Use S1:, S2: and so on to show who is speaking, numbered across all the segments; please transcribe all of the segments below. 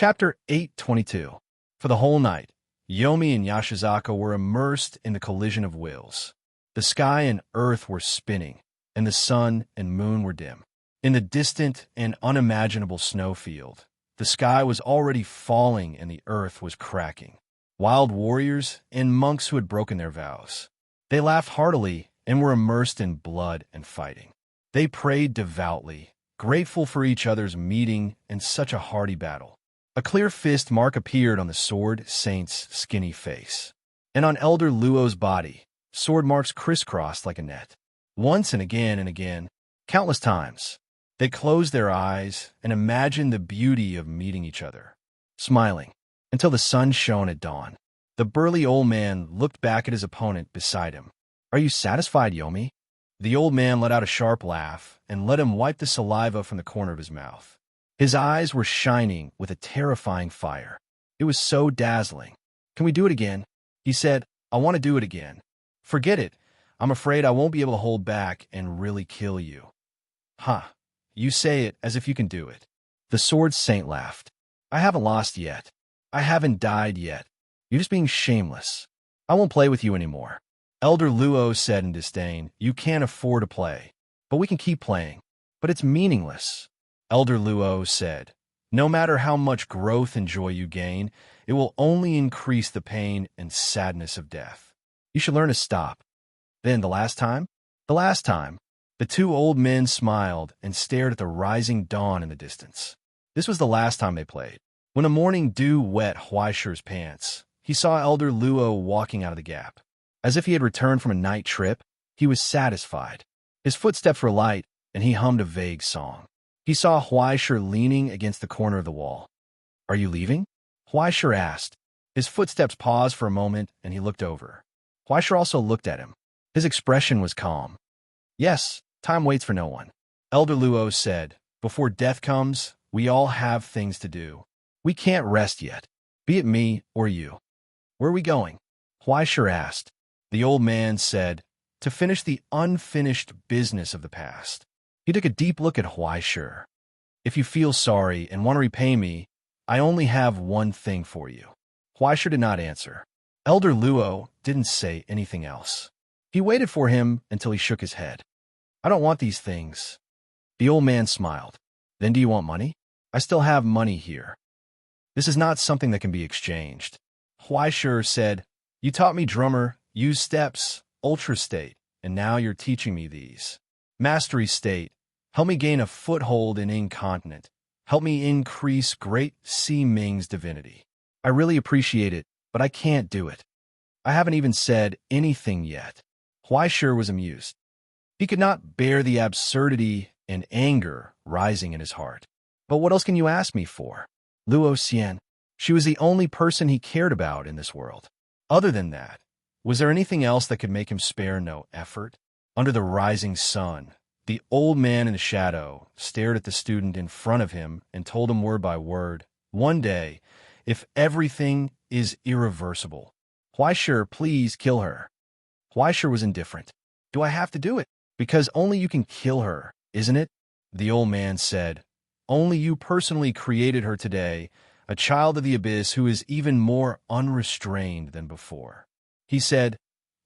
S1: Chapter 822. For the whole night, Yomi and Yashizaka were immersed in the collision of wills. The sky and earth were spinning, and the sun and moon were dim. In the distant and unimaginable snowfield, the sky was already falling and the earth was cracking. Wild warriors and monks who had broken their vows. They laughed heartily and were immersed in blood and fighting. They prayed devoutly, grateful for each other's meeting in such a hearty battle. A clear fist mark appeared on the sword saint's skinny face, and on Elder Luo's body, sword marks crisscrossed like a net. Once and again, countless times, they closed their eyes and imagined the beauty of meeting each other, smiling, until the sun shone at dawn. The burly old man looked back at his opponent beside him. "Are you satisfied, Yomi?" The old man let out a sharp laugh and let him wipe the saliva from the corner of his mouth. His eyes were shining with a terrifying fire. It was so dazzling. "Can we do it again?" He said. "I want to do it again." "Forget it. I'm afraid I won't be able to hold back and really kill you." "Huh. You say it as if you can do it." The sword saint laughed. "I haven't lost yet. I haven't died yet. You're just being shameless. I won't play with you anymore." Elder Luo said in disdain, "You can't afford to play, but we can keep playing. But it's meaningless." Elder Luo said, "No matter how much growth and joy you gain, it will only increase the pain and sadness of death. You should learn to stop." Then the last time? The last time. The two old men smiled and stared at the rising dawn in the distance. This was the last time they played. When a morning dew wet Huaishi's pants, he saw Elder Luo walking out of the gap. As if he had returned from a night trip, he was satisfied. His footsteps were light, and he hummed a vague song. He saw Huaishi leaning against the corner of the wall. "Are you leaving?" Huaishi asked. His footsteps paused for a moment, and he looked over. Huaishi also looked at him. His expression was calm. "Yes, time waits for no one." Elder Luo said, "Before death comes, we all have things to do. We can't rest yet, be it me or you." "Where are we going?" Huaishi asked. The old man said, "To finish the unfinished business of the past." He took a deep look at Huaishi. "If you feel sorry and want to repay me, I only have one thing for you." Huaishi did not answer. Elder Luo didn't say anything else. He waited for him until he shook his head. "I don't want these things." The old man smiled. "Then do you want money?" "I still have money here. This is not something that can be exchanged." Huaishi said, "You taught me drummer, use steps, ultra state, and now you're teaching me these. Mastery state, help me gain a foothold in incontinent. Help me increase great Si Ming's divinity. I really appreciate it, but I can't do it. I haven't even said anything yet." Huaishi was amused. He could not bear the absurdity and anger rising in his heart. "But what else can you ask me for?" Luo Xian. She was the only person he cared about in this world. Other than that, was there anything else that could make him spare no effort? Under the rising sun, the old man in the shadow stared at the student in front of him and told him word by word, "One day, if everything is irreversible, Huaishi, please kill her." Huaishi was indifferent. "Do I have to do it? Because only you can kill her, isn't it?" The old man said, "Only you personally created her today, a child of the abyss who is even more unrestrained than before." He said,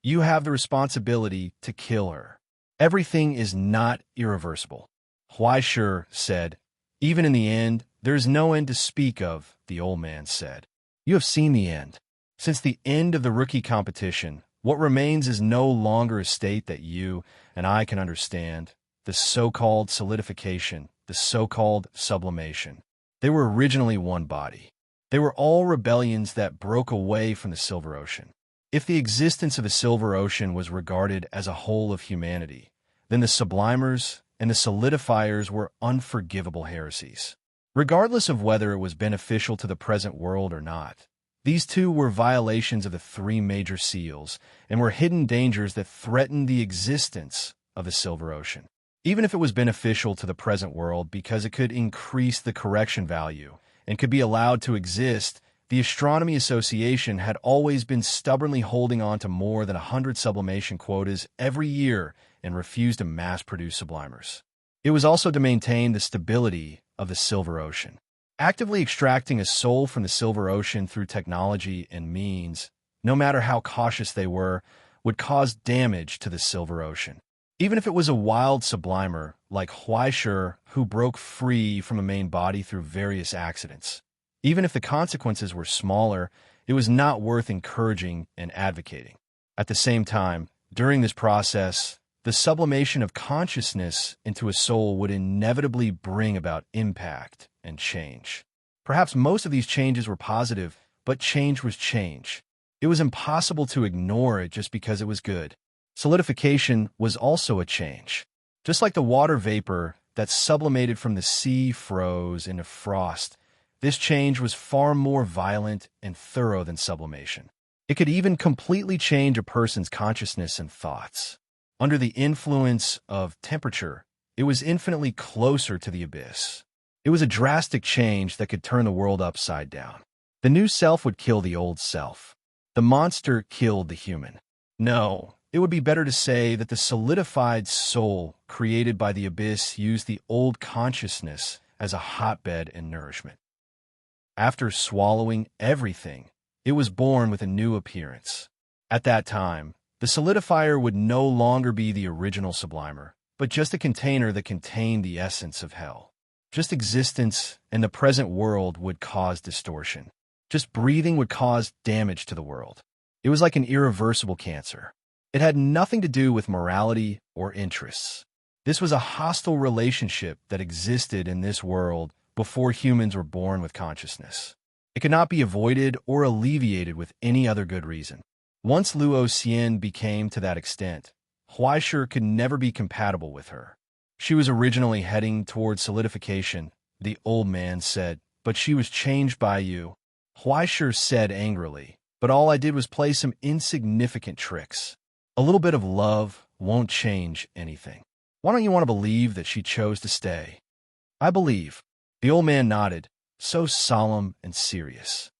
S1: "You have the responsibility to kill her. Everything is not irreversible." Huaishi said, "Even in the end, there is no end to speak of," the old man said. "You have seen the end. Since the end of the rookie competition, what remains is no longer a state that you and I can understand, the so-called solidification, the so-called sublimation. They were originally one body. They were all rebellions that broke away from the Silver Ocean. If the existence of the Silver Ocean was regarded as a whole of humanity, then the sublimers and the solidifiers were unforgivable heresies. Regardless of whether it was beneficial to the present world or not, these two were violations of the three major seals and were hidden dangers that threatened the existence of the Silver Ocean. Even if it was beneficial to the present world because it could increase the correction value and could be allowed to exist, the Astronomy Association had always been stubbornly holding on to more than 100 sublimation quotas every year and refused to mass-produce sublimers. It was also to maintain the stability of the Silver Ocean. Actively extracting a soul from the silver ocean through technology and means, no matter how cautious they were, would cause damage to the silver ocean. Even if it was a wild sublimer like Huaishur who broke free from a main body through various accidents. Even if the consequences were smaller, it was not worth encouraging and advocating. At the same time, during this process, the sublimation of consciousness into a soul would inevitably bring about impact and change. Perhaps most of these changes were positive, but change was change. It was impossible to ignore it just because it was good. Solidification was also a change. Just like the water vapor that sublimated from the sea froze into frost, this change was far more violent and thorough than sublimation. It could even completely change a person's consciousness and thoughts. Under the influence of temperature, it was infinitely closer to the abyss. It was a drastic change that could turn the world upside down. The new self would kill the old self. The monster killed the human. No, it would be better to say that the solidified soul created by the abyss used the old consciousness as a hotbed and nourishment. After swallowing everything, it was born with a new appearance. At that time, the solidifier would no longer be the original sublimer, but just a container that contained the essence of hell. Just existence in the present world would cause distortion. Just breathing would cause damage to the world. It was like an irreversible cancer. It had nothing to do with morality or interests. This was a hostile relationship that existed in this world before humans were born with consciousness. It could not be avoided or alleviated with any other good reason. Once Luo Xian became to that extent, Huaishur could never be compatible with her. She was originally heading towards solidification, the old man said, but she was changed by you. Huaishur said angrily, but all I did was play some insignificant tricks. A little bit of love won't change anything. Why don't you want to believe that she chose to stay? I believe. The old man nodded, so solemn and serious.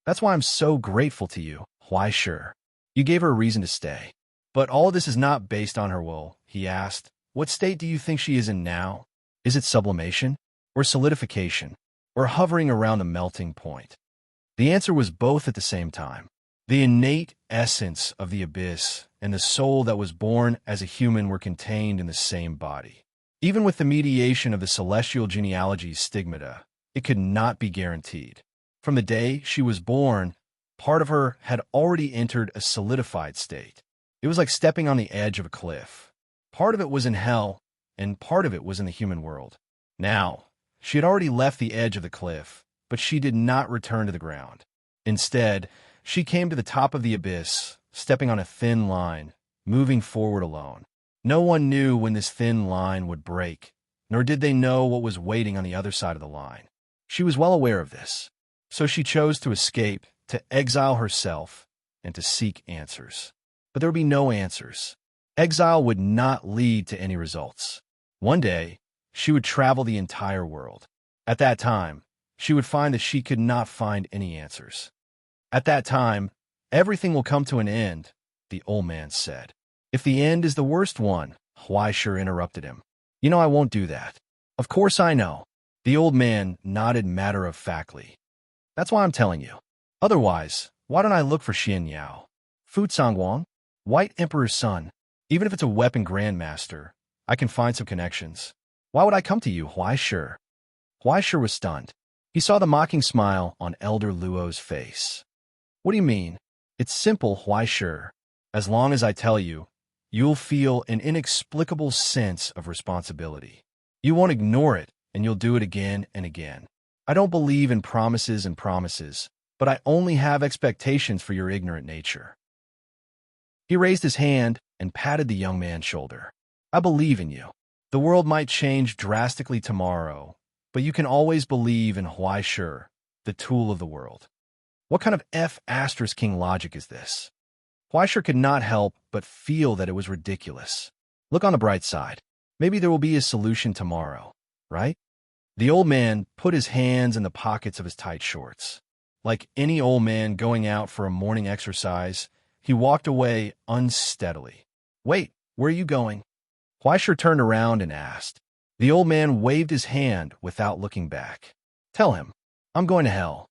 S1: That's why I'm so grateful to you, Huaishur. You gave her a reason to stay. But all this is not based on her will, he asked. What state do you think she is in now? Is it sublimation, or solidification, or hovering around a melting point? The answer was both at the same time. The innate essence of the abyss and the soul that was born as a human were contained in the same body. Even with the mediation of the celestial genealogy's stigmata, it could not be guaranteed. From the day she was born, part of her had already entered a solidified state. It was like stepping on the edge of a cliff. Part of it was in hell, and part of it was in the human world. Now, she had already left the edge of the cliff, but she did not return to the ground. Instead, she came to the top of the abyss, stepping on a thin line, moving forward alone. No one knew when this thin line would break, nor did they know what was waiting on the other side of the line. She was well aware of this, so she chose to escape, to exile herself, and to seek answers. But there would be no answers. Exile would not lead to any results. One day, she would travel the entire world. At that time, she would find that she could not find any answers. At that time, everything will come to an end, the old man said. If the end is the worst one, Huaishur interrupted him. You know I won't do that. Of course I know. The old man nodded matter-of-factly. That's why I'm telling you. Otherwise, why don't I look for Xian Yao? Fu Cangguang? White Emperor's son. Even if it's a weapon grandmaster, I can find some connections. Why would I come to you, Huaishur? Huaishur was stunned. He saw the mocking smile on Elder Luo's face. What do you mean? It's simple, Huaishur. As long as I tell you, you'll feel an inexplicable sense of responsibility. You won't ignore it, and you'll do it again and again. I don't believe in promises and promises, but I only have expectations for your ignorant nature. He raised his hand and patted the young man's shoulder. I believe in you. The world might change drastically tomorrow, but you can always believe in Huaishur, the tool of the world. What kind of F***king logic is this? Huaishur could not help but feel that it was ridiculous. Look on the bright side. Maybe there will be a solution tomorrow, right? The old man put his hands in the pockets of his tight shorts. Like any old man going out for a morning exercise, he walked away unsteadily. Wait, where are you going? Huaishur turned around and asked. The old man waved his hand without looking back. Tell him. I'm going to hell.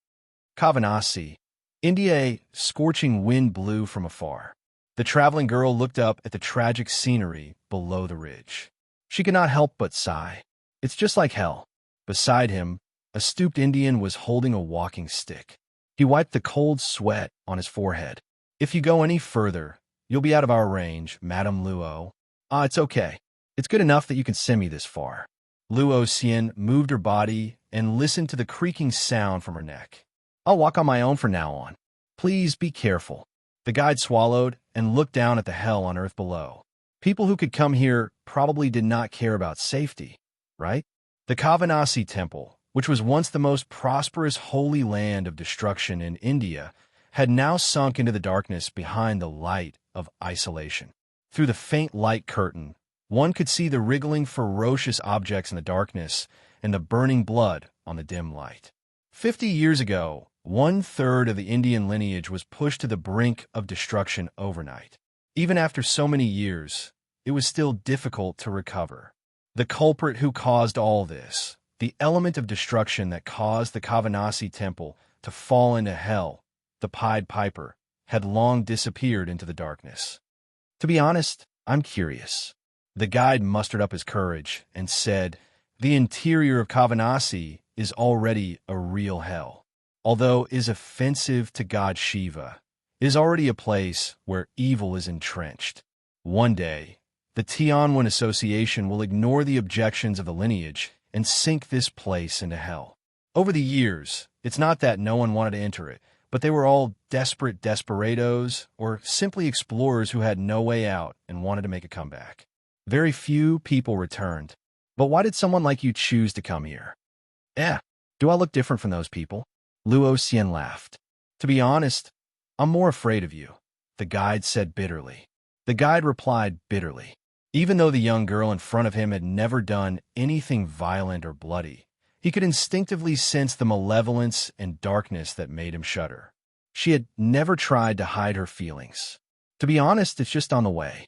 S1: Kavanasi, India. A scorching wind blew from afar. The traveling girl looked up at the tragic scenery below the ridge. She could not help but sigh. It's just like hell. Beside him, a stooped Indian was holding a walking stick. He wiped the cold sweat on his forehead. If you go any further, you'll be out of our range, Madame Luo. Ah, it's okay. It's good enough that you can send me this far. Luo Xian moved her body and listened to the creaking sound from her neck. I'll walk on my own from now on. Please be careful. The guide swallowed and looked down at the hell on earth below. People who could come here probably did not care about safety, right? The Kavanasi Temple, which was once the most prosperous holy land of destruction in India, had now sunk into the darkness behind the light of isolation. Through the faint light curtain, one could see the wriggling ferocious objects in the darkness and the burning blood on the dim light. 50 years ago, 1/3 of the Indian lineage was pushed to the brink of destruction overnight. Even after so many years, it was still difficult to recover. The culprit who caused all this, the element of destruction that caused the Kavanasi Temple to fall into hell, the Pied Piper, had long disappeared into the darkness. To be honest, I'm curious. The guide mustered up his courage and said, the interior of Kavanasi is already a real hell. Although is offensive to God Shiva, is already a place where evil is entrenched. One day, the Tianwen Association will ignore the objections of the lineage and sink this place into hell. Over the years, it's not that no one wanted to enter it, but they were all desperate desperados or simply explorers who had no way out and wanted to make a comeback. Very few people returned. But why did someone like you choose to come here? Do I look different from those people? Luo Xian laughed. To be honest, I'm more afraid of you, the guide said bitterly. The guide replied bitterly. Even though the young girl in front of him had never done anything violent or bloody, he could instinctively sense the malevolence and darkness that made him shudder. She had never tried to hide her feelings. To be honest, it's just on the way.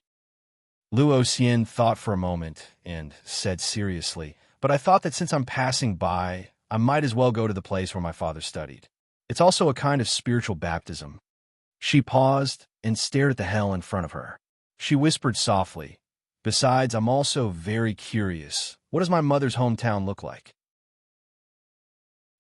S1: Luo Xian thought for a moment and said seriously, but I thought that since I'm passing by, I might as well go to the place where my father studied. It's also a kind of spiritual baptism. She paused and stared at the hell in front of her. She whispered softly, besides, I'm also very curious. What does my mother's hometown look like?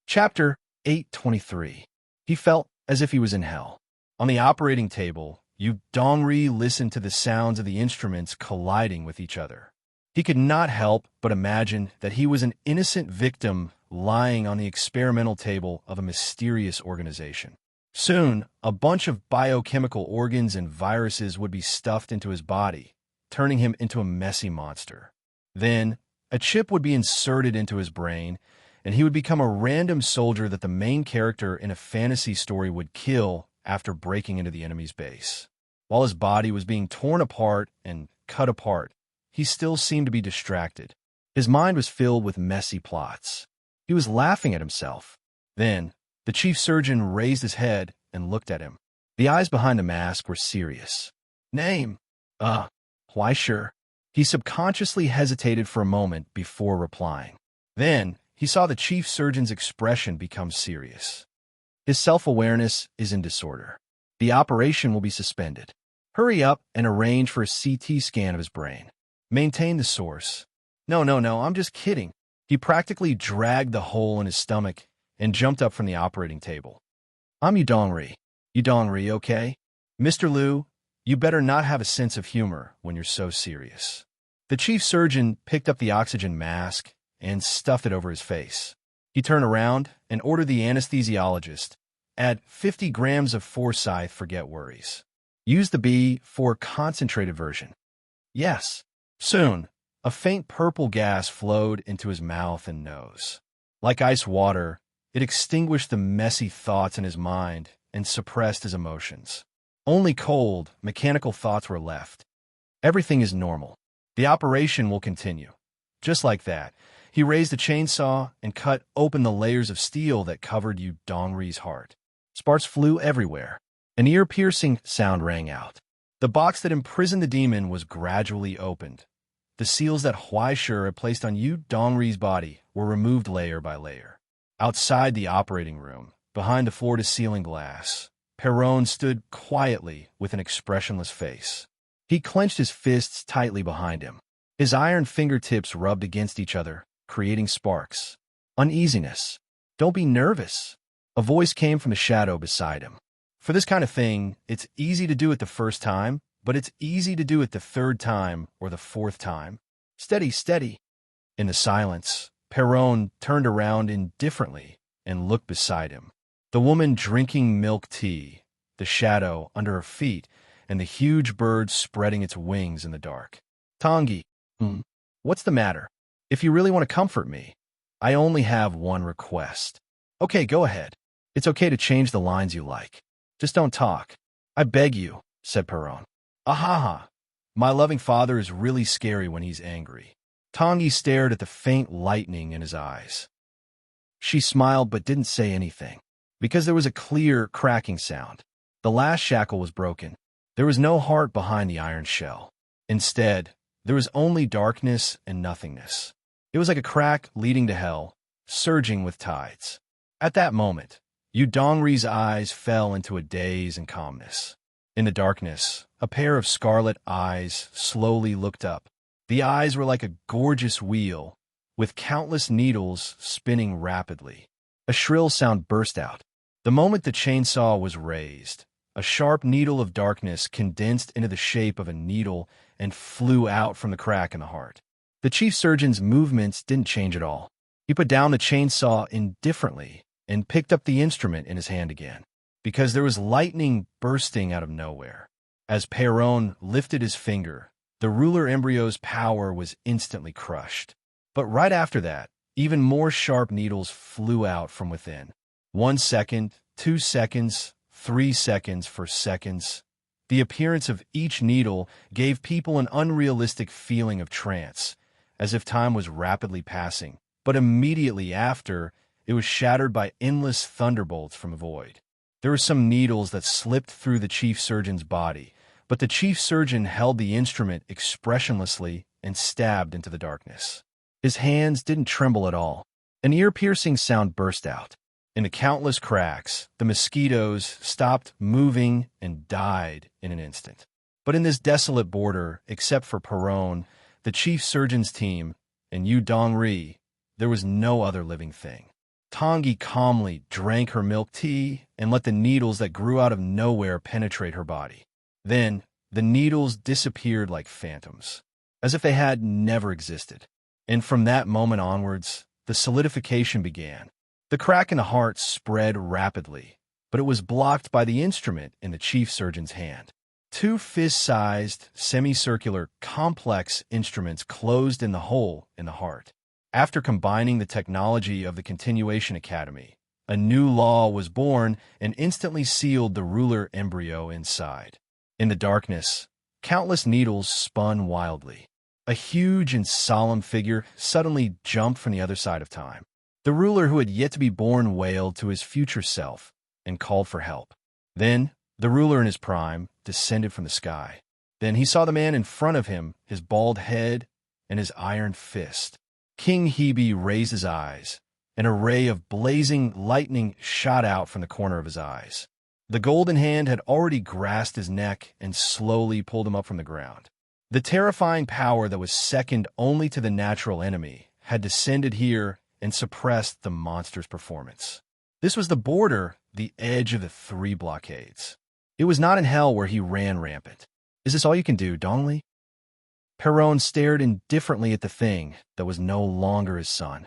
S1: Chapter 823. He felt as if he was in hell. On the operating table, Yu Dongri listened to the sounds of the instruments colliding with each other. He could not help but imagine that he was an innocent victim lying on the experimental table of a mysterious organization. Soon, a bunch of biochemical organs and viruses would be stuffed into his body, turning him into a messy monster. Then, a chip would be inserted into his brain, and he would become a random soldier that the main character in a fantasy story would kill after breaking into the enemy's base. While his body was being torn apart and cut apart, he still seemed to be distracted. His mind was filled with messy plots. He was laughing at himself. Then, the chief surgeon raised his head and looked at him. The eyes behind the mask were serious. Name? Why sure. He subconsciously hesitated for a moment before replying. Then, he saw the chief surgeon's expression become serious. His self-awareness is in disorder. The operation will be suspended. Hurry up and arrange for a CT scan of his brain. Maintain the source. No, I'm just kidding. He practically dragged the hole in his stomach and jumped up from the operating table. I'm Yu Dongri. Yu Dongri, okay? Mr. Liu, you better not have a sense of humor when you're so serious. The chief surgeon picked up the oxygen mask and stuffed it over his face. He turned around and ordered the anesthesiologist, add 50 grams of Forsyth for get worries. Use the B for concentrated version. Yes. Soon, a faint purple gas flowed into his mouth and nose. Like ice water, it extinguished the messy thoughts in his mind and suppressed his emotions. Only cold, mechanical thoughts were left. Everything is normal. The operation will continue. Just like that, he raised the chainsaw and cut open the layers of steel that covered Yu Dongri's heart. Sparks flew everywhere. An ear-piercing sound rang out. The box that imprisoned the demon was gradually opened. The seals that Huai Shi had placed on Yu Dongri's body were removed layer by layer. Outside the operating room, behind the floor-to-ceiling glass, Perron stood quietly with an expressionless face. He clenched his fists tightly behind him. His iron fingertips rubbed against each other, creating sparks. Uneasiness. "Don't be nervous." A voice came from the shadow beside him. "For this kind of thing, it's easy to do it the first time, but it's easy to do it the third time or the fourth time. Steady, steady." In the silence, Perron turned around indifferently and looked beside him. The woman drinking milk tea, the shadow under her feet, and the huge bird spreading its wings in the dark. "Tanguy, what's the matter? If you really want to comfort me, I only have one request." "Okay, go ahead. It's okay to change the lines you like. Just don't talk. I beg you," said Perron. "Ahaha. My loving father is really scary when he's angry." Tanguy stared at the faint lightning in his eyes. She smiled but didn't say anything, because there was a clear, cracking sound. The last shackle was broken. There was no heart behind the iron shell. Instead, there was only darkness and nothingness. It was like a crack leading to hell, surging with tides. At that moment, Yu Dongri's eyes fell into a daze and calmness. In the darkness, a pair of scarlet eyes slowly looked up. The eyes were like a gorgeous wheel, with countless needles spinning rapidly. A shrill sound burst out. The moment the chainsaw was raised, a sharp needle of darkness condensed into the shape of a needle and flew out from the crack in the heart. The chief surgeon's movements didn't change at all. He put down the chainsaw indifferently and picked up the instrument in his hand again, because there was lightning bursting out of nowhere. As Perron lifted his finger, the ruler embryo's power was instantly crushed. But right after that, even more sharp needles flew out from within. 1 second, 2 seconds, 3 seconds for seconds. The appearance of each needle gave people an unrealistic feeling of trance, as if time was rapidly passing. But immediately after, it was shattered by endless thunderbolts from the void. There were some needles that slipped through the chief surgeon's body, but the chief surgeon held the instrument expressionlessly and stabbed into the darkness. His hands didn't tremble at all. An ear-piercing sound burst out. In the countless cracks, the mosquitoes stopped moving and died in an instant. But in this desolate border, except for Perron, the chief surgeon's team, and Yu Dongri, there was no other living thing. Tanguy calmly drank her milk tea and let the needles that grew out of nowhere penetrate her body. Then, the needles disappeared like phantoms, as if they had never existed. And from that moment onwards, the solidification began. The crack in the heart spread rapidly, but it was blocked by the instrument in the chief surgeon's hand. 2 fist-sized, semicircular, complex instruments closed in the hole in the heart. After combining the technology of the Continuation Academy, a new law was born and instantly sealed the ruler embryo inside. In the darkness, countless needles spun wildly. A huge and solemn figure suddenly jumped from the other side of time. The ruler who had yet to be born wailed to his future self and called for help. Then, the ruler in his prime descended from the sky. Then he saw the man in front of him, his bald head and his iron fist. King Hebe raised his eyes. An array of blazing lightning shot out from the corner of his eyes. The golden hand had already grasped his neck and slowly pulled him up from the ground. The terrifying power that was second only to the natural enemy had descended here and suppressed the monster's performance. This was the border, the edge of the 3 blockades. It was not in hell where he ran rampant. "Is this all you can do, Dongli?" Perron stared indifferently at the thing that was no longer his son.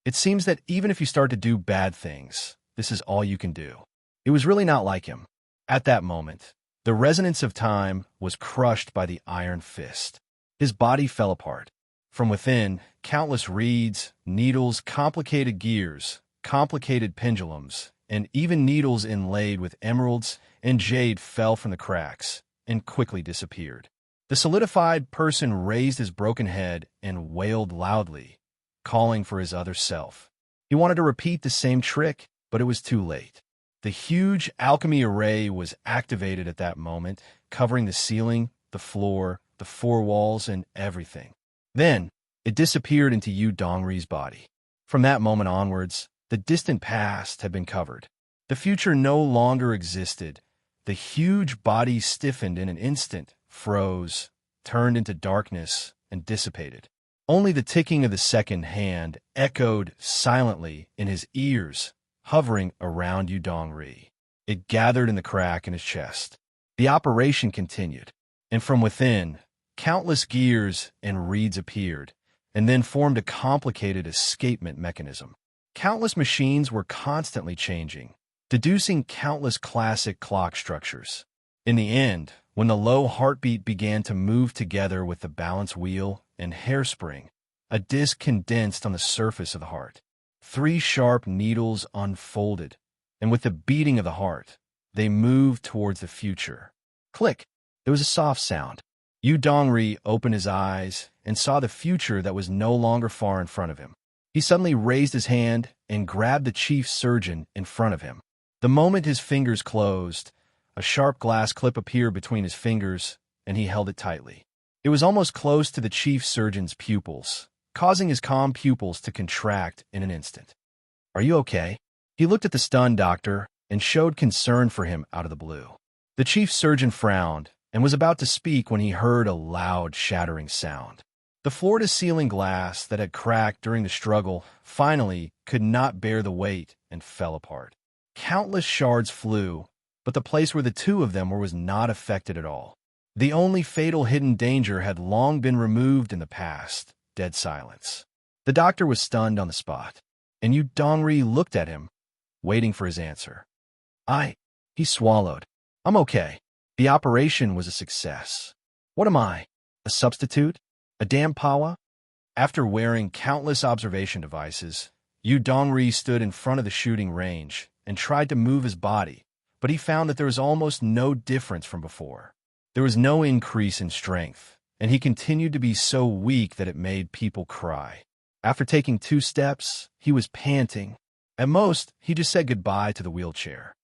S1: It seems that even if you start to do bad things, this is all you can do. It was really not like him. At that moment, the resonance of time was crushed by the iron fist. His body fell apart. From within, countless reeds, needles, complicated gears, complicated pendulums, and even needles inlaid with emeralds and jade fell from the cracks and quickly disappeared. The solidified person raised his broken head and wailed loudly, calling for his other self. He wanted to repeat the same trick, but it was too late. The huge alchemy array was activated at that moment, covering the ceiling, the floor, the 4 walls, and everything. Then, it disappeared into Yu Dongri's body. From that moment onwards, The distant past had been covered. The future no longer existed. The huge body stiffened in an instant, froze, turned into darkness, and dissipated. Only the ticking of the second hand echoed silently in his ears, hovering around Yu Dongri. It gathered in the crack in his chest. The operation continued, and from within, countless gears and reeds appeared, and then formed a complicated escapement mechanism. Countless machines were constantly changing, deducing countless classic clock structures. In the end, when the low heartbeat began to move together with the balance wheel and hairspring, a disc condensed on the surface of the heart. 3 sharp needles unfolded, and with the beating of the heart, they moved towards the future. Click! There was a soft sound. Yu Dongri opened his eyes and saw the future that was no longer far in front of him. He suddenly raised his hand and grabbed the chief surgeon in front of him. The moment his fingers closed, a sharp glass clip appeared between his fingers, and he held it tightly. It was almost close to the chief surgeon's pupils, causing his calm pupils to contract in an instant. "Are you okay?" He looked at the stunned doctor and showed concern for him out of the blue. The chief surgeon frowned and was about to speak when he heard a loud, shattering sound. The floor-to-ceiling glass that had cracked during the struggle finally could not bear the weight and fell apart. Countless shards flew, but the place where the two of them were was not affected at all. The only fatal hidden danger had long been removed in the past, dead silence. The doctor was stunned on the spot, and Yu Dongri looked at him, waiting for his answer. He swallowed. "I'm okay. The operation was a success. What am I? A substitute? A damn pawa?" After wearing countless observation devices, Yu Dongri stood in front of the shooting range and tried to move his body, but he found that there was almost no difference from before. There was no increase in strength, and he continued to be so weak that it made people cry. After taking 2 steps, he was panting. At most, he just said goodbye to the wheelchair.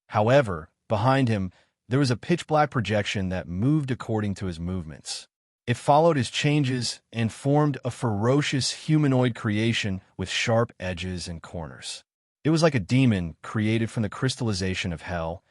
S1: However, behind him, there was a pitch-black projection that moved according to his movements. It followed his changes and formed a ferocious humanoid creation with sharp edges and corners. It was like a demon created from the crystallization of hell,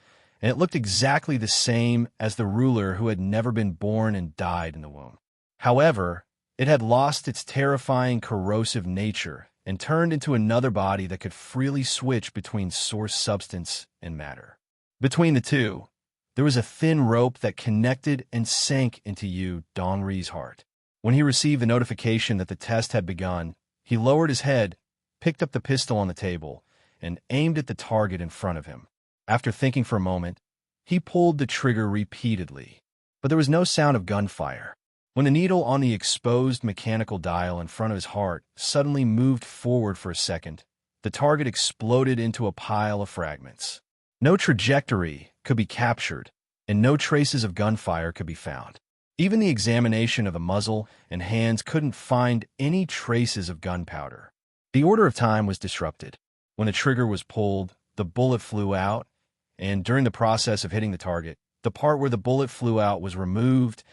S1: and it looked exactly the same as the ruler who had never been born and died in the womb. However, it had lost its terrifying corrosive nature and turned into another body that could freely switch between source substance and matter. Between the two, there was a thin rope that connected and sank into Yu Dongri's heart. When he received the notification that the test had begun, he lowered his head, picked up the pistol on the table, and aimed at the target in front of him. After thinking for a moment, he pulled the trigger repeatedly, but there was no sound of gunfire. When the needle on the exposed mechanical dial in front of his heart suddenly moved forward for a second, the target exploded into a pile of fragments. No trajectory could be captured, and no traces of gunfire could be found. Even the examination of the muzzle and hands couldn't find any traces of gunpowder. The order of time was disrupted. When the trigger was pulled, the bullet flew out, and during the process of hitting the target, the part where the bullet flew out was removed,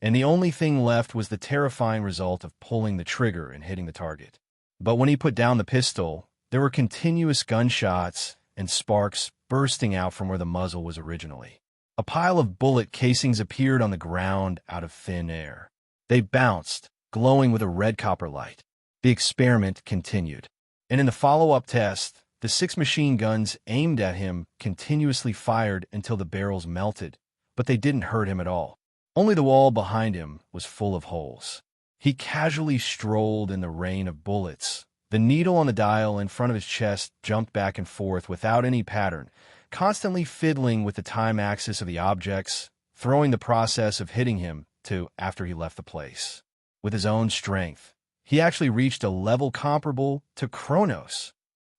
S1: and the only thing left was the terrifying result of pulling the trigger and hitting the target. But when he put down the pistol, there were continuous gunshots and sparks bursting out from where the muzzle was originally. A pile of bullet casings appeared on the ground out of thin air. They bounced, glowing with a red copper light. The experiment continued, and in the follow-up test, the 6 machine guns aimed at him continuously fired until the barrels melted, but they didn't hurt him at all. Only the wall behind him was full of holes. He casually strolled in the rain of bullets. The needle on the dial in front of his chest jumped back and forth without any pattern, constantly fiddling with the time axis of the objects, throwing the process of hitting him to after he left the place. With his own strength, he actually reached a level comparable to Kronos.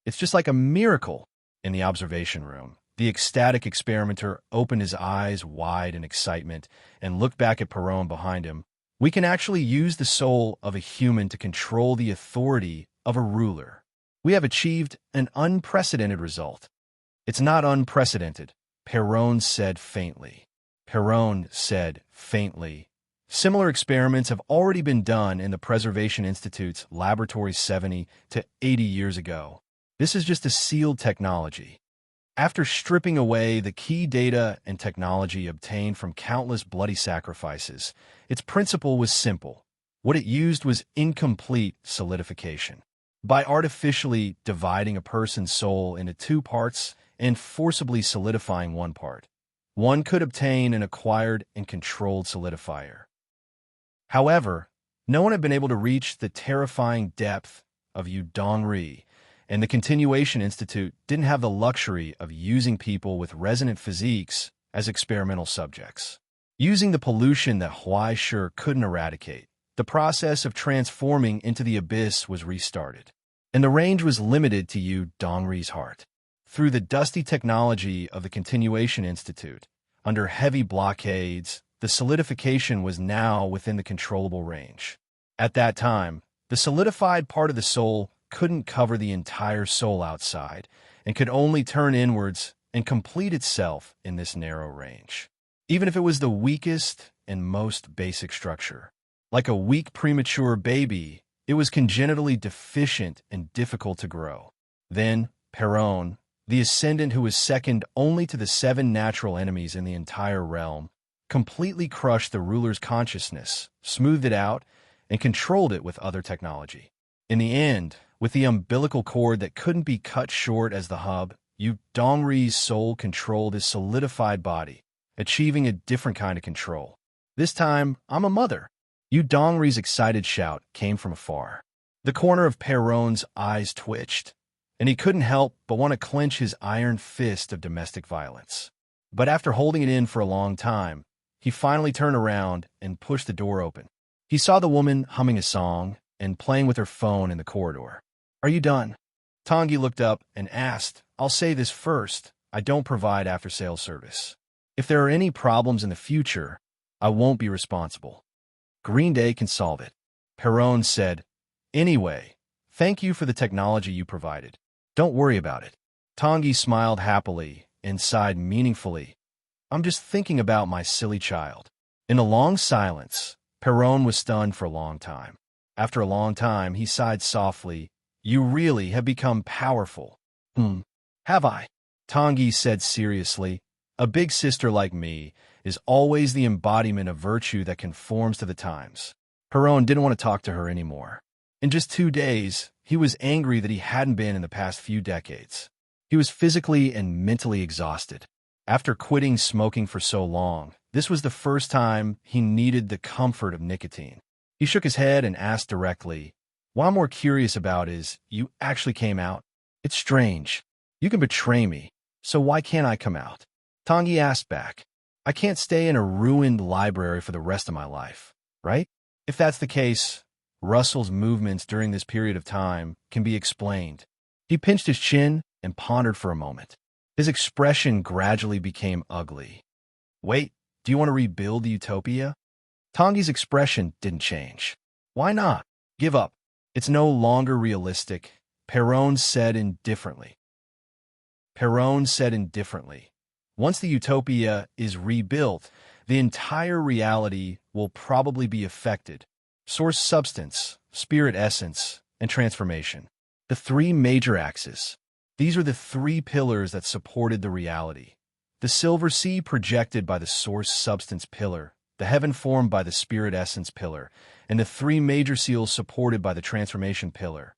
S1: It's just like a miracle. In the observation room, the ecstatic experimenter opened his eyes wide in excitement and looked back at Perron behind him. "We can actually use the soul of a human to control the authority of a ruler. We have achieved an unprecedented result." "It's not unprecedented," Perron said faintly. Similar experiments have already been done in the Preservation Institute's Laboratory 70 to 80 years ago. This is just a sealed technology. After stripping away the key data and technology obtained from countless bloody sacrifices, its principle was simple. What it used was incomplete solidification. By artificially dividing a person's soul into two parts and forcibly solidifying one part, one could obtain an acquired and controlled solidifier. However, no one had been able to reach the terrifying depth of Udongri, and the Continuation Institute didn't have the luxury of using people with resonant physiques as experimental subjects. Using the pollution that Huai Shi couldn't eradicate, the process of transforming into the abyss was restarted, and the range was limited to Udongri's heart. Through the dusty technology of the Continuation Institute, under heavy blockades, the solidification was now within the controllable range. At that time, the solidified part of the soul couldn't cover the entire soul outside and could only turn inwards and complete itself in this narrow range. Even if it was the weakest and most basic structure. Like a weak premature baby, it was congenitally deficient and difficult to grow. Then, Perron, the ascendant who was second only to the 7 natural enemies in the entire realm, completely crushed the ruler's consciousness, smoothed it out, and controlled it with other technology. In the end, with the umbilical cord that couldn't be cut short as the hub, Udongri's soul controlled his solidified body, achieving a different kind of control. This time, I'm a mother. Udongri's excited shout came from afar. The corner of Perron's eyes twitched, and he couldn't help but want to clench his iron fist of domestic violence. But after holding it in for a long time, he finally turned around and pushed the door open. He saw the woman humming a song and playing with her phone in the corridor. Are you done? Tangi looked up and asked, I'll say this first, I don't provide after-sales service. If there are any problems in the future, I won't be responsible. Green Day can solve it. Perron said, Anyway, thank you for the technology you provided. Don't worry about it. Tangi smiled happily and sighed meaningfully. I'm just thinking about my silly child. In a long silence, Perron was stunned for a long time. After a long time, he sighed softly. You really have become powerful. Have I? Tangi said seriously. A big sister like me is always the embodiment of virtue that conforms to the times. Perron didn't want to talk to her anymore. In just 2 days, he was angry that he hadn't been in the past few decades. He was physically and mentally exhausted. After quitting smoking for so long, this was the first time he needed the comfort of nicotine. He shook his head and asked directly, What I'm more curious about is, you actually came out? It's strange. You can betray me, so why can't I come out? Tangi asked back. I can't stay in a ruined library for the rest of my life, right? If that's the case, Russell's movements during this period of time can be explained. He pinched his chin and pondered for a moment. His expression gradually became ugly. Wait, do you want to rebuild the utopia? Tangi's expression didn't change. Why not? Give up. It's no longer realistic, Perron said indifferently. Once the utopia is rebuilt, the entire reality will probably be affected. Source substance, spirit essence, and transformation. The 3 major axes. These are the 3 pillars that supported the reality. The silver sea projected by the source substance pillar, the heaven formed by the spirit essence pillar, and the 3 major seals supported by the transformation pillar.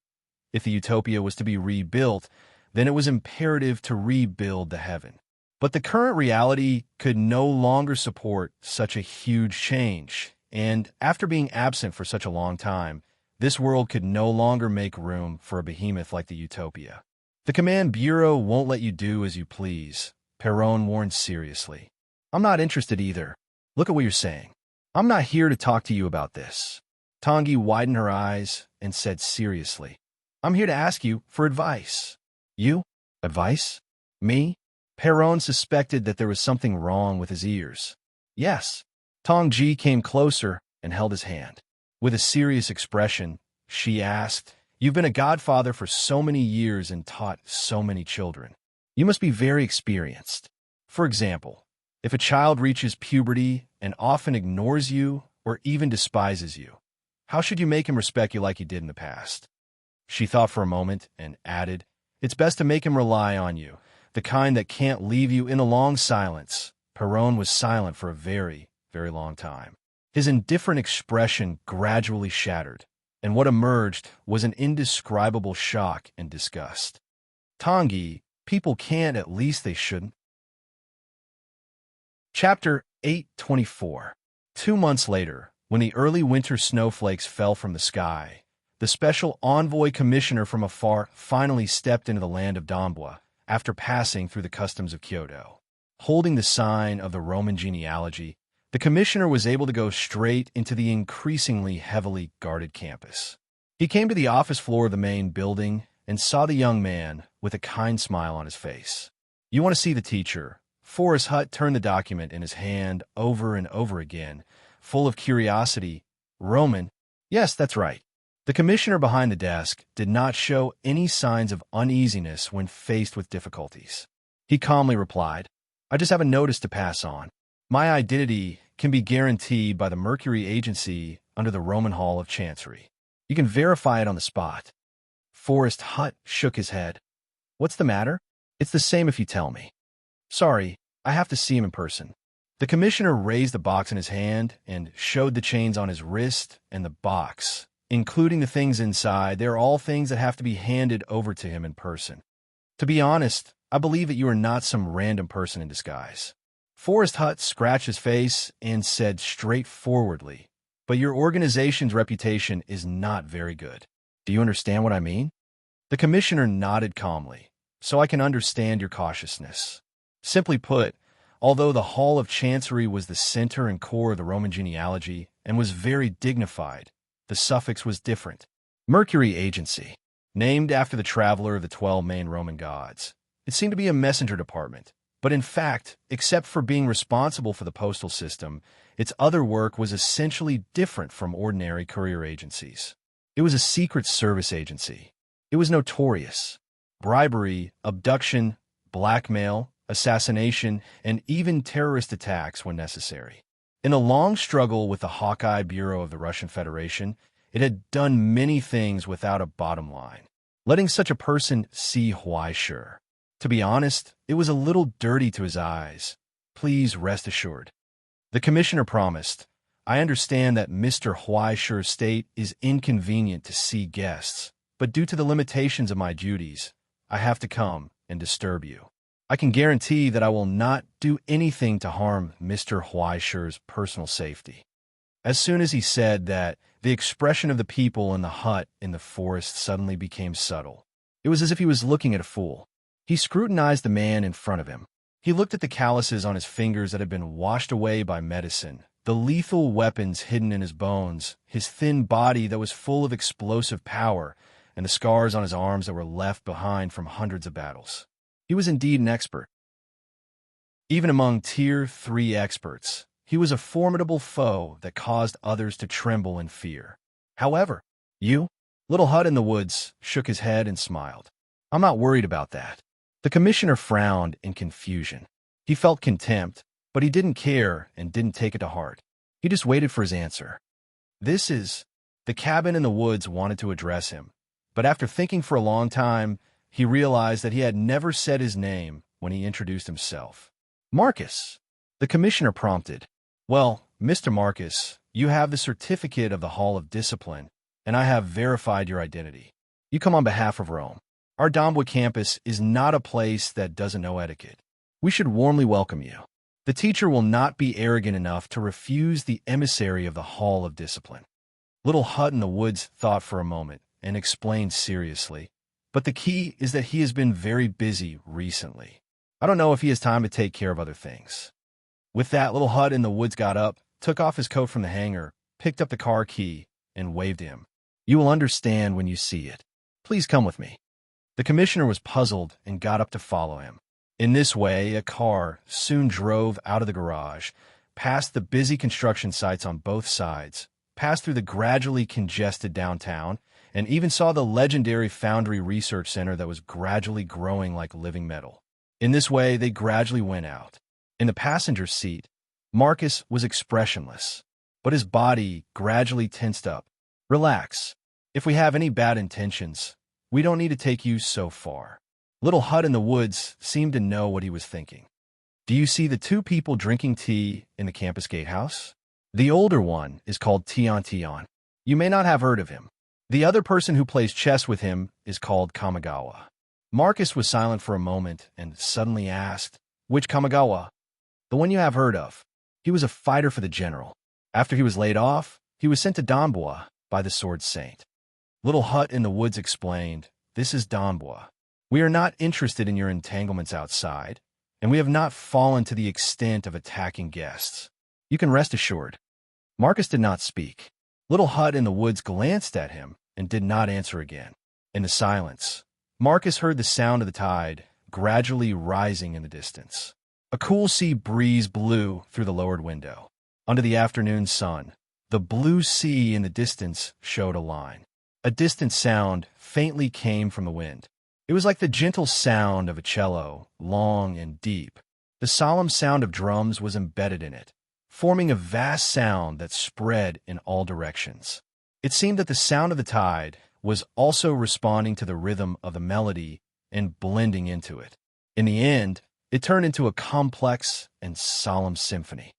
S1: If the utopia was to be rebuilt, then it was imperative to rebuild the heaven. But the current reality could no longer support such a huge change, and after being absent for such a long time, this world could no longer make room for a behemoth like the utopia. The Command Bureau won't let you do as you please, Perron warned seriously. I'm not interested either. Look at what you're saying. I'm not here to talk to you about this. Tangi widened her eyes and said seriously, I'm here to ask you for advice. You? Advice? Me? Perron suspected that there was something wrong with his ears. Yes. Tongji came closer and held his hand. With a serious expression, she asked, You've been a godfather for so many years and taught so many children. You must be very experienced. For example, if a child reaches puberty and often ignores you or even despises you, how should you make him respect you like he did in the past? She thought for a moment and added, It's best to make him rely on you, the kind that can't leave you in a long silence. Perron was silent for a very, very long time. His indifferent expression gradually shattered, and what emerged was an indescribable shock and disgust. Tanguy, people can't, at least they shouldn't. Chapter 824. 2 months later, when the early winter snowflakes fell from the sky, the special envoy commissioner from afar finally stepped into the land of Doomsday after passing through the customs of Kyoto. Holding the sign of the Roman genealogy, the commissioner was able to go straight into the increasingly heavily guarded campus. He came to the office floor of the main building and saw the young man with a kind smile on his face. "You want to see the teacher?" Forrest Hutt turned the document in his hand over and over again, full of curiosity. "Roman?" "Yes, that's right." The commissioner behind the desk did not show any signs of uneasiness when faced with difficulties. He calmly replied, "I just have a notice to pass on. My identity can be guaranteed by the Mercury Agency under the Roman Hall of Chancery. You can verify it on the spot." Forrest Hutt shook his head. "What's the matter?" "It's the same if you tell me." "Sorry, I have to see him in person." The commissioner raised the box in his hand and showed the chains on his wrist and the box, including the things inside. They're all things that have to be handed over to him in person. "To be honest, I believe that you are not some random person in disguise." Forrest Hutt scratched his face and said straightforwardly, "But your organization's reputation is not very good. Do you understand what I mean?" The commissioner nodded calmly. "So I can understand your cautiousness. Simply put, although the Hall of Chancery was the center and core of the Roman genealogy and was very dignified, the suffix was different. Mercury Agency, named after the traveler of the 12 main Roman gods. It seemed to be a messenger department, but in fact, except for being responsible for the postal system, its other work was essentially different from ordinary courier agencies. It was a secret service agency. It was notorious. Bribery, abduction, blackmail, assassination, and even terrorist attacks when necessary. In a long struggle with the Hawkeye Bureau of the Russian Federation, it had done many things without a bottom line, letting such a person see why sure. To be honest, it was a little dirty to his eyes. Please rest assured." The commissioner promised, "I understand that Mr. Huaishu's state is inconvenient to see guests, but due to the limitations of my duties, I have to come and disturb you. I can guarantee that I will not do anything to harm Mr. Huaishu's personal safety." As soon as he said that, the expression of the people in the hut in the forest suddenly became subtle. It was as if he was looking at a fool. He scrutinized the man in front of him. He looked at the calluses on his fingers that had been washed away by medicine, the lethal weapons hidden in his bones, his thin body that was full of explosive power, and the scars on his arms that were left behind from hundreds of battles. He was indeed an expert. Even among Tier 3 experts, he was a formidable foe that caused others to tremble in fear. However, you, Little Hut in the Woods, shook his head and smiled. "I'm not worried about that." The commissioner frowned in confusion. He felt contempt, but he didn't care and didn't take it to heart. He just waited for his answer. "This is—" The cabin in the woods wanted to address him, but after thinking for a long time, he realized that he had never said his name when he introduced himself. "Marcus," the commissioner prompted. "Well, Mr. Marcus, you have the certificate of the Hall of Discipline, and I have verified your identity. You come on behalf of Rome. Our Doomsday campus is not a place that doesn't know etiquette. We should warmly welcome you. The teacher will not be arrogant enough to refuse the emissary of the Hall of Discipline." Little Hut in the Woods thought for a moment and explained seriously, "But the key is that he has been very busy recently. I don't know if he has time to take care of other things." With that, Little Hut in the Woods got up, took off his coat from the hanger, picked up the car key, and waved to him. "You will understand when you see it. Please come with me." The commissioner was puzzled and got up to follow him. In this way, a car soon drove out of the garage, past the busy construction sites on both sides, passed through the gradually congested downtown, and even saw the legendary Foundry Research Center that was gradually growing like living metal. In this way, they gradually went out. In the passenger seat, Marcus was expressionless, but his body gradually tensed up. "Relax. If we have any bad intentions, we don't need to take you so far. Little hut in the woods seemed to know what he was thinking. Do you see the two people drinking tea in the campus gatehouse? The older one is called Tion Tion. You may not have heard of him. The other person who plays chess with him is called Kamigawa. Marcus was silent for a moment and suddenly asked, Which Kamigawa? The one you have heard of. He was a fighter for the general. After he was laid off, he was sent to Donbua by the Sword Saint. Little hut in the woods explained, This is Donbua. We are not interested in your entanglements outside, and we have not fallen to the extent of attacking guests. You can rest assured. Marcus did not speak. Little hut in the woods glanced at him and did not answer again. In the silence, Marcus heard the sound of the tide gradually rising in the distance. A cool sea breeze blew through the lowered window. Under the afternoon sun, the blue sea in the distance showed a line. A distant sound faintly came from the wind. It was like the gentle sound of a cello, long and deep. The solemn sound of drums was embedded in it, forming a vast sound that spread in all directions. It seemed that the sound of the tide was also responding to the rhythm of the melody and blending into it. In the end, it turned into a complex and solemn symphony.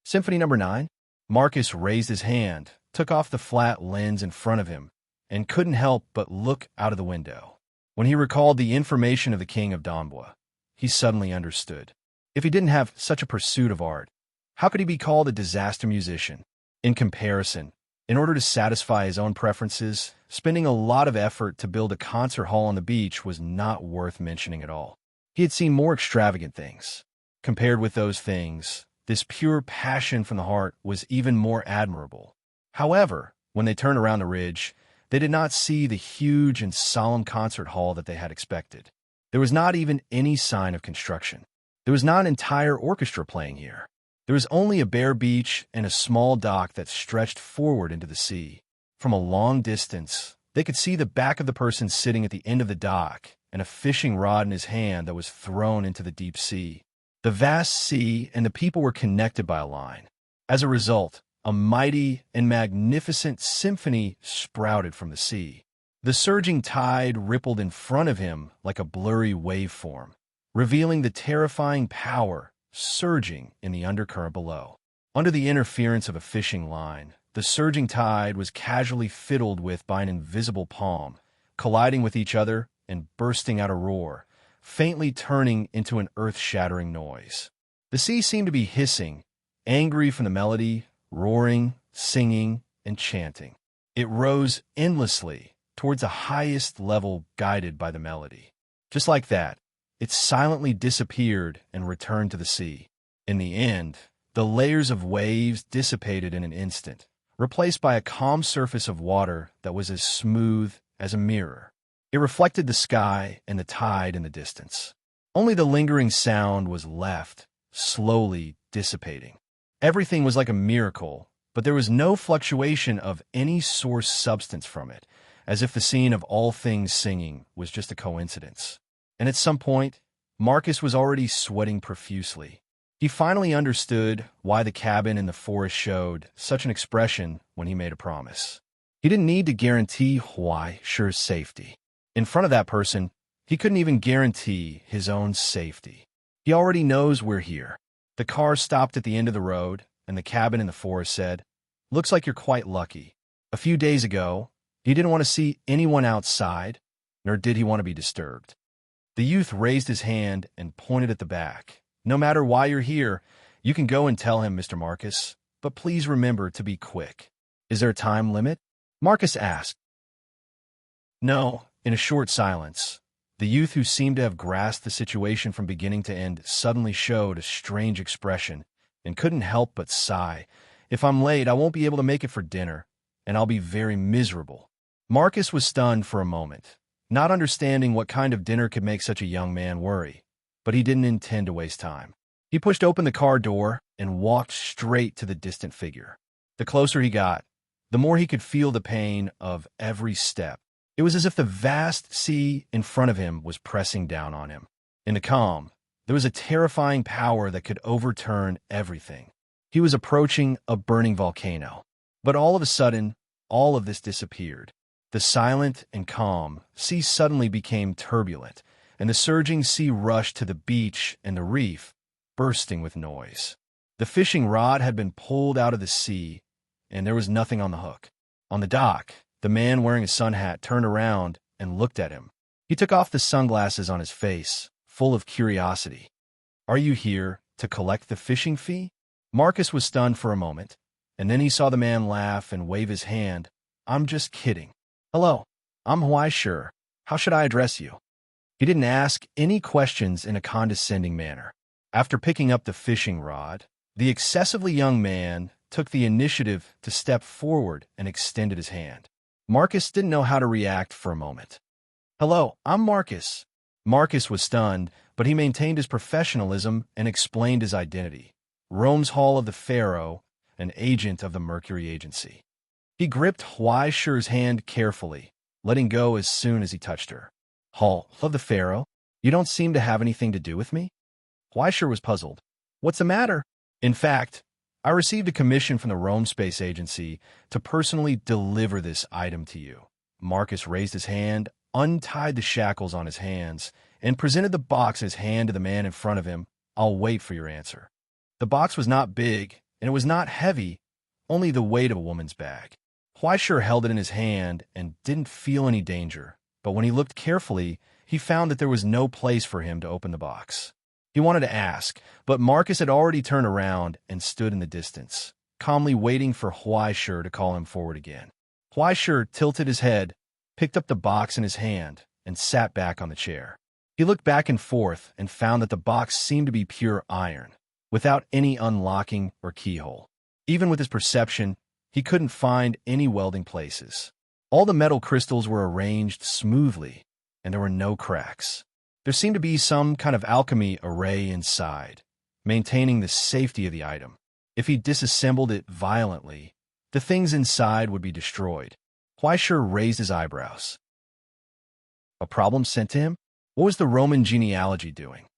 S1: Symphony number 9. Marcus raised his hand, took off the flat lens in front of him, and couldn't help but look out of the window. When he recalled the information of the king of Donbua, he suddenly understood. If he didn't have such a pursuit of art, how could he be called a disaster musician? In comparison, in order to satisfy his own preferences, spending a lot of effort to build a concert hall on the beach was not worth mentioning at all. He had seen more extravagant things. Compared with those things, this pure passion from the heart was even more admirable. However, when they turned around the ridge, they did not see the huge and solemn concert hall that they had expected. There was not even any sign of construction. There was not an entire orchestra playing here. There was only a bare beach and a small dock that stretched forward into the sea. From a long distance, they could see the back of the person sitting at the end of the dock and a fishing rod in his hand that was thrown into the deep sea. The vast sea and the people were connected by a line. As a result, a mighty and magnificent symphony sprouted from the sea. The surging tide rippled in front of him like a blurry waveform, revealing the terrifying power surging in the undercurrent below. Under the interference of a fishing line, the surging tide was casually fiddled with by an invisible palm, colliding with each other and bursting out a roar, faintly turning into an earth-shattering noise. The sea seemed to be hissing, angry from the melody, roaring, singing, and chanting. It rose endlessly towards the highest level guided by the melody. Just like that, it silently disappeared and returned to the sea. In the end, the layers of waves dissipated in an instant, replaced by a calm surface of water that was as smooth as a mirror. It reflected the sky and the tide in the distance. Only the lingering sound was left, slowly dissipating. Everything was like a miracle, but there was no fluctuation of any source substance from it, as if the scene of all things singing was just a coincidence. And at some point, Marcus was already sweating profusely. He finally understood why the cabin in the forest showed such an expression when he made a promise. He didn't need to guarantee Shui's safety. In front of that person, he couldn't even guarantee his own safety. He already knows we're here. The car stopped at the end of the road, and the cabin in the forest said, Looks like you're quite lucky. A few days ago, he didn't want to see anyone outside, nor did he want to be disturbed. The youth raised his hand and pointed at the back. No matter why you're here, you can go and tell him, Mr. Marcus, but please remember to be quick. Is there a time limit? Marcus asked. No, in a short silence. The youth, who seemed to have grasped the situation from beginning to end, suddenly showed a strange expression and couldn't help but sigh. If I'm late, I won't be able to make it for dinner, and I'll be very miserable. Marcus was stunned for a moment, not understanding what kind of dinner could make such a young man worry, but he didn't intend to waste time. He pushed open the car door and walked straight to the distant figure. The closer he got, the more he could feel the pain of every step. It was as if the vast sea in front of him was pressing down on him. In the calm, there was a terrifying power that could overturn everything. He was approaching a burning volcano. But all of a sudden, all of this disappeared. The silent and calm sea suddenly became turbulent, and the surging sea rushed to the beach and the reef, bursting with noise. The fishing rod had been pulled out of the sea, and there was nothing on the hook. On the dock, the man wearing a sun hat turned around and looked at him. He took off the sunglasses on his face, full of curiosity. "Are you here to collect the fishing fee?" Marcus was stunned for a moment, and then he saw the man laugh and wave his hand. "I'm just kidding. Hello, I'm Huaishur. How should I address you?" He didn't ask any questions in a condescending manner. After picking up the fishing rod, the excessively young man took the initiative to step forward and extended his hand. Marcus didn't know how to react for a moment. "Hello, I'm Marcus." Marcus was stunned, but he maintained his professionalism and explained his identity. Rome's Hall of the Pharaoh, an agent of the Mercury Agency. He gripped Huaishur's hand carefully, letting go as soon as he touched her. "Hall of the Pharaoh? You don't seem to have anything to do with me?" Huaishur was puzzled. "What's the matter?" "In fact, I received a commission from the Rome Space Agency to personally deliver this item to you." Marcus raised his hand, untied the shackles on his hands, and presented the box in his hand to the man in front of him. "I'll wait for your answer." The box was not big, and it was not heavy, only the weight of a woman's bag. Huaishur held it in his hand and didn't feel any danger, but when he looked carefully, he found that there was no place for him to open the box. He wanted to ask, but Marcus had already turned around and stood in the distance, calmly waiting for Huaishur to call him forward again. Huaishur tilted his head, picked up the box in his hand, and sat back on the chair. He looked back and forth and found that the box seemed to be pure iron, without any unlocking or keyhole. Even with his perception, he couldn't find any welding places. All the metal crystals were arranged smoothly, and there were no cracks. There seemed to be some kind of alchemy array inside, maintaining the safety of the item. If he disassembled it violently, the things inside would be destroyed. Huaishur raised his eyebrows. A problem sent to him? What was the Roman genealogy doing?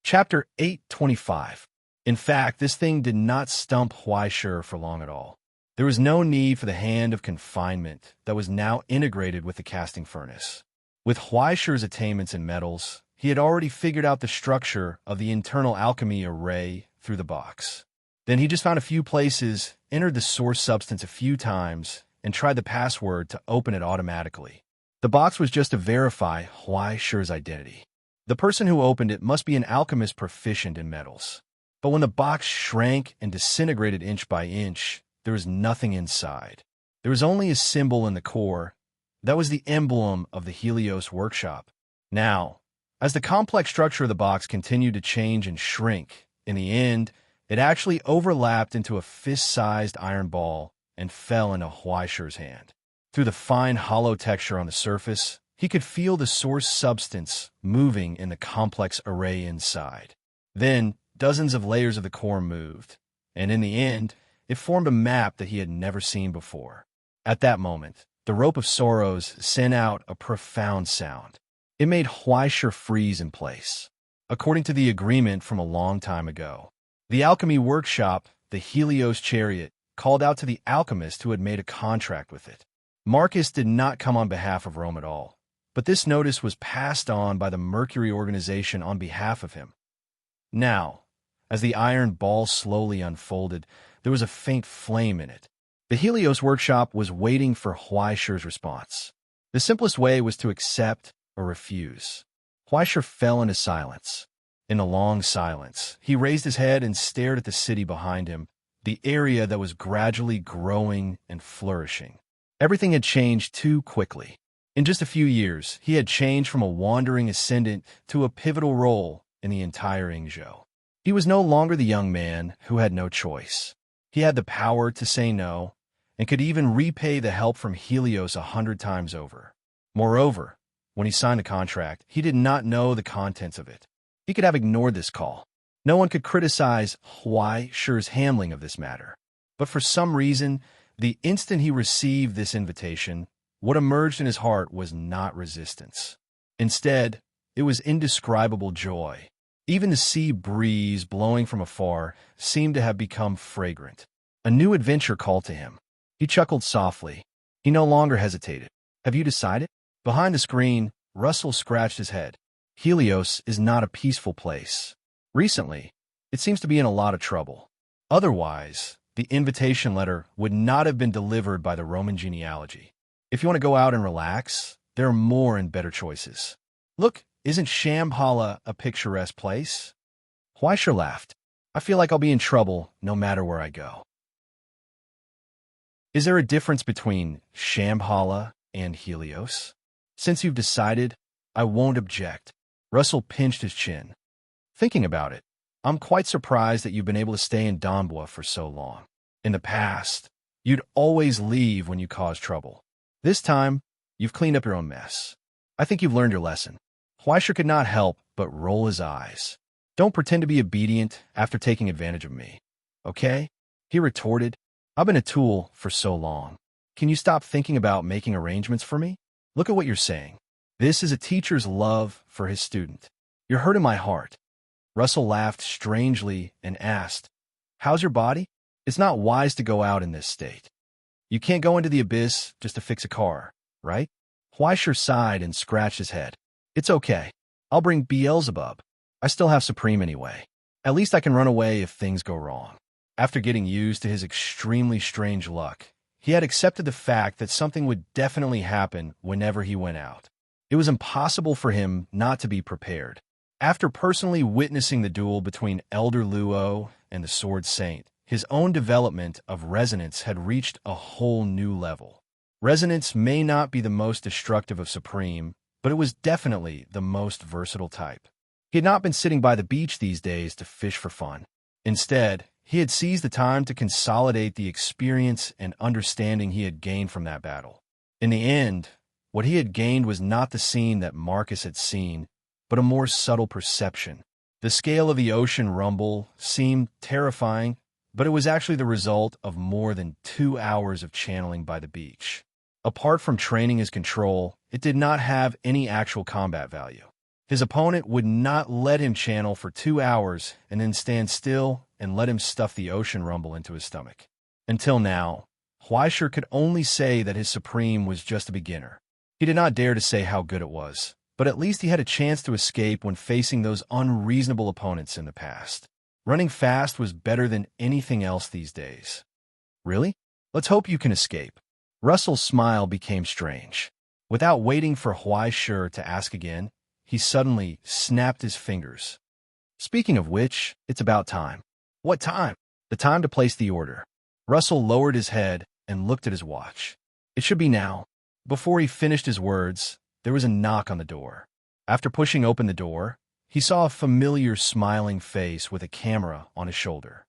S1: Chapter 825. In fact, this thing did not stump Huaishur for long at all. There was no need for the hand of confinement that was now integrated with the casting furnace. With Huaishur's attainments in metals, he had already figured out the structure of the internal alchemy array through the box. Then he just found a few places, entered the source substance a few times, and tried the password to open it automatically. The box was just to verify Huaishur's identity. The person who opened it must be an alchemist proficient in metals. But when the box shrank and disintegrated inch by inch, there was nothing inside. There was only a symbol in the core. That was the emblem of the Helios workshop. Now, as the complex structure of the box continued to change and shrink, in the end, it actually overlapped into a fist-sized iron ball and fell into Huaishur's hand. Through the fine hollow texture on the surface, he could feel the source substance moving in the complex array inside. Then, dozens of layers of the core moved, and in the end, it formed a map that he had never seen before. At that moment, the rope of sorrows sent out a profound sound. It made Huaishur freeze in place. According to the agreement from a long time ago, the alchemy workshop, the Helios chariot, called out to the alchemist who had made a contract with it. Marcus did not come on behalf of Rome at all, but this notice was passed on by the Mercury organization on behalf of him. Now, as the iron ball slowly unfolded, there was a faint flame in it. The Helios workshop was waiting for Huaishur's response. The simplest way was to accept or refuse. Huaishur fell into silence. In a long silence, he raised his head and stared at the city behind him, the area that was gradually growing and flourishing. Everything had changed too quickly. In just a few years, he had changed from a wandering ascendant to a pivotal role in the entire Ingzhou. He was no longer the young man who had no choice. He had the power to say no, and could even repay the help from Helios 100 times over. Moreover, when he signed the contract, he did not know the contents of it. He could have ignored this call. No one could criticize Huaishur's handling of this matter. But for some reason, the instant he received this invitation, what emerged in his heart was not resistance. Instead, it was indescribable joy. Even the sea breeze blowing from afar seemed to have become fragrant. A new adventure called to him. He chuckled softly. He no longer hesitated. Have you decided? Behind the screen, Russell scratched his head. Helios is not a peaceful place. Recently, it seems to be in a lot of trouble. Otherwise, the invitation letter would not have been delivered by the Roman genealogy. If you want to go out and relax, there are more and better choices. Look, isn't Shambhala a picturesque place? Huaisha laughed. I feel like I'll be in trouble no matter where I go. Is there a difference between Shambhala and Helios? Since you've decided, I won't object. Russell pinched his chin. Thinking about it, I'm quite surprised that you've been able to stay in Donbua for so long. In the past, you'd always leave when you caused trouble. This time, you've cleaned up your own mess. I think you've learned your lesson. Huaisha could not help but roll his eyes. Don't pretend to be obedient after taking advantage of me, okay? He retorted. I've been a tool for so long. Can you stop thinking about making arrangements for me? Look at what you're saying. This is a teacher's love for his student. You're hurting my heart. Russell laughed strangely and asked, How's your body? It's not wise to go out in this state. You can't go into the abyss just to fix a car, right? Huaisha sighed and scratched his head. It's okay. I'll bring Beelzebub. I still have Supreme anyway. At least I can run away if things go wrong. After getting used to his extremely strange luck, he had accepted the fact that something would definitely happen whenever he went out. It was impossible for him not to be prepared. After personally witnessing the duel between Elder Luo and the Sword Saint, his own development of resonance had reached a whole new level. Resonance may not be the most destructive of Supreme, but it was definitely the most versatile type. He had not been sitting by the beach these days to fish for fun. Instead, he had seized the time to consolidate the experience and understanding he had gained from that battle. In the end, what he had gained was not the scene that Marcus had seen, but a more subtle perception. The scale of the ocean rumble seemed terrifying, but it was actually the result of more than 2 hours of channeling by the beach. Apart from training his control, it did not have any actual combat value. His opponent would not let him channel for 2 hours and then stand still and let him stuff the ocean rumble into his stomach. Until now, Huaisha could only say that his Supreme was just a beginner. He did not dare to say how good it was, but at least he had a chance to escape when facing those unreasonable opponents in the past. Running fast was better than anything else these days. Really? Let's hope you can escape. Russell's smile became strange. Without waiting for Huaisha to ask again, he suddenly snapped his fingers. Speaking of which, it's about time. What time? The time to place the order. Russell lowered his head and looked at his watch. It should be now. Before he finished his words, there was a knock on the door. After pushing open the door, he saw a familiar smiling face with a camera on his shoulder.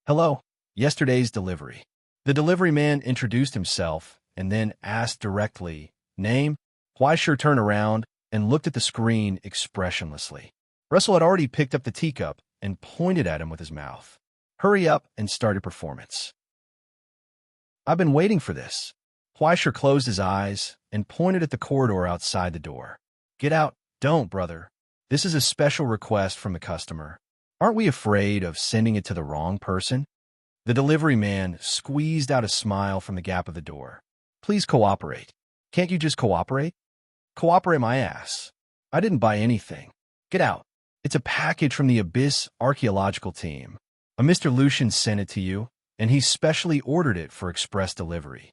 S1: Hello, yesterday's delivery. The delivery man introduced himself and then asked directly, Name? Huaisha turned around and looked at the screen expressionlessly. Russell had already picked up the teacup and pointed at him with his mouth. Hurry up and started performance. I've been waiting for this. Huaisha closed his eyes and pointed at the corridor outside the door. Get out. Don't, brother. This is a special request from the customer. Aren't we afraid of sending it to the wrong person? The delivery man squeezed out a smile from the gap of the door. Please cooperate. Can't you just cooperate? Cooperate my ass. I didn't buy anything. Get out. It's a package from the Abyss Archaeological Team. A Mr. Lucian sent it to you, and he specially ordered it for express delivery.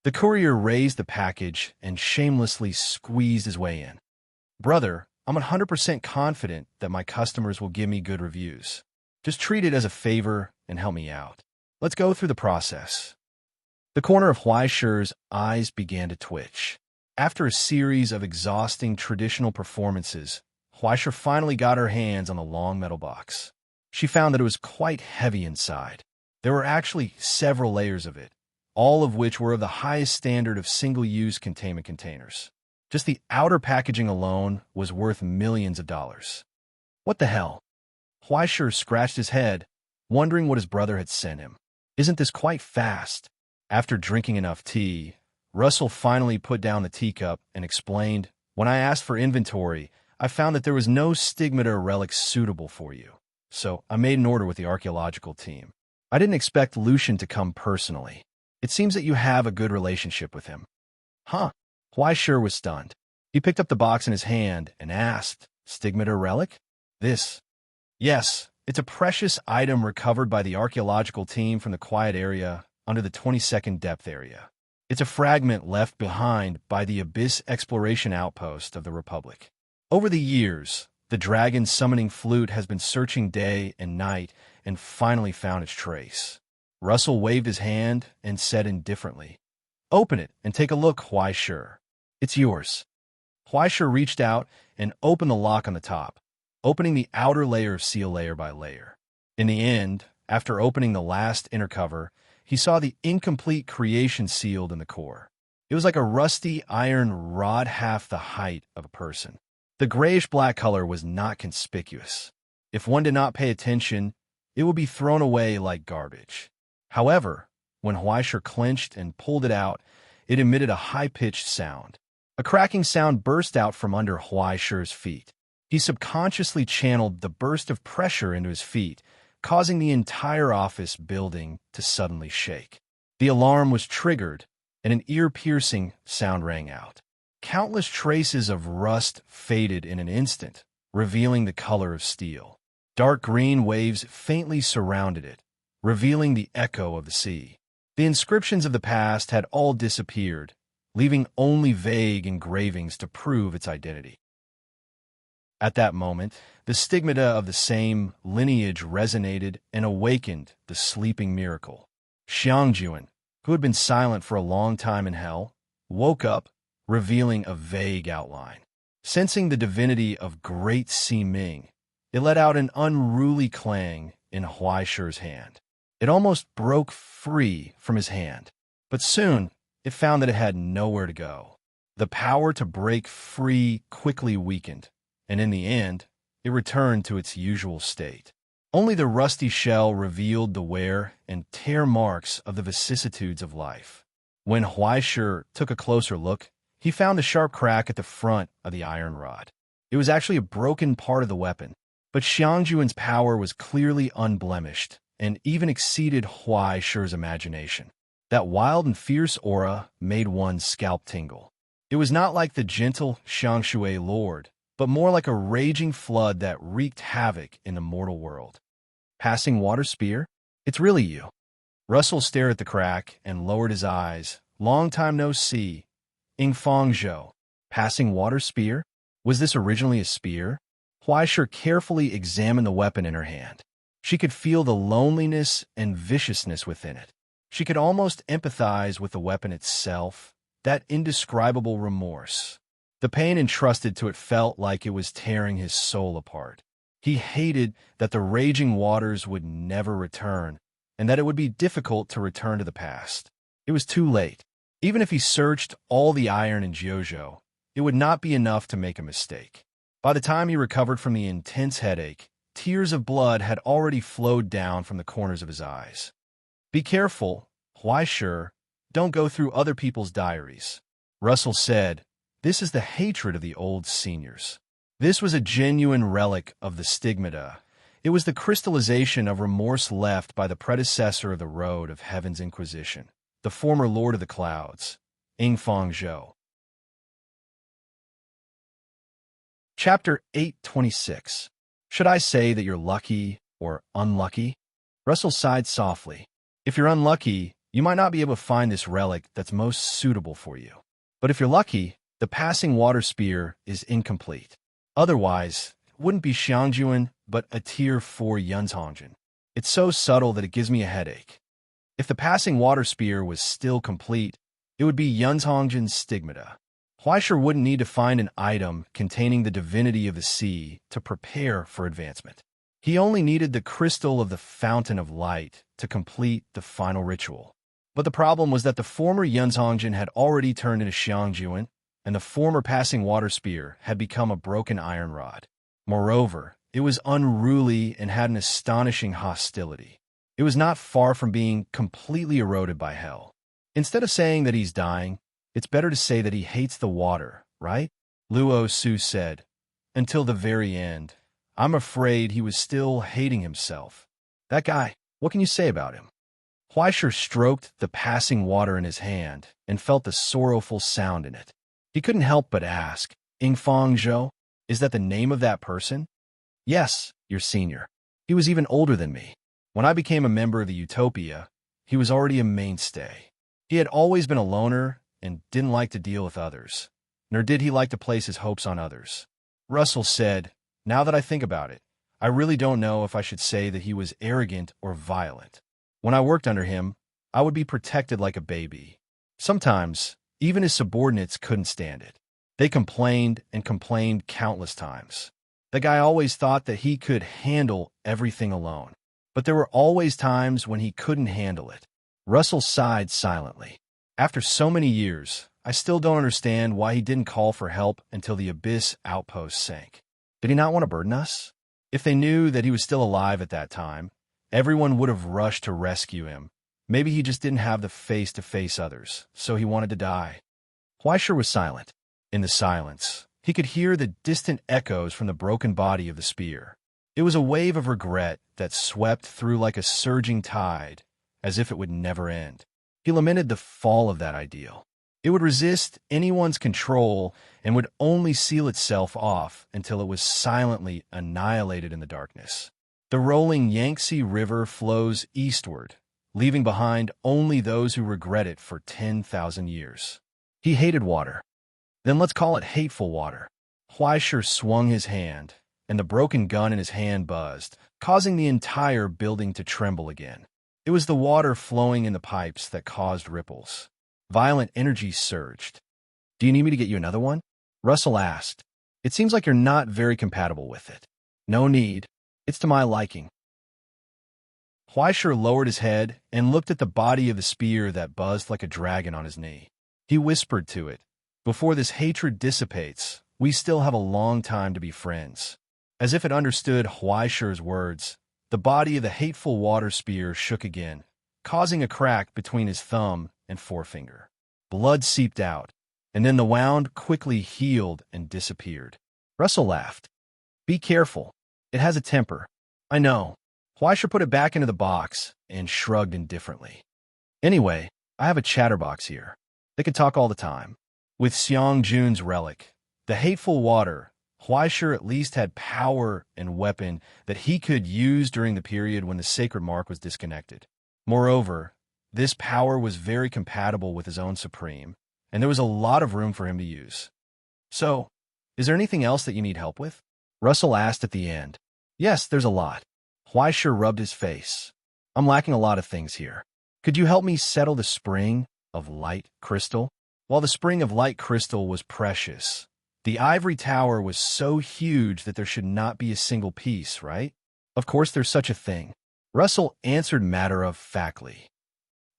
S1: The courier raised the package and shamelessly squeezed his way in. Brother, I'm 100% confident that my customers will give me good reviews. Just treat it as a favor and help me out. Let's go through the process. The corner of Huaisha's eyes began to twitch. After a series of exhausting traditional performances, Huaisha finally got her hands on the long metal box. She found that it was quite heavy inside. There were actually several layers of it, all of which were of the highest standard of single-use containment containers. Just the outer packaging alone was worth millions of dollars. What the hell? Huaisha scratched his head, wondering what his brother had sent him. Isn't this quite fast? After drinking enough tea, Russell finally put down the teacup and explained, When I asked for inventory, I found that there was no stigmata relic suitable for you. So I made an order with the archaeological team. I didn't expect Lucian to come personally. It seems that you have a good relationship with him. Huh? Huaishir was stunned. He picked up the box in his hand and asked, Stigmata relic? This. Yes, it's a precious item recovered by the archaeological team from the quiet area under the 22nd depth area. It's a fragment left behind by the Abyss Exploration Outpost of the Republic. Over the years, the dragon summoning flute has been searching day and night and finally found its trace. Russell waved his hand and said indifferently, Open it and take a look, Huaishir. It's yours. Huaishir reached out and opened the lock on the top, opening the outer layer of seal layer by layer. In the end, after opening the last inner cover, he saw the incomplete creation sealed in the core. It was like a rusty iron rod half the height of a person. The grayish-black color was not conspicuous. If one did not pay attention, it would be thrown away like garbage. However, when Huaishir clenched and pulled it out, it emitted a high-pitched sound. A cracking sound burst out from under Huaishir's feet. He subconsciously channeled the burst of pressure into his feet, causing the entire office building to suddenly shake. The alarm was triggered, and an ear-piercing sound rang out. Countless traces of rust faded in an instant, revealing the color of steel. Dark green waves faintly surrounded it, revealing the echo of the sea. The inscriptions of the past had all disappeared, leaving only vague engravings to prove its identity. At that moment, the stigmata of the same lineage resonated and awakened the sleeping miracle. Xiangjuan, who had been silent for a long time in hell, woke up, revealing a vague outline. Sensing the divinity of Great Si Ming, it let out an unruly clang in Huaishir's hand. It almost broke free from his hand, but soon it found that it had nowhere to go. The power to break free quickly weakened, and in the end, it returned to its usual state. Only the rusty shell revealed the wear and tear marks of the vicissitudes of life. When Huaishir took a closer look, he found a sharp crack at the front of the iron rod. It was actually a broken part of the weapon, but Xiangjuan's power was clearly unblemished and even exceeded Huaishir's imagination. That wild and fierce aura made one's scalp tingle. It was not like the gentle Xiangshui Lord, but more like a raging flood that wreaked havoc in the mortal world. Passing water spear? It's really you. Russell stared at the crack and lowered his eyes. Long time no see. Ingfang Zhou. Passing water spear? Was this originally a spear? Huaishir carefully examined the weapon in her hand. She could feel the loneliness and viciousness within it. She could almost empathize with the weapon itself, that indescribable remorse. The pain entrusted to it felt like it was tearing his soul apart. He hated that the raging waters would never return, and that it would be difficult to return to the past. It was too late. Even if he searched all the iron in Jiuzhou, it would not be enough to make a mistake. By the time he recovered from the intense headache, tears of blood had already flowed down from the corners of his eyes. Be careful, Huaishir. Don't go through other people's diaries. Russell said, This is the hatred of the old seniors. This was a genuine relic of the stigmata. It was the crystallization of remorse left by the predecessor of the Road of Heaven's Inquisition, the former Lord of the Clouds, Ingfang Zhou. Chapter 826. Should I say that you're lucky or unlucky? Russell sighed softly. If you're unlucky, you might not be able to find this relic that's most suitable for you. But if you're lucky, the passing water spear is incomplete. Otherwise, it wouldn't be Xiangjuan, but a Tier 4 Yunzhongjian. It's so subtle that it gives me a headache. If the passing water spear was still complete, it would be Yunzhongjian's stigmata. Huaishir wouldn't need to find an item containing the divinity of the sea to prepare for advancement. He only needed the crystal of the Fountain of Light to complete the final ritual. But the problem was that the former Yunzhongjian had already turned into Xiangjuan, and the former passing water spear had become a broken iron rod. Moreover, it was unruly and had an astonishing hostility. It was not far from being completely eroded by hell. Instead of saying that he's dying, it's better to say that he hates the water, right? Luo Su said. Until the very end. I'm afraid he was still hating himself. That guy, what can you say about him? Huaisher stroked the passing water in his hand and felt the sorrowful sound in it. He couldn't help but ask, Ingfang Zhou, is that the name of that person? Yes, your senior. He was even older than me. When I became a member of the Utopia, he was already a mainstay. He had always been a loner and didn't like to deal with others, nor did he like to place his hopes on others. Russell said, now that I think about it, I really don't know if I should say that he was arrogant or violent. When I worked under him, I would be protected like a baby. Sometimes, even his subordinates couldn't stand it. They complained and complained countless times. The guy always thought that he could handle everything alone. But there were always times when he couldn't handle it. Russell sighed silently. After so many years, I still don't understand why he didn't call for help until the Abyss outpost sank. Did he not want to burden us? If they knew that he was still alive at that time, everyone would have rushed to rescue him. Maybe he just didn't have the face to face others, so he wanted to die. Huaisher was silent. In the silence, he could hear the distant echoes from the broken body of the spear. It was a wave of regret that swept through like a surging tide, as if it would never end. He lamented the fall of that ideal. It would resist anyone's control and would only seal itself off until it was silently annihilated in the darkness. The rolling Yangtze River flows eastward, leaving behind only those who regret it for 10,000 years. He hated water. Then let's call it hateful water. Huaisher swung his hand, and the broken gun in his hand buzzed, causing the entire building to tremble again. It was the water flowing in the pipes that caused ripples. Violent energy surged. Do you need me to get you another one? Russell asked. It seems like you're not very compatible with it. No need. It's to my liking. Huaisher lowered his head and looked at the body of the spear that buzzed like a dragon on his knee. He whispered to it, before this hatred dissipates, we still have a long time to be friends. As if it understood Huaisher's words, the body of the hateful water spear shook again, causing a crack between his thumb and forefinger. Blood seeped out, and then the wound quickly healed and disappeared. Russell laughed. Be careful. It has a temper. I know. Huaisher put it back into the box and shrugged indifferently. Anyway, I have a chatterbox here. They could talk all the time. With Xiang Jun's relic, the hateful water, Huaisher at least had power and weapon that he could use during the period when the sacred mark was disconnected. Moreover, this power was very compatible with his own supreme, and there was a lot of room for him to use. So, is there anything else that you need help with? Russell asked at the end. Yes, there's a lot. Huaisher rubbed his face. I'm lacking a lot of things here. Could you help me settle the spring of light crystal? While the spring of light crystal was precious, the ivory tower was so huge that there should not be a single piece, right? Of course there's such a thing. Russell answered matter-of-factly.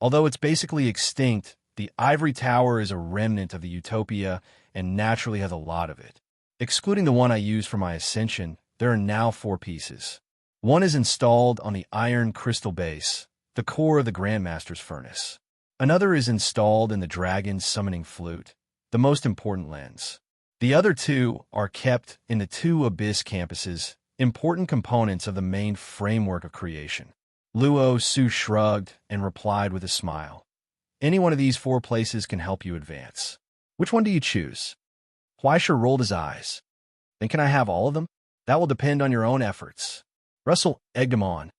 S1: Although it's basically extinct, the ivory tower is a remnant of the Utopia and naturally has a lot of it. Excluding the one I used for my ascension, there are now 4 pieces. One is installed on the iron crystal base, the core of the Grandmaster's furnace. Another is installed in the dragon's summoning flute, the most important lens. The other 2 are kept in the 2 Abyss campuses, important components of the main framework of creation. Luo Su shrugged and replied with a smile. Any one of these 4 places can help you advance. Which one do you choose? Huaisher rolled his eyes. Then can I have all of them? That will depend on your own efforts. Russell egged him on.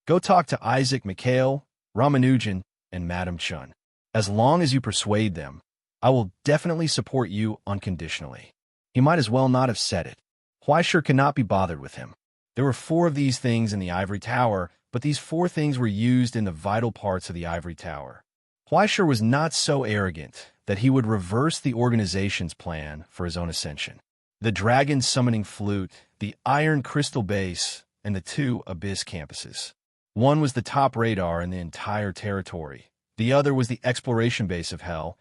S1: Go talk to Isaac Mikhail, Ramanujan, and Madame Chun. As long as you persuade them, I will definitely support you unconditionally. He might as well not have said it. Huaisher could not be bothered with him. There were 4 of these things in the ivory tower, but these 4 things were used in the vital parts of the ivory tower. Huaisher was not so arrogant that he would reverse the organization's plan for his own ascension. The dragon summoning flute, the iron crystal base, and the 2 Abyss campuses. One was the top radar in the entire territory. The other was the exploration base of Hell,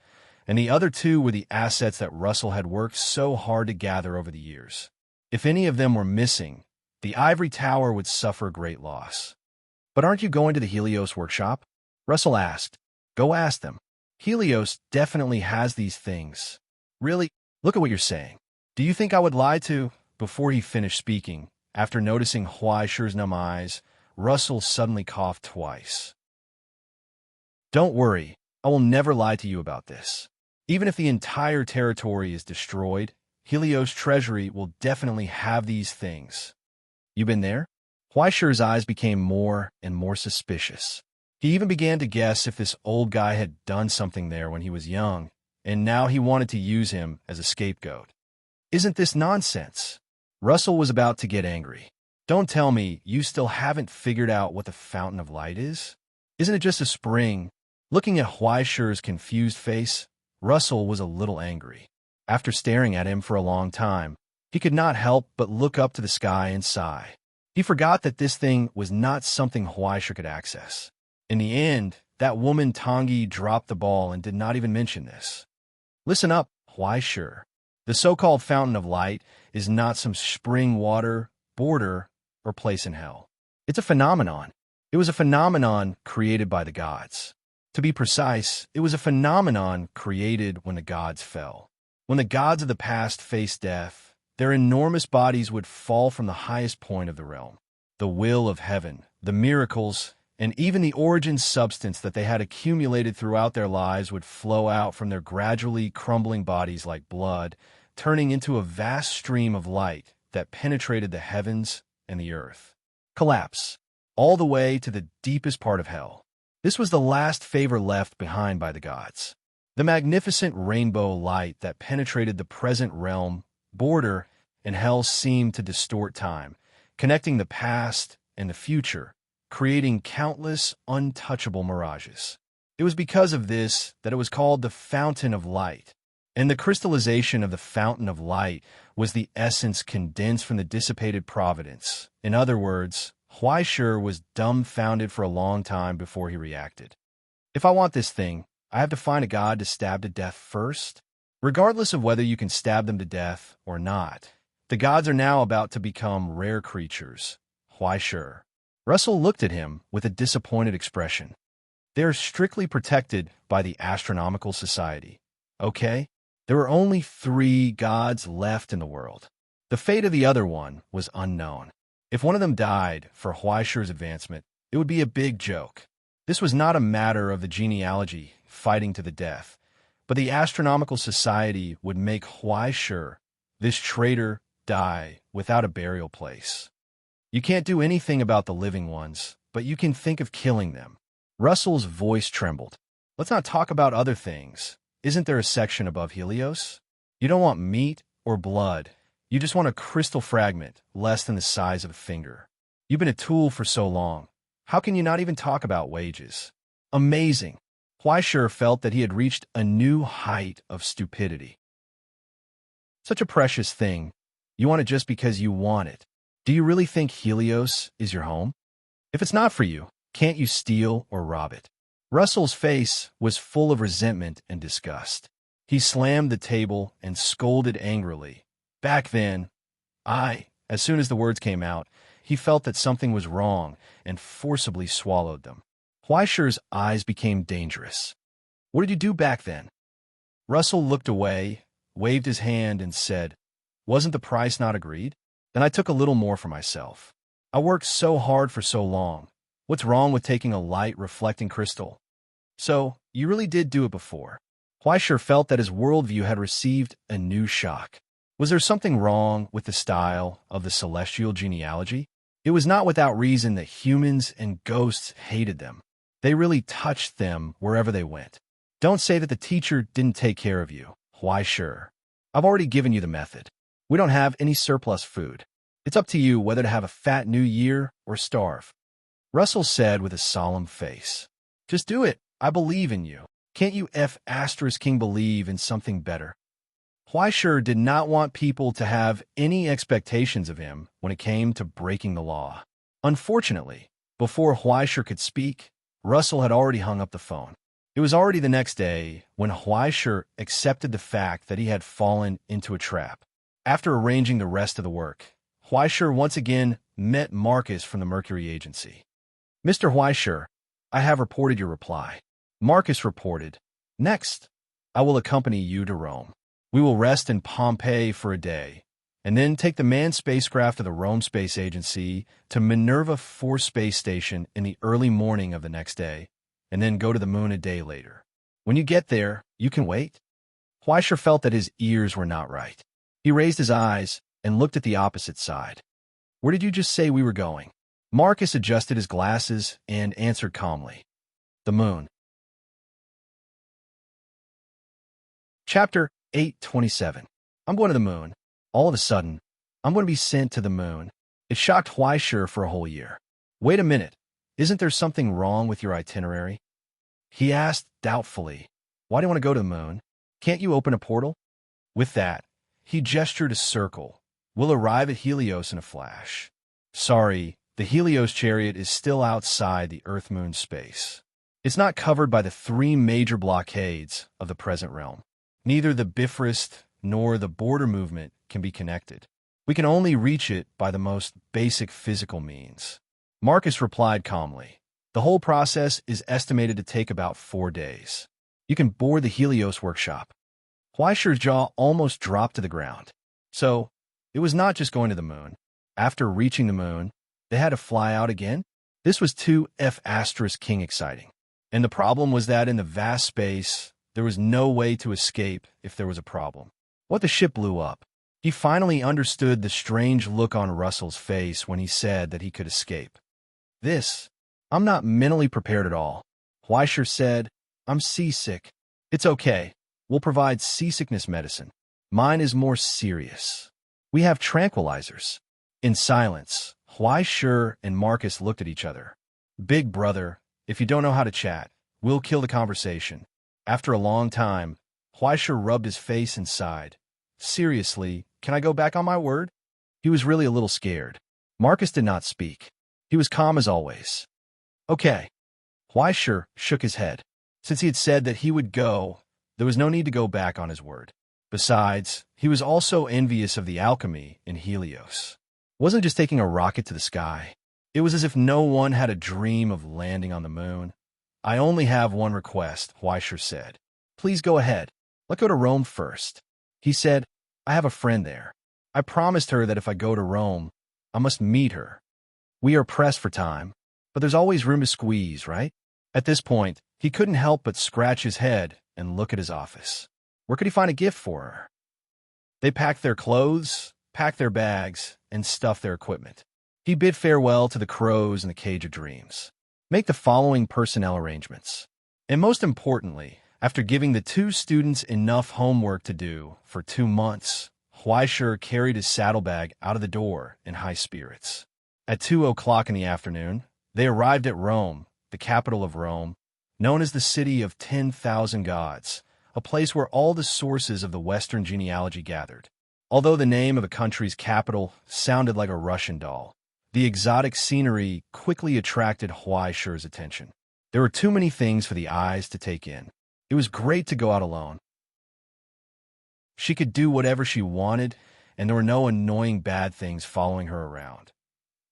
S1: and the other 2 were the assets that Russell had worked so hard to gather over the years. If any of them were missing, the ivory tower would suffer great loss. But aren't you going to the Helios workshop? Russell asked. Go ask them. Helios definitely has these things. Really? Look at what you're saying. Do you think I would lie to? Before he finished speaking, after noticing Huaisher's numb eyes, Russell suddenly coughed twice. Don't worry, I will never lie to you about this. Even if the entire territory is destroyed, Helios' treasury will definitely have these things. You been there? Huaishi's eyes became more and more suspicious. He even began to guess if this old guy had done something there when he was young, and now he wanted to use him as a scapegoat. Isn't this nonsense? Russell was about to get angry. Don't tell me you still haven't figured out what the fountain of light is? Isn't it just a spring? Looking at Huaishi's confused face, Russell was a little angry. After staring at him for a long time, he could not help but look up to the sky and sigh. He forgot that this thing was not something Huaishi could access. In the end, that woman Tongi dropped the ball and did not even mention this. Listen up, Huaishi. The so-called fountain of light is not some spring water, border, or place in hell. It's a phenomenon. It was a phenomenon created by the gods. To be precise, it was a phenomenon created when the gods fell. When the gods of the past faced death, their enormous bodies would fall from the highest point of the realm. The will of heaven, the miracles, and even the origin substance that they had accumulated throughout their lives would flow out from their gradually crumbling bodies like blood, turning into a vast stream of light that penetrated the heavens and the earth. Collapse, all the way to the deepest part of hell. This was the last favor left behind by the gods. The magnificent rainbow light that penetrated the present realm, border, and hell seemed to distort time, connecting the past and the future, creating countless untouchable mirages. It was because of this that it was called the Fountain of Light, and the crystallization of the Fountain of Light was the essence condensed from the dissipated providence. In other words, Huaishi was dumbfounded for a long time before he reacted. If I want this thing, I have to find a god to stab to death first? Regardless of whether you can stab them to death or not, the gods are now about to become rare creatures. Huaishi. Russell looked at him with a disappointed expression. They are strictly protected by the Astronomical Society. Okay? There are only 3 gods left in the world. The fate of the other one was unknown. If one of them died for Huaishi's advancement, it would be a big joke. This was not a matter of the genealogy fighting to the death, but the Astronomical Society would make Huaishi, this traitor, die without a burial place. You can't do anything about the living ones, but you can think of killing them. Russell's voice trembled. Let's not talk about other things. Isn't there a section above Helios? You don't want meat or blood. You just want a crystal fragment less than the size of a finger. You've been a tool for so long. How can you not even talk about wages? Amazing. Huaishi felt that he had reached a new height of stupidity. Such a precious thing. You want it just because you want it. Do you really think Helios is your home? If it's not for you, can't you steal or rob it? Russell's face was full of resentment and disgust. He slammed the table and scolded angrily. Back then, as soon as the words came out, he felt that something was wrong and forcibly swallowed them. Huaishi's eyes became dangerous. What did you do back then? Russell looked away, waved his hand, and said, Wasn't the price not agreed? Then I took a little more for myself. I worked so hard for so long. What's wrong with taking a light reflecting crystal? So, you really did do it before. Huaishi felt that his worldview had received a new shock. Was there something wrong with the style of the celestial genealogy? It was not without reason that humans and ghosts hated them. They really touched them wherever they went. Don't say that the teacher didn't take care of you, Huaishi. I've already given you the method. We don't have any surplus food. It's up to you whether to have a fat new year or starve. Russell said with a solemn face. Just do it. I believe in you. Can't you King believe in something better? Huaishi did not want people to have any expectations of him when it came to breaking the law. Unfortunately, before Huaishi could speak, Russell had already hung up the phone. It was already the next day when Huaishi accepted the fact that he had fallen into a trap. After arranging the rest of the work, Huaishi once again met Marcus from the Mercury Agency. Mr. Huaishi, I have reported your reply. Marcus reported, Next, I will accompany you to Rome. We will rest in Pompeii for a day, and then take the manned spacecraft of the Rome Space Agency to Minerva 4 space station in the early morning of the next day. and then go to the moon a day later. When you get there, you can wait. Huaisher felt that his ears were not right. He raised his eyes and looked at the opposite side. Where did you just say we were going? Marcus adjusted his glasses and answered calmly. The moon. Chapter 8:27. I'm going to the moon. All of a sudden, I'm going to be sent to the moon. It shocked Huaisher for a whole year. Wait a minute. Isn't there something wrong with your itinerary? He asked doubtfully. Why do you want to go to the moon? Can't you open a portal? With that, he gestured a circle. We'll arrive at Helios in a flash. Sorry, the Helios chariot is still outside the Earth-Moon space. It's not covered by the 3 major blockades of the present realm. Neither the Bifrost nor the border movement can be connected. We can only reach it by the most basic physical means. Marcus replied calmly. The whole process is estimated to take about 4 days. You can board the Helios workshop. Huaisher's jaw almost dropped to the ground. So, it was not just going to the moon. After reaching the moon, they had to fly out again? This was too F***ing exciting. And the problem was that in the vast space, there was no way to escape if there was a problem. What the ship blew up. He finally understood the strange look on Russell's face when he said that he could escape. I'm not mentally prepared at all. Huaisher said, I'm seasick. It's okay. We'll provide seasickness medicine. Mine is more serious. We have tranquilizers. In silence, Huaisher and Marcus looked at each other. Big brother, if you don't know how to chat, we'll kill the conversation. After a long time, Huaisher rubbed his face and sighed. Seriously, can I go back on my word? He was really a little scared. Marcus did not speak. He was calm as always. Okay. Huaisher shook his head. Since he had said that he would go, there was no need to go back on his word. Besides, he was also envious of the alchemy in Helios. It wasn't just taking a rocket to the sky. It was as if no one had a dream of landing on the moon. I only have one request, Huaisher said. Please go ahead. Let's go to Rome first. He said, I have a friend there. I promised her that if I go to Rome, I must meet her. We are pressed for time, but there's always room to squeeze, right? At this point, he couldn't help but scratch his head and look at his office. Where could he find a gift for her? They packed their clothes, packed their bags, and stuffed their equipment. He bid farewell to the crows in the Cage of Dreams. Make the following personnel arrangements. And most importantly, after giving the 2 students enough homework to do for 2 months, Huaisher carried his saddlebag out of the door in high spirits. At 2:00 in the afternoon, they arrived at Rome, the capital of Rome, known as the City of 10,000 Gods, a place where all the sources of the Western genealogy gathered. Although the name of a country's capital sounded like a Russian doll, the exotic scenery quickly attracted Huaisher's attention. There were too many things for the eyes to take in. It was great to go out alone. She could do whatever she wanted, and there were no annoying bad things following her around.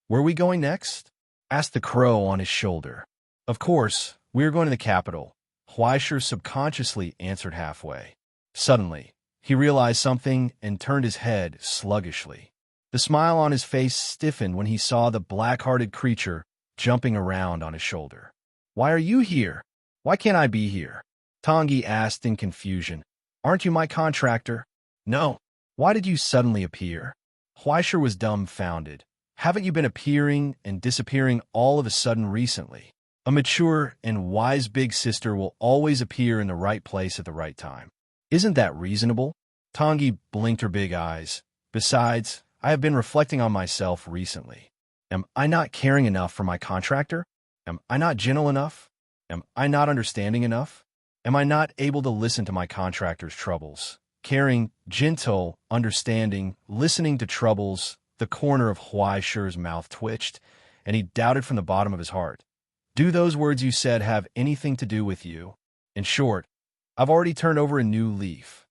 S1: Where are we going next? Asked the crow on his shoulder. Of course, we are going to the capital. Huaisher subconsciously answered halfway. Suddenly, he realized something and turned his head sluggishly. The smile on his face stiffened when he saw the black-hearted creature jumping around on his shoulder. Why are you here? Why can't I be here? Tangi asked in confusion. Aren't you my contractor? No. Why did you suddenly appear? Huaisher was dumbfounded. Haven't you been appearing and disappearing all of a sudden recently? A mature and wise big sister will always appear in the right place at the right time. Isn't that reasonable? Tangi blinked her big eyes. Besides, I have been reflecting on myself recently. Am I not caring enough for my contractor? Am I not gentle enough? Am I not understanding enough? Am I not able to listen to my contractor's troubles? Caring, gentle, understanding, listening to troubles. The corner of Huaisher's mouth twitched, and he doubted from the bottom of his heart. Do those words you said have anything to do with you? In short, I've already turned over a new leaf.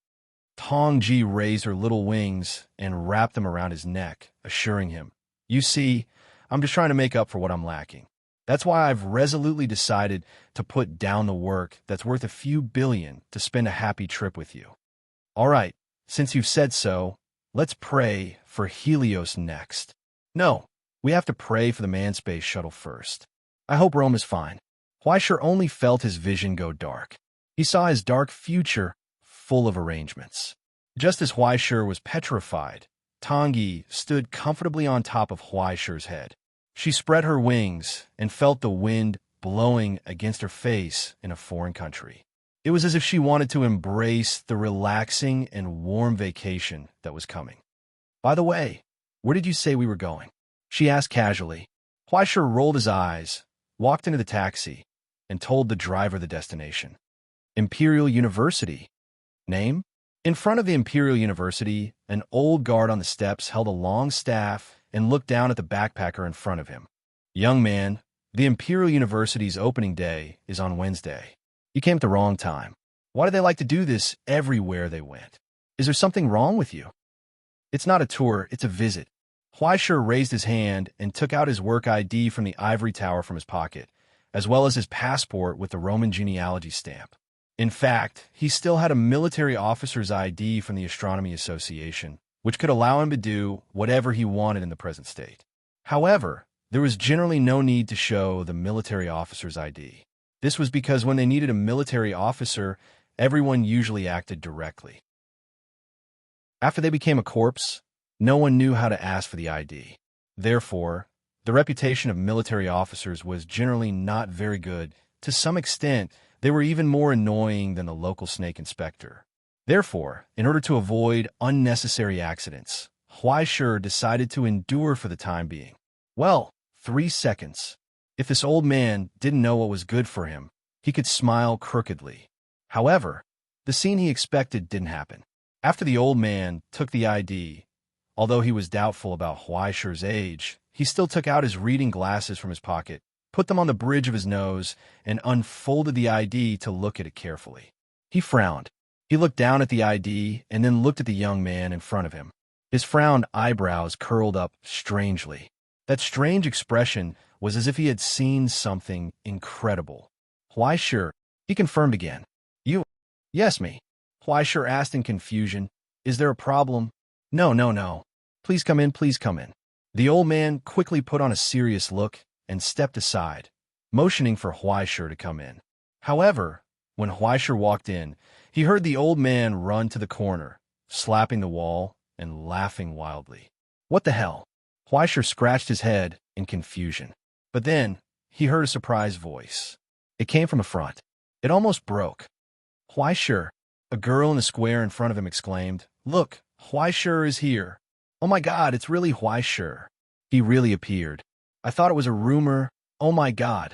S1: Tongji raised her little wings and wrapped them around his neck, assuring him, You see, I'm just trying to make up for what I'm lacking. That's why I've resolutely decided to put down the work that's worth a few billion to spend a happy trip with you. All right, since you've said so, let's pray for Helios next. No, we have to pray for the manned space shuttle first. I hope Rome is fine. Huaisher only felt his vision go dark. He saw his dark future full of arrangements. Just as Huaisher was petrified, Tongyi stood comfortably on top of Huaisher's head. She spread her wings and felt the wind blowing against her face in a foreign country. It was as if she wanted to embrace the relaxing and warm vacation that was coming. "By the way, where did you say we were going?" she asked casually. Huaisher rolled his eyes, walked into the taxi, and told the driver the destination. Imperial University. Name? In front of the Imperial University, an old guard on the steps held a long staff and looked down at the backpacker in front of him. "Young man, the Imperial University's opening day is on Wednesday. You came at the wrong time. Why do they like to do this everywhere they went? Is there something wrong with you?" "It's not a tour, it's a visit." Huaisher raised his hand and took out his work ID from the ivory tower from his pocket, as well as his passport with the Roman genealogy stamp. In fact, he still had a military officer's ID from the Astronomy Association, which could allow him to do whatever he wanted in the present state. However, there was generally no need to show the military officer's ID. This was because when they needed a military officer, everyone usually acted directly. After they became a corpse, no one knew how to ask for the ID. Therefore, the reputation of military officers was generally not very good. To some extent, they were even more annoying than the local snake inspector. Therefore, in order to avoid unnecessary accidents, Huaisher decided to endure for the time being. Well, 3 seconds. If this old man didn't know what was good for him, he could smile crookedly. However, the scene he expected didn't happen. After the old man took the ID, although he was doubtful about Huaisher's age, he still took out his reading glasses from his pocket, put them on the bridge of his nose, and unfolded the ID to look at it carefully. He frowned. He looked down at the ID and then looked at the young man in front of him. His frowned eyebrows curled up strangely. That strange expression was as if he had seen something incredible. "Huaisher," he confirmed again. "You?" "Yes, me." Huaisher asked in confusion. "Is there a problem?" No. Please come in, please come in." The old man quickly put on a serious look and stepped aside, motioning for Huaisher to come in. However, when Huaisher walked in, he heard the old man run to the corner, slapping the wall and laughing wildly. "What the hell?" Huaisher scratched his head in confusion. But then, he heard a surprised voice. It came from the front. It almost broke. "Huaisher," a girl in the square in front of him exclaimed. "Look, Huaisher is here. Oh my God, it's really Huaisher. He really appeared. I thought it was a rumor. Oh my God."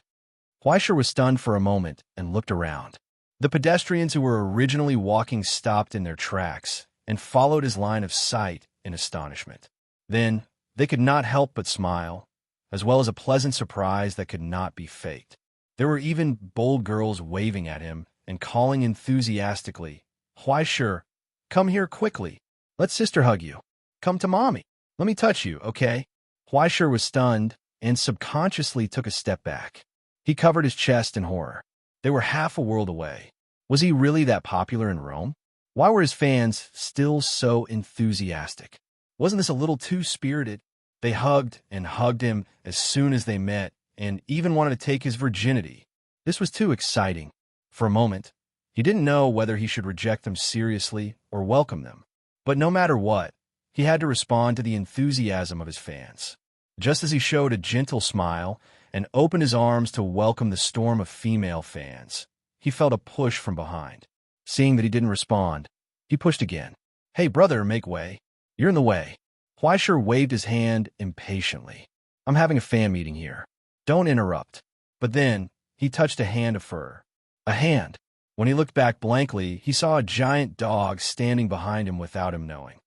S1: Huaisher was stunned for a moment and looked around. The pedestrians who were originally walking stopped in their tracks and followed his line of sight in astonishment. Then, they could not help but smile, as well as a pleasant surprise that could not be faked. There were even bold girls waving at him and calling enthusiastically, "Huaisher, come here quickly. Let sister hug you. Come to mommy. Let me touch you, okay?" Huaisher was stunned and subconsciously took a step back. He covered his chest in horror. They were half a world away. Was he really that popular in Rome? Why were his fans still so enthusiastic? Wasn't this a little too spirited? They hugged and hugged him as soon as they met, and even wanted to take his virginity. This was too exciting. For a moment, he didn't know whether he should reject them seriously or welcome them. But no matter what, he had to respond to the enthusiasm of his fans. Just as he showed a gentle smile and opened his arms to welcome the storm of female fans, he felt a push from behind. Seeing that he didn't respond, he pushed again. "Hey, brother, make way. You're in the way." Huaisher waved his hand impatiently. "I'm having a fan meeting here. Don't interrupt." But then, he touched a hand of fur. A hand. When he looked back blankly, he saw a giant dog standing behind him without him knowing.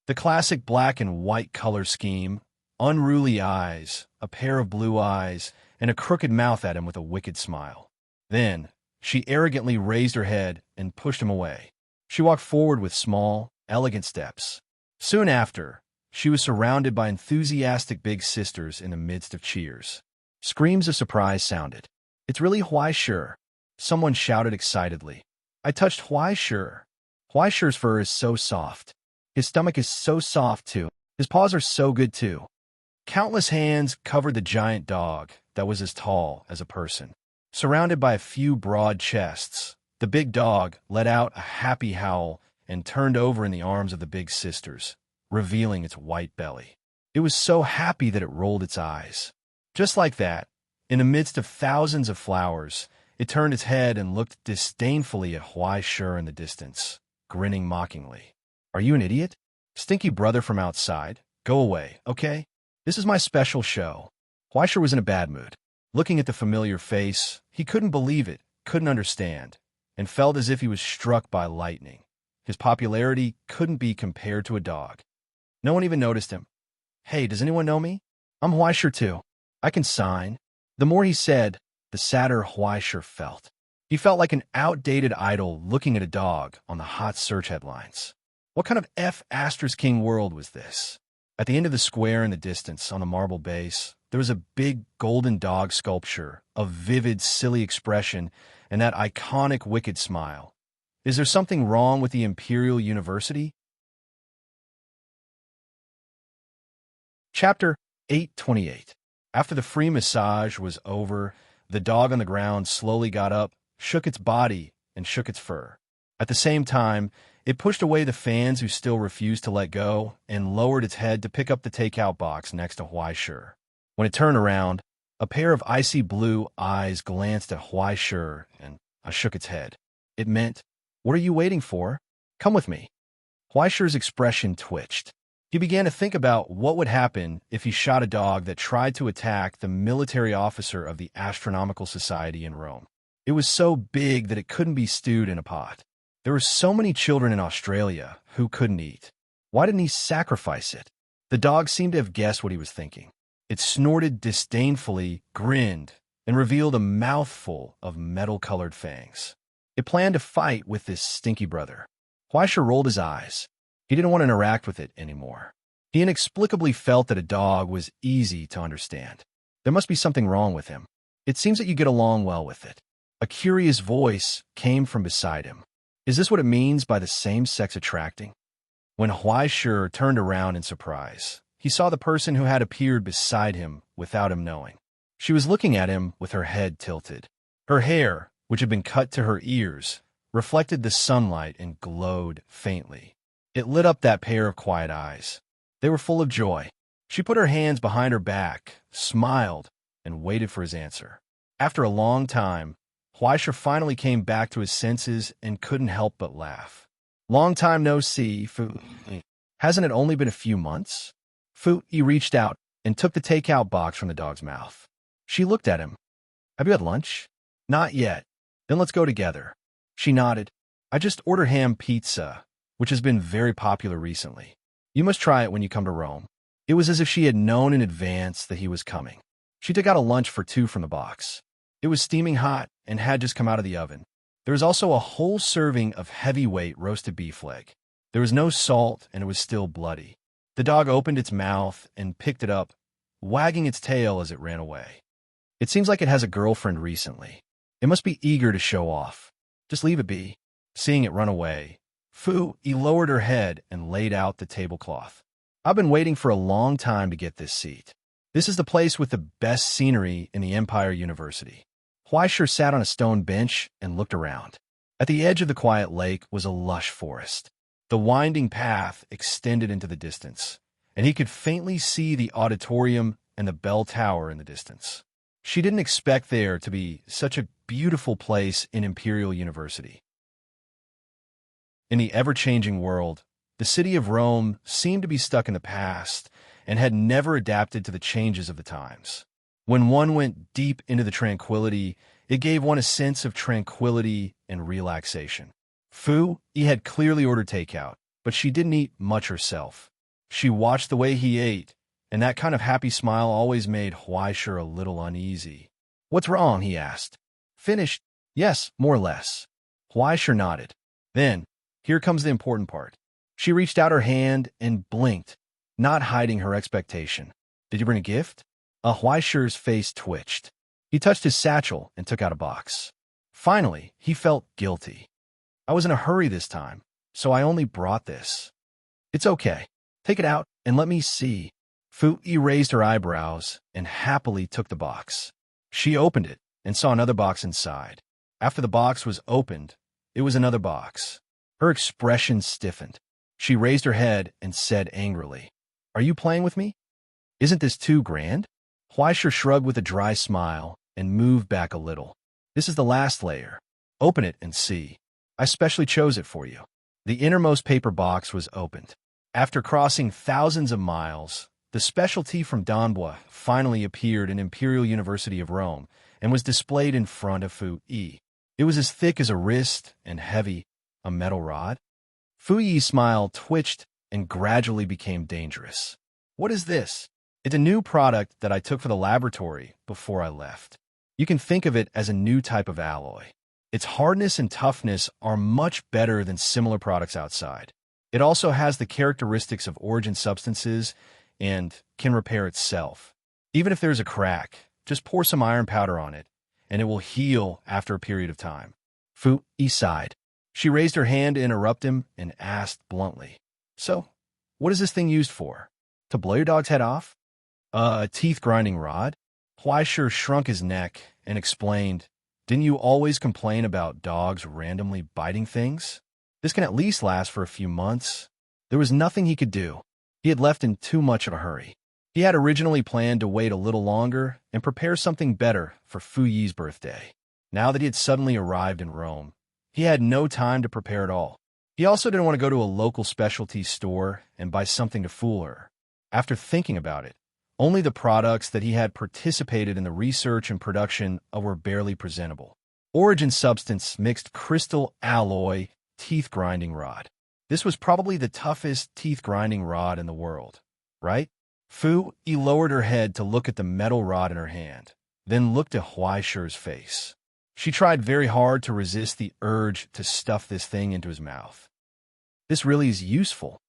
S1: The classic black and white color scheme, unruly eyes, a pair of blue eyes, and a crooked mouth at him with a wicked smile. Then, she arrogantly raised her head and pushed him away. She walked forward with small, elegant steps. Soon after, she was surrounded by enthusiastic big sisters in the midst of cheers. Screams of surprise sounded. "It's really Huaisher," someone shouted excitedly. "I touched Huaisher. Huaisher's fur is so soft. His stomach is so soft, too. His paws are so good, too." Countless hands covered the giant dog, that was as tall as a person. Surrounded by a few broad chests, the big dog let out a happy howl and turned over in the arms of the big sisters, revealing its white belly. It was so happy that it rolled its eyes. Just like that, in the midst of thousands of flowers, it turned its head and looked disdainfully at Huai Shur in the distance, grinning mockingly. "Are you an idiot? Stinky brother from outside? Go away, okay? This is my special show." Huai Shur was in a bad mood. Looking at the familiar face, he couldn't believe it, couldn't understand, and felt as if he was struck by lightning. His popularity couldn't be compared to a dog. No one even noticed him. "Hey, does anyone know me? I'm Huai Shur too. I can sign." The more he said, the sadder Huai Shur felt. He felt like an outdated idol looking at a dog on the hot search headlines. What kind of F***ing world was this? At the end of the square in the distance, on the marble base, there was a big golden dog sculpture, a vivid, silly expression, and that iconic wicked smile. Is there something wrong with the Imperial University? Chapter 828. After the free massage was over, the dog on the ground slowly got up, shook its body, and shook its fur. At the same time, it pushed away the fans who still refused to let go and lowered its head to pick up the takeout box next to Huai Shur. When it turned around, a pair of icy blue eyes glanced at Huai Shur and shook its head. It meant, "What are you waiting for? Come with me." Huai Shur's expression twitched. He began to think about what would happen if he shot a dog that tried to attack the military officer of the Astronomical Society in Rome. It was so big that it couldn't be stewed in a pot. There were so many children in Australia who couldn't eat. Why didn't he sacrifice it? The dog seemed to have guessed what he was thinking. It snorted disdainfully, grinned, and revealed a mouthful of metal-colored fangs. It planned to fight with this stinky brother. Huai Shur rolled his eyes. He didn't want to interact with it anymore. He inexplicably felt that a dog was easy to understand. There must be something wrong with him. It seems that you get along well with it. A curious voice came from beside him. Is this what it means by the same-sex attracting? When Huai Shur turned around in surprise, he saw the person who had appeared beside him without him knowing. She was looking at him with her head tilted. Her hair, which had been cut to her ears, reflected the sunlight and glowed faintly. It lit up that pair of quiet eyes. They were full of joy. She put her hands behind her back, smiled, and waited for his answer. After a long time, Huai Shur finally came back to his senses and couldn't help but laugh. "Long time no see, Fu. Hasn't it only been a few months?" Fu reached out and took the takeout box from the dog's mouth. She looked at him. "Have you had lunch?" "Not yet." "Then let's go together." She nodded. "I just ordered ham pizza, which has been very popular recently. You must try it when you come to Rome." It was as if she had known in advance that he was coming. She took out a lunch for two from the box. It was steaming hot and had just come out of the oven. There was also a whole serving of heavyweight roasted beef leg. There was no salt, and it was still bloody. The dog opened its mouth and picked it up, wagging its tail as it ran away. "It seems like it has a girlfriend recently. It must be eager to show off. Just leave it be." Seeing it run away, Fu lowered her head and laid out the tablecloth. "I've been waiting for a long time to get this seat. This is the place with the best scenery in the Empire University." Huai Shur sat on a stone bench and looked around. At the edge of the quiet lake was a lush forest. The winding path extended into the distance, and he could faintly see the auditorium and the bell tower in the distance. She didn't expect there to be such a beautiful place in Imperial University. In the ever-changing world, the city of Rome seemed to be stuck in the past and had never adapted to the changes of the times. When one went deep into the tranquility, it gave one a sense of tranquility and relaxation. Fu had clearly ordered takeout, but she didn't eat much herself. She watched the way he ate, and that kind of happy smile always made Huai Shur a little uneasy. "What's wrong?" he asked. "Finished?" "Yes, more or less." Huai Shur nodded. Then, here comes the important part. She reached out her hand and blinked, not hiding her expectation. "Did you bring a gift?" Huai Shur's face twitched. He touched his satchel and took out a box. Finally, he felt guilty. "I was in a hurry this time, so I only brought this." "It's okay. Take it out and let me see." Fu raised her eyebrows and happily took the box. She opened it and saw another box inside. After the box was opened, it was another box. Her expression stiffened. She raised her head and said angrily, "Are you playing with me? Isn't this too grand?" Huaisher shrugged with a dry smile and moved back a little. "This is the last layer. Open it and see. I specially chose it for you." The innermost paper box was opened. After crossing thousands of miles, the specialty from Donbua finally appeared in Imperial University of Rome and was displayed in front of Fu Yi. It was as thick as a wrist and heavy, a metal rod. Fu Yi's smile twitched and gradually became dangerous. "What is this?" "It's a new product that I took for the laboratory before I left. You can think of it as a new type of alloy. Its hardness and toughness are much better than similar products outside. It also has the characteristics of origin substances and can repair itself. Even if there's a crack, just pour some iron powder on it, and it will heal after a period of time." Fu Yi sighed. She raised her hand to interrupt him and asked bluntly, "So, what is this thing used for? To blow your dog's head off?" A teeth-grinding rod?" Huaisher shrunk his neck and explained, "Didn't you always complain about dogs randomly biting things? This can at least last for a few months." There was nothing he could do. He had left in too much of a hurry. He had originally planned to wait a little longer and prepare something better for Fu Yi's birthday. Now that he had suddenly arrived in Rome, he had no time to prepare at all. He also didn't want to go to a local specialty store and buy something to fool her. After thinking about it, only the products that he had participated in the research and production of were barely presentable. Origin substance mixed crystal alloy teeth-grinding rod. This was probably the toughest teeth-grinding rod in the world, right? Fu Yi lowered her head to look at the metal rod in her hand, then looked at Huaisher's face. She tried very hard to resist the urge to stuff this thing into his mouth. "This really is useful."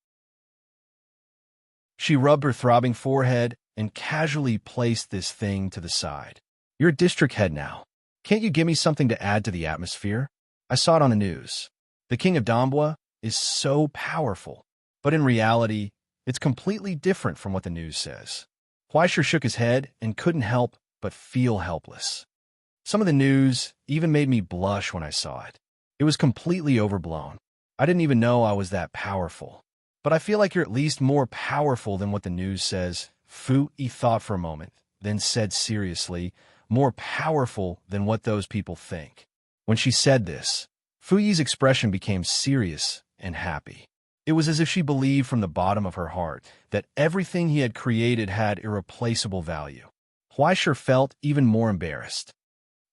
S1: She rubbed her throbbing forehead and casually placed this thing to the side. "You're a district head now. Can't you give me something to add to the atmosphere? I saw it on the news. The king of Donbua is so powerful, but in reality, it's completely different from what the news says." Huaisher shook his head and couldn't help but feel helpless. "Some of the news even made me blush when I saw it. It was completely overblown. I didn't even know I was that powerful. But I feel like you're at least more powerful than what the news says." Fu Yi thought for a moment, then said seriously, "More powerful than what those people think." When she said this, Fu Yi's expression became serious and happy. It was as if she believed from the bottom of her heart that everything he had created had irreplaceable value. Huaisher felt even more embarrassed.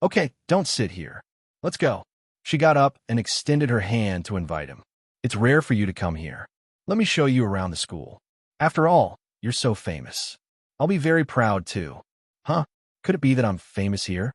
S1: "Okay, don't sit here. Let's go." She got up and extended her hand to invite him. "It's rare for you to come here. Let me show you around the school. After all, you're so famous. I'll be very proud, too." "Huh? Could it be that I'm famous here?"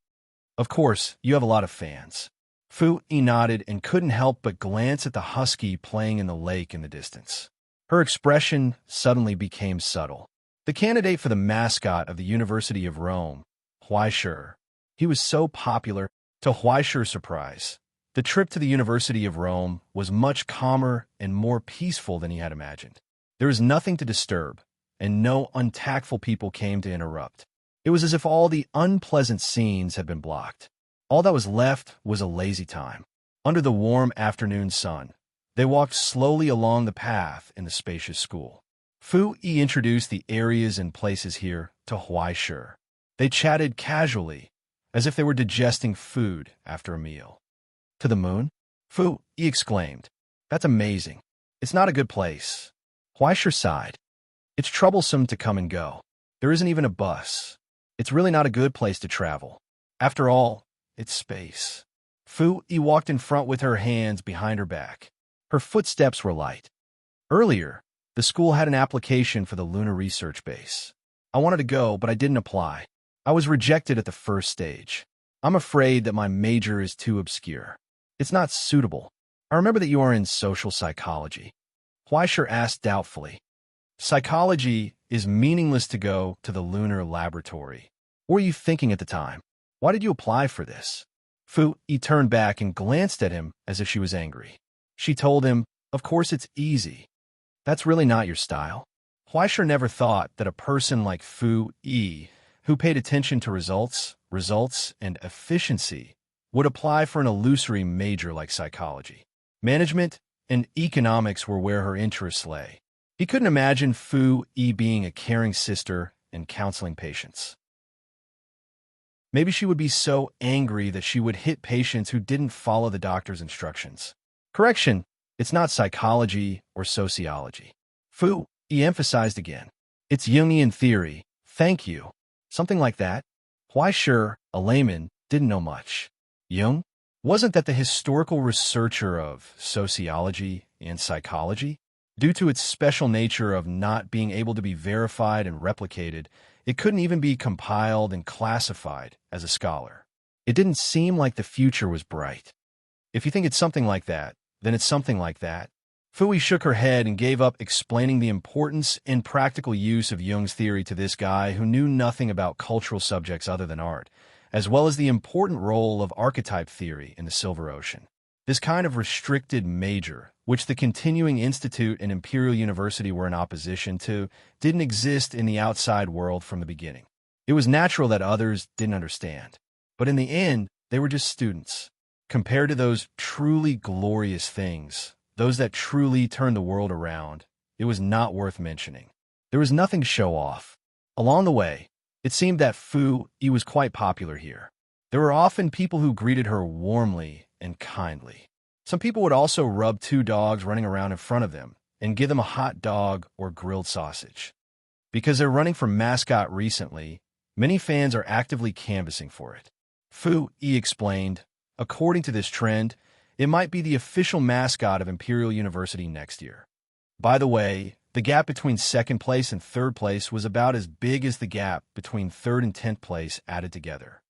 S1: "Of course, you have a lot of fans." Fu Yi nodded and couldn't help but glance at the husky playing in the lake in the distance. Her expression suddenly became subtle. The candidate for the mascot of the University of Rome, Huaisher. He was so popular. To Huaisher's surprise, the trip to the University of Rome was much calmer and more peaceful than he had imagined. There was nothing to disturb, and no untactful people came to interrupt. It was as if all the unpleasant scenes had been blocked. All that was left was a lazy time. Under the warm afternoon sun, they walked slowly along the path in the spacious school. Fu Yi introduced the areas and places here to Huaisher. They chatted casually, as if they were digesting food after a meal. "To the moon?" Fu Yi exclaimed. "That's amazing. It's not a good place." Huaisher sighed. "It's troublesome to come and go. There isn't even a bus. It's really not a good place to travel. After all, it's space." Fu Yi walked in front with her hands behind her back. Her footsteps were light. "Earlier, the school had an application for the lunar research base. I wanted to go, but I didn't apply. I was rejected at the first stage. I'm afraid that my major is too obscure. It's not suitable. I remember that you are in social psychology." Huaisher asked doubtfully. "Psychology is meaningless to go to the lunar laboratory. What were you thinking at the time? Why did you apply for this?" Fu Yi turned back and glanced at him as if she was angry. She told him, "Of course it's easy. That's really not your style." Huaisher never thought that a person like Fu Yi, who paid attention to results, results, and efficiency would apply for an illusory major like psychology. Management and economics were where her interests lay. He couldn't imagine Fu Yi being a caring sister and counseling patients. Maybe she would be so angry that she would hit patients who didn't follow the doctor's instructions. Correction, it's not psychology or sociology. Fu Yi emphasized again. It's Jungian theory. Thank you. Something like that. Why sure, a layman didn't know much. Jung? Wasn't that the historical researcher of sociology and psychology? Due to its special nature of not being able to be verified and replicated, it couldn't even be compiled and classified as a scholar. It didn't seem like the future was bright. If you think it's something like that, then it's something like that. Fui shook her head and gave up explaining the importance and practical use of Jung's theory to this guy who knew nothing about cultural subjects other than art, as well as the important role of archetype theory in the Silver Ocean. This kind of restricted major, which the Continuing Institute and Imperial University were in opposition to, didn't exist in the outside world from the beginning. It was natural that others didn't understand. But in the end, they were just students. Compared to those truly glorious things, those that truly turned the world around, it was not worth mentioning. There was nothing to show off. Along the way, it seemed that Fu Yi was quite popular here. There were often people who greeted her warmly and kindly. Some people would also rub two dogs running around in front of them and give them a hot dog or grilled sausage. Because they're running for mascot recently, many fans are actively canvassing for it. Fu Yi explained, according to this trend, it might be the official mascot of Imperial University next year. By the way, the gap between second place and third place was about as big as the gap between third and 10th place added together.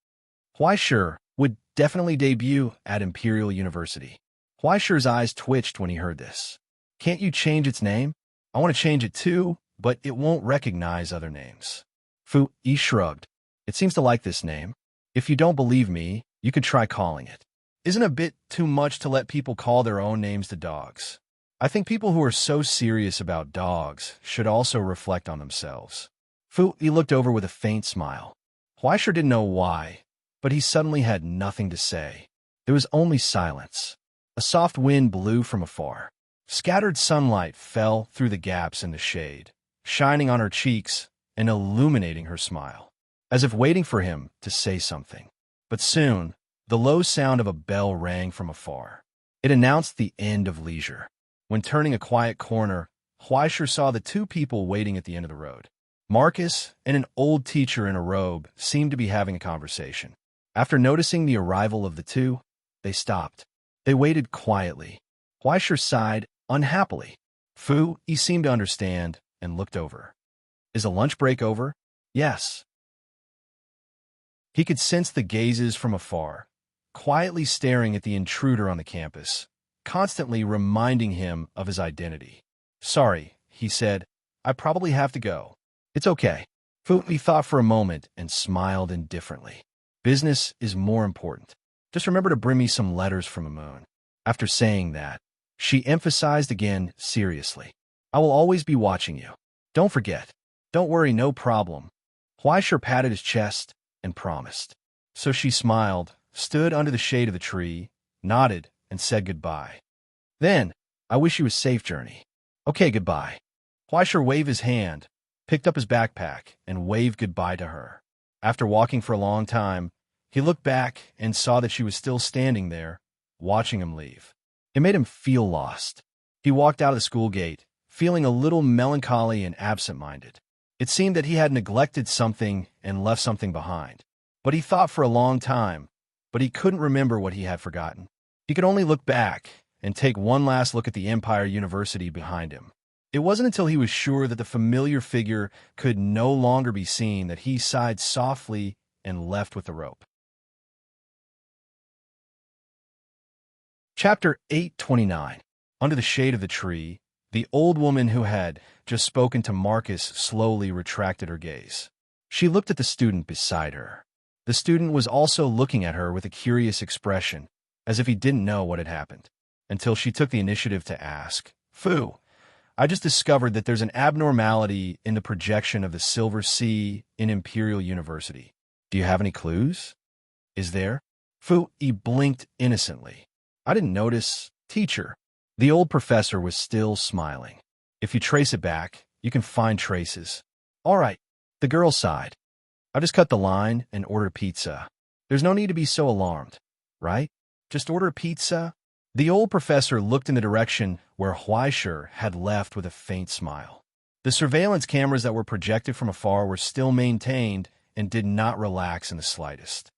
S1: Huaisher would definitely debut at Imperial University. Huaisher's eyes twitched when he heard this. Can't you change its name? I want to change it too, but it won't recognize other names. Fu Yi shrugged. It seems to like this name. If you don't believe me, you could try calling it. Isn't it a bit too much to let people call their own names to dogs? I think people who are so serious about dogs should also reflect on themselves. Fu Yi looked over with a faint smile. Huaisher didn't know why, but he suddenly had nothing to say. There was only silence. A soft wind blew from afar. Scattered sunlight fell through the gaps in the shade, shining on her cheeks and illuminating her smile, as if waiting for him to say something. But soon, the low sound of a bell rang from afar. It announced the end of leisure. When turning a quiet corner, Huaisher saw the two people waiting at the end of the road. Marcus and an old teacher in a robe seemed to be having a conversation. After noticing the arrival of the two, they stopped. They waited quietly. Huaisher sighed unhappily. Fu Yi seemed to understand and looked over. Is the lunch break over? Yes. He could sense the gazes from afar, quietly staring at the intruder on the campus, constantly reminding him of his identity. Sorry, he said. I probably have to go. It's okay. Fu Yi thought for a moment and smiled indifferently. Business is more important. Just remember to bring me some letters from the moon. After saying that, she emphasized again seriously. I will always be watching you. Don't forget. Don't worry, no problem. Huaisher patted his chest and promised. So she smiled, stood under the shade of the tree, nodded, and said goodbye. Then, I wish you a safe journey. Okay, goodbye. Huaisher waved his hand, picked up his backpack, and waved goodbye to her. After walking for a long time, he looked back and saw that she was still standing there, watching him leave. It made him feel lost. He walked out of the school gate, feeling a little melancholy and absent-minded. It seemed that he had neglected something and left something behind. But he thought for a long time, but he couldn't remember what he had forgotten. He could only look back and take one last look at the Empire University behind him. It wasn't until he was sure that the familiar figure could no longer be seen that he sighed softly and left with the rope. Chapter 829. Under the shade of the tree, the old woman who had just spoken to Marcus slowly retracted her gaze. She looked at the student beside her. The student was also looking at her with a curious expression, as if he didn't know what had happened, until she took the initiative to ask, Fu, I just discovered that there's an abnormality in the projection of the Silver Sea in Imperial University. Do you have any clues? Is there? Fu Yi blinked innocently. I didn't notice, teacher. The old professor was still smiling. If you trace it back, you can find traces. All right, the girl sighed. I'll just cut the line and order pizza. There's no need to be so alarmed, right? Just order pizza? The old professor looked in the direction where Huaishir had left with a faint smile. The surveillance cameras that were projected from afar were still maintained and did not relax in the slightest.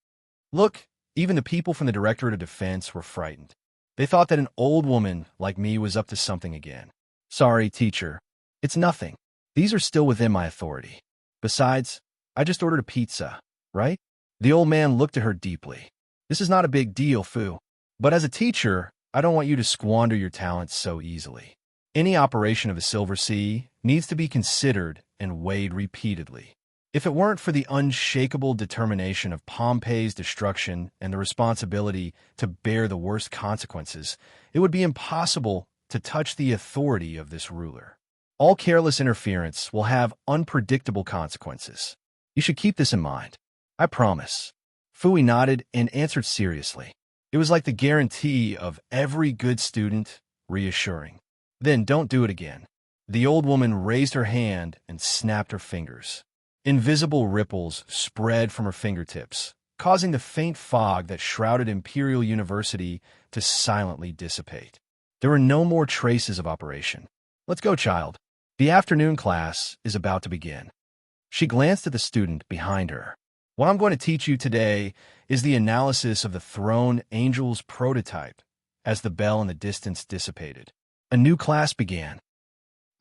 S1: Look, even the people from the Directorate of Defense were frightened. They thought that an old woman like me was up to something again. Sorry, teacher. It's nothing. These are still within my authority. Besides, I just ordered a pizza, right? The old man looked at her deeply. This is not a big deal, Fu. But as a teacher, I don't want you to squander your talents so easily. Any operation of the Silver Sea needs to be considered and weighed repeatedly. If it weren't for the unshakable determination of Pompey's destruction and the responsibility to bear the worst consequences, it would be impossible to touch the authority of this ruler. All careless interference will have unpredictable consequences. You should keep this in mind. I promise. Fui nodded and answered seriously. It was like the guarantee of every good student, reassuring. Then don't do it again. The old woman raised her hand and snapped her fingers. Invisible ripples spread from her fingertips, causing the faint fog that shrouded Imperial University to silently dissipate. There were no more traces of operation. Let's go, child. The afternoon class is about to begin. She glanced at the student behind her. What I'm going to teach you today is the analysis of the Throne Angel's prototype. As the bell in the distance dissipated, a new class began.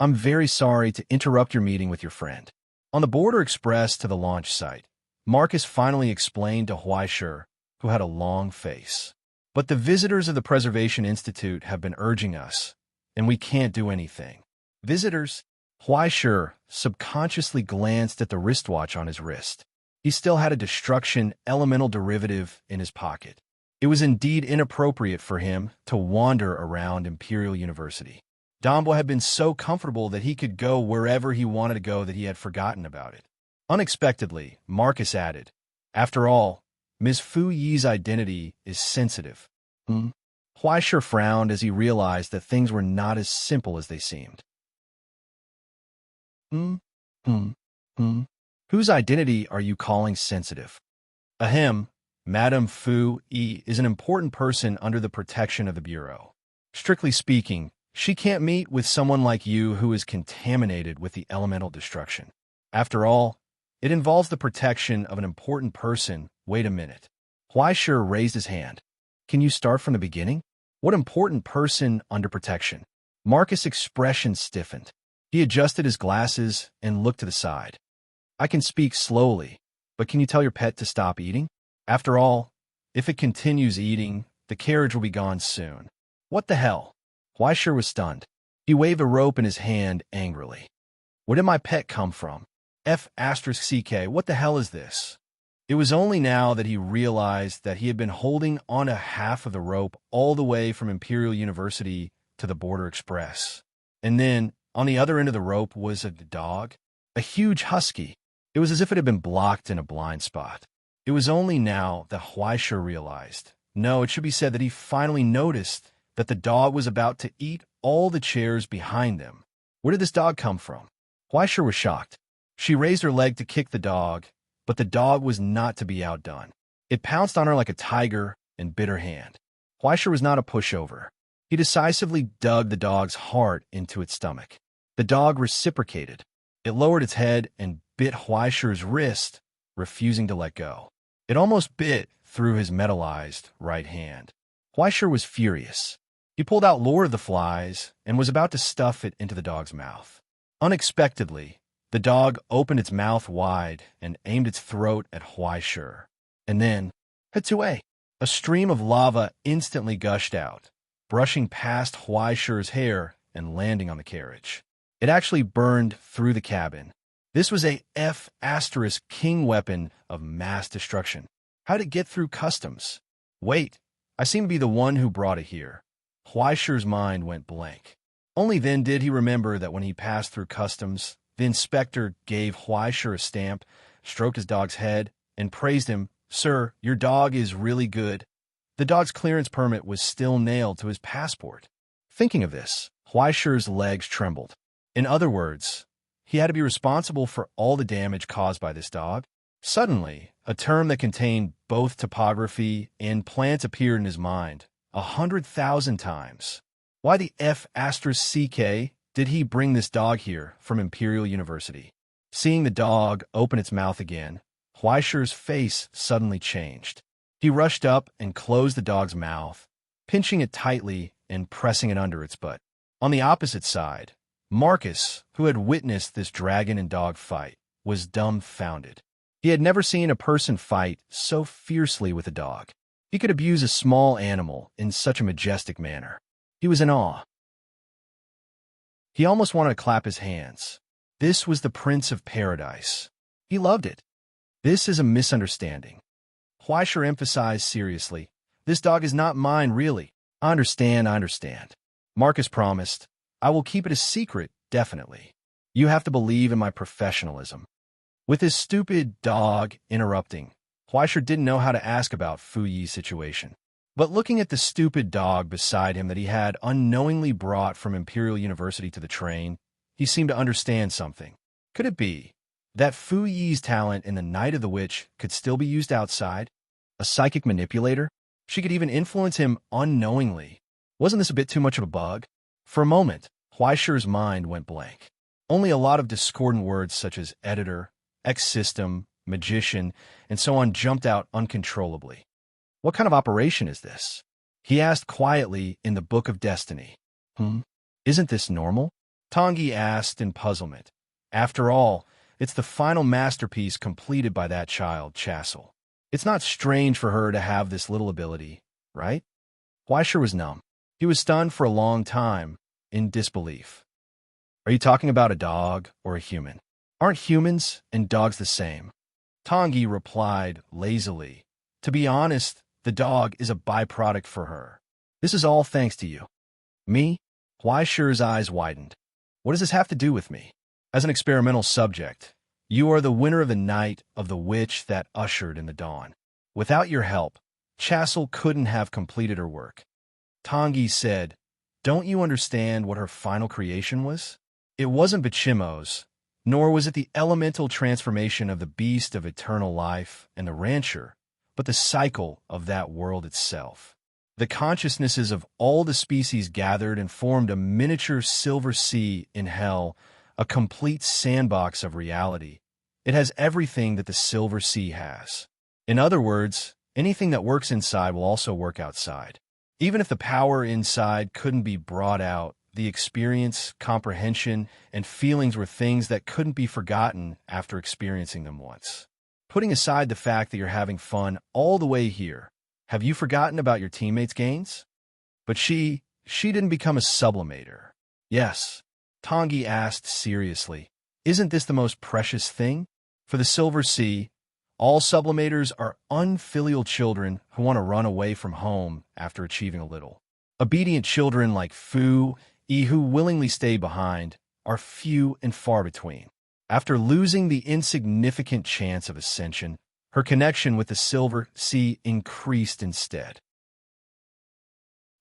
S1: I'm very sorry to interrupt your meeting with your friend. On the border express to the launch site, Marcus finally explained to Huaishir, who had a long face. But the visitors of the Preservation Institute have been urging us, and we can't do anything. Visitors? Huaishir subconsciously glanced at the wristwatch on his wrist. He still had a destruction elemental derivative in his pocket. It was indeed inappropriate for him to wander around Imperial University. Dombo had been so comfortable that he could go wherever he wanted to go that he had forgotten about it. Unexpectedly, Marcus added, After all, Ms. Fu Yi's identity is sensitive. Huaishir frowned as he realized that things were not as simple as they seemed. Whose identity are you calling sensitive? Ahem, Madame Fu Yi is an important person under the protection of the Bureau. Strictly speaking, she can't meet with someone like you who is contaminated with the elemental destruction. After all, it involves the protection of an important person. Wait a minute. Huaishir raised his hand. Can you start from the beginning? What important person under protection? Marcus' expression stiffened. He adjusted his glasses and looked to the side. I can speak slowly, but can you tell your pet to stop eating? After all, if it continues eating, the carriage will be gone soon. What the hell? Huaishir was stunned. He waved a rope in his hand angrily. Where did my pet come from? F***CK, what the hell is this? It was only now that he realized that he had been holding on a half of the rope all the way from Imperial University to the Border Express. And then, on the other end of the rope was a dog, a huge husky. It was as if it had been blocked in a blind spot. It was only now that Huaishir realized. No, it should be said that he finally noticed that the dog was about to eat all the chairs behind them. Where did this dog come from? Huaishir was shocked. She raised her leg to kick the dog, but the dog was not to be outdone. It pounced on her like a tiger and bit her hand. Huaishir was not a pushover. He decisively dug the dog's heart into its stomach. The dog reciprocated. It lowered its head and bit Huaishir's wrist, refusing to let go. It almost bit through his metallized right hand. Huaishir was furious. He pulled out Lord of the Flies and was about to stuff it into the dog's mouth. Unexpectedly, the dog opened its mouth wide and aimed its throat at Huaishir. And then, Hatsue! A stream of lava instantly gushed out, brushing past Huaishir's hair and landing on the carriage. It actually burned through the cabin. This was a F***king weapon of mass destruction. How did it get through customs? Wait, I seem to be the one who brought it here. Huaishir's mind went blank. Only then did he remember that when he passed through customs, the inspector gave Huaishir a stamp, stroked his dog's head, and praised him. "Sir, your dog is really good." The dog's clearance permit was still nailed to his passport. Thinking of this, Huaishir's legs trembled. In other words, he had to be responsible for all the damage caused by this dog. Suddenly, a term that contained both topography and plants appeared in his mind 100,000 times. Why the F***CK did he bring this dog here from Imperial University? Seeing the dog open its mouth again, Huaishir's face suddenly changed. He rushed up and closed the dog's mouth, pinching it tightly and pressing it under its butt. On the opposite side, Marcus, who had witnessed this dragon and dog fight, was dumbfounded. He had never seen a person fight so fiercely with a dog. He could abuse a small animal in such a majestic manner. He was in awe. He almost wanted to clap his hands. This was the Prince of Paradise. He loved it. "This is a misunderstanding," Huaishir emphasized seriously. "This dog is not mine, really." I understand. Marcus promised. "I will keep it a secret, definitely. You have to believe in my professionalism." With his stupid dog interrupting, Huaishir didn't know how to ask about Fu Yi's situation. But looking at the stupid dog beside him that he had unknowingly brought from Imperial University to the train, he seemed to understand something. Could it be that Fu Yi's talent in the Night of the Witch could still be used outside? A psychic manipulator? She could even influence him unknowingly. Wasn't this a bit too much of a bug? For a moment, Huaishir's mind went blank. Only a lot of discordant words such as editor, X-system, magician, and so on jumped out uncontrollably. What kind of operation is this? He asked quietly in the Book of Destiny. Isn't this normal? Tangi asked in puzzlement. After all, it's the final masterpiece completed by that child, Chassel. It's not strange for her to have this little ability, right? Huaishir was numb. He was stunned for a long time, in disbelief. Are you talking about a dog or a human? Aren't humans and dogs the same? Tangi replied lazily. To be honest, the dog is a byproduct for her. This is all thanks to you. Me? Huaishir's eyes widened. What does this have to do with me? As an experimental subject, you are the winner of the Night of the Witch that ushered in the dawn. Without your help, Chassel couldn't have completed her work. Tangi said, "Don't you understand what her final creation was? It wasn't Bichimo's, nor was it the elemental transformation of the beast of eternal life and the rancher, but the cycle of that world itself. The consciousnesses of all the species gathered and formed a miniature silver sea in hell, a complete sandbox of reality. It has everything that the silver sea has. In other words, anything that works inside will also work outside. Even if the power inside couldn't be brought out, the experience, comprehension, and feelings were things that couldn't be forgotten after experiencing them once. Putting aside the fact that you're having fun all the way here, have you forgotten about your teammates' gains?" But she didn't become a sublimator. Yes, Tangi asked seriously. Isn't this the most precious thing? For the Silver Sea, all sublimators are unfilial children who want to run away from home after achieving a little. Obedient children like Fu Yi who willingly stay behind are few and far between. After losing the insignificant chance of ascension, her connection with the Silver Sea increased instead.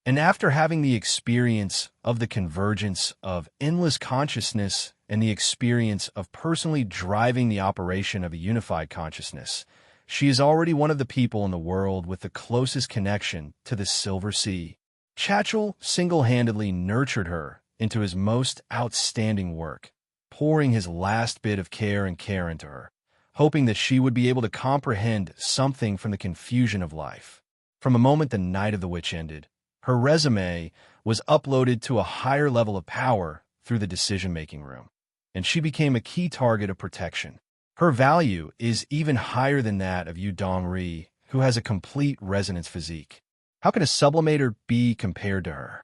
S1: And after having the experience of the convergence of endless consciousness and the experience of personally driving the operation of a unified consciousness, she is already one of the people in the world with the closest connection to the Silver Sea. Chassel single-handedly nurtured her into his most outstanding work, pouring his last bit of care into her, hoping that she would be able to comprehend something from the confusion of life. From the moment the Night of the Witch ended, her resume was uploaded to a higher level of power through the decision-making room, and she became a key target of protection. Her value is even higher than that of Yu Dongri, who has a complete resonance physique. How can a sublimator be compared to her?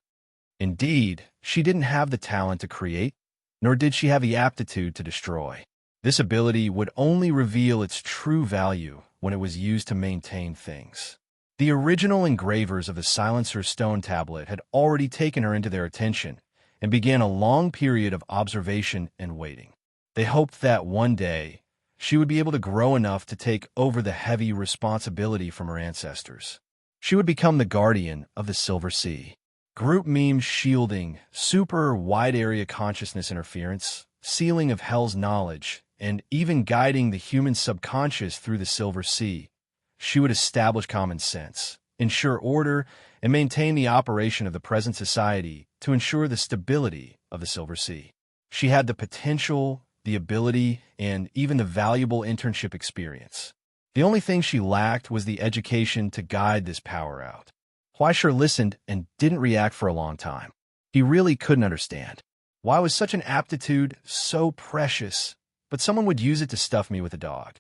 S1: Indeed, she didn't have the talent to create, nor did she have the aptitude to destroy. This ability would only reveal its true value when it was used to maintain things. The original engravers of the Silencer stone tablet had already taken her into their attention and began a long period of observation and waiting. They hoped that one day she would be able to grow enough to take over the heavy responsibility from her ancestors. She would become the guardian of the Silver Sea. Group memes shielding super wide area consciousness interference, sealing of hell's knowledge, and even guiding the human subconscious through the Silver Sea. She would establish common sense, ensure order, and maintain the operation of the present society to ensure the stability of the Silver Sea. She had the potential, the ability, and even the valuable internship experience. The only thing she lacked was the education to guide this power out. Huaishir listened and didn't react for a long time. He really couldn't understand. Why was such an aptitude so precious, but someone would use it to stuff me with a dog?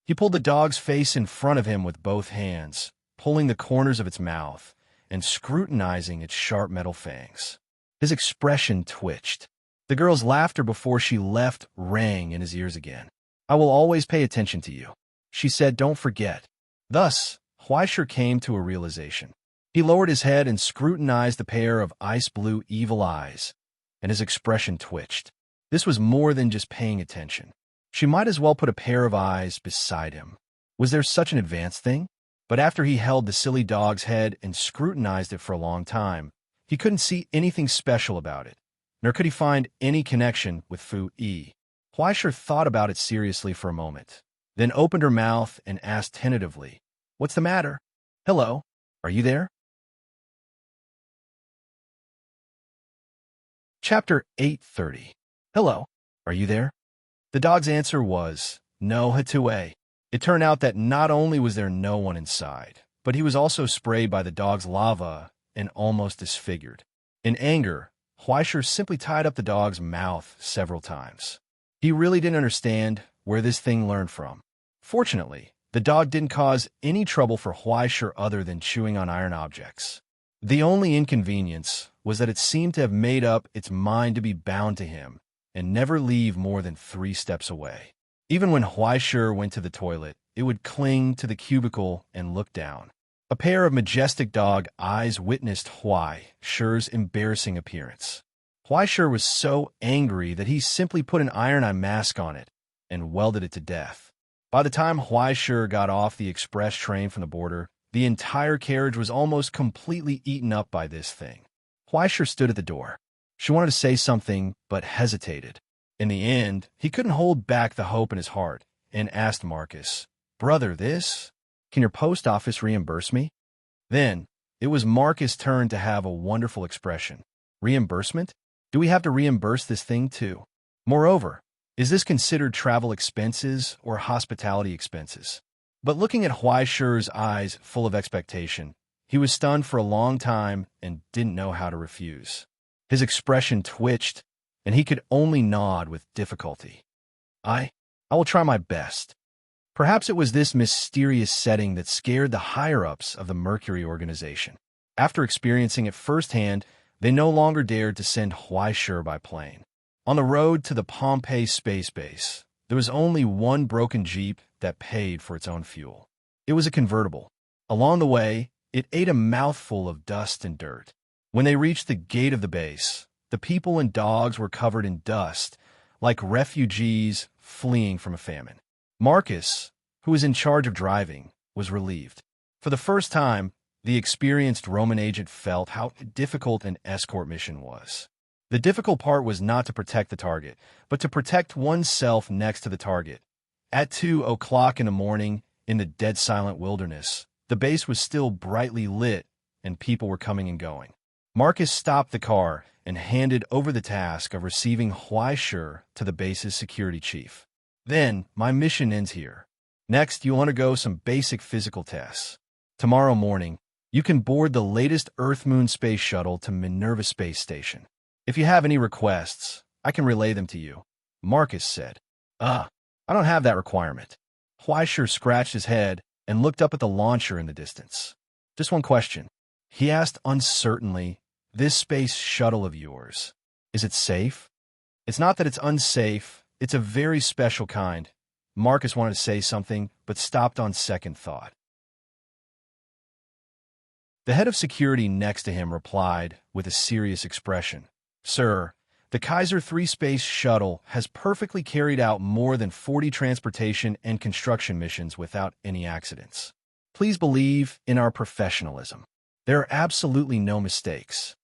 S1: He pulled the dog's face in front of him with both hands, pulling the corners of its mouth and scrutinizing its sharp metal fangs. His expression twitched. The girl's laughter before she left rang in his ears again. "I will always pay attention to you," she said. "Don't forget." Thus, Huaishir came to a realization. He lowered his head and scrutinized the pair of ice-blue evil eyes, and his expression twitched. This was more than just paying attention. She might as well put a pair of eyes beside him. Was there such an advanced thing? But after he held the silly dog's head and scrutinized it for a long time, he couldn't see anything special about it, nor could he find any connection with Fu Yi. Huaishir thought about it seriously for a moment, then opened her mouth and asked tentatively, "What's the matter? Hello, are you there?" Chapter 830. Hello, are you there? The dog's answer was, "No, Hatue." It turned out that not only was there no one inside, but he was also sprayed by the dog's lava and almost disfigured. In anger, Huaishir simply tied up the dog's mouth several times. He really didn't understand where this thing learned from. Fortunately, the dog didn't cause any trouble for Huaishir other than chewing on iron objects. The only inconvenience was that it seemed to have made up its mind to be bound to him and never leave more than 3 steps away. Even when Huaishir went to the toilet, it would cling to the cubicle and look down. A pair of majestic dog eyes witnessed Huaishir's embarrassing appearance. Huaishir was so angry that he simply put an iron-on mask on it and welded it to death. By the time Huaishir got off the express train from the border, the entire carriage was almost completely eaten up by this thing. Huaishir stood at the door. She wanted to say something, but hesitated. In the end, he couldn't hold back the hope in his heart and asked Marcus, "Brother, can your post office reimburse me?" Then, it was Marcus' turn to have a wonderful expression. "Reimbursement? Do we have to reimburse this thing too? Moreover, is this considered travel expenses or hospitality expenses?" But looking at Huaishir's eyes full of expectation, he was stunned for a long time and didn't know how to refuse. His expression twitched, and he could only nod with difficulty. I will try my best." Perhaps it was this mysterious setting that scared the higher-ups of the Mercury organization. After experiencing it firsthand, they no longer dared to send Huaishir by plane. On the road to the Pompeii space base, there was only one broken Jeep that paid for its own fuel. It was a convertible. Along the way, it ate a mouthful of dust and dirt. When they reached the gate of the base, the people and dogs were covered in dust, like refugees fleeing from a famine. Marcus, who was in charge of driving, was relieved. For the first time, the experienced Roman agent felt how difficult an escort mission was. The difficult part was not to protect the target, but to protect oneself next to the target. At 2 o'clock in the morning, in the dead silent wilderness, the base was still brightly lit, and people were coming and going. Marcus stopped the car and handed over the task of receiving Huaishir to the base's security chief. "Then, my mission ends here. Next, you'll undergo some basic physical tests. Tomorrow morning, you can board the latest Earth-Moon space shuttle to Minerva Space Station. If you have any requests, I can relay them to you," Marcus said. I don't have that requirement." Huaishir scratched his head and looked up at the launcher in the distance. "Just one question," he asked uncertainly. "This space shuttle of yours, is it safe?" "It's not that it's unsafe. It's a very special kind." Marcus wanted to say something, but stopped on second thought. The head of security next to him replied with a serious expression, "Sir, The Kaiser 3 space shuttle has perfectly carried out more than 40 transportation and construction missions without any accidents. Please believe in our professionalism. There are absolutely no mistakes.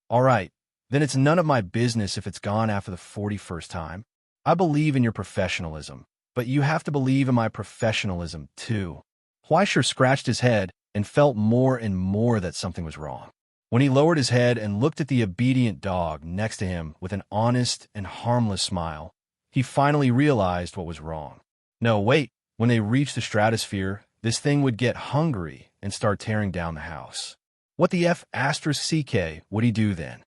S1: All right, then it's none of my business if it's gone after the 41st time. I believe in your professionalism, but you have to believe in my professionalism too. Fleischer scratched his head and felt more and more that something was wrong. When he lowered his head and looked at the obedient dog next to him with an honest and harmless smile, he finally realized what was wrong. No, wait, when they reached the stratosphere, this thing would get hungry and start tearing down the house. What the F***ck would he do then?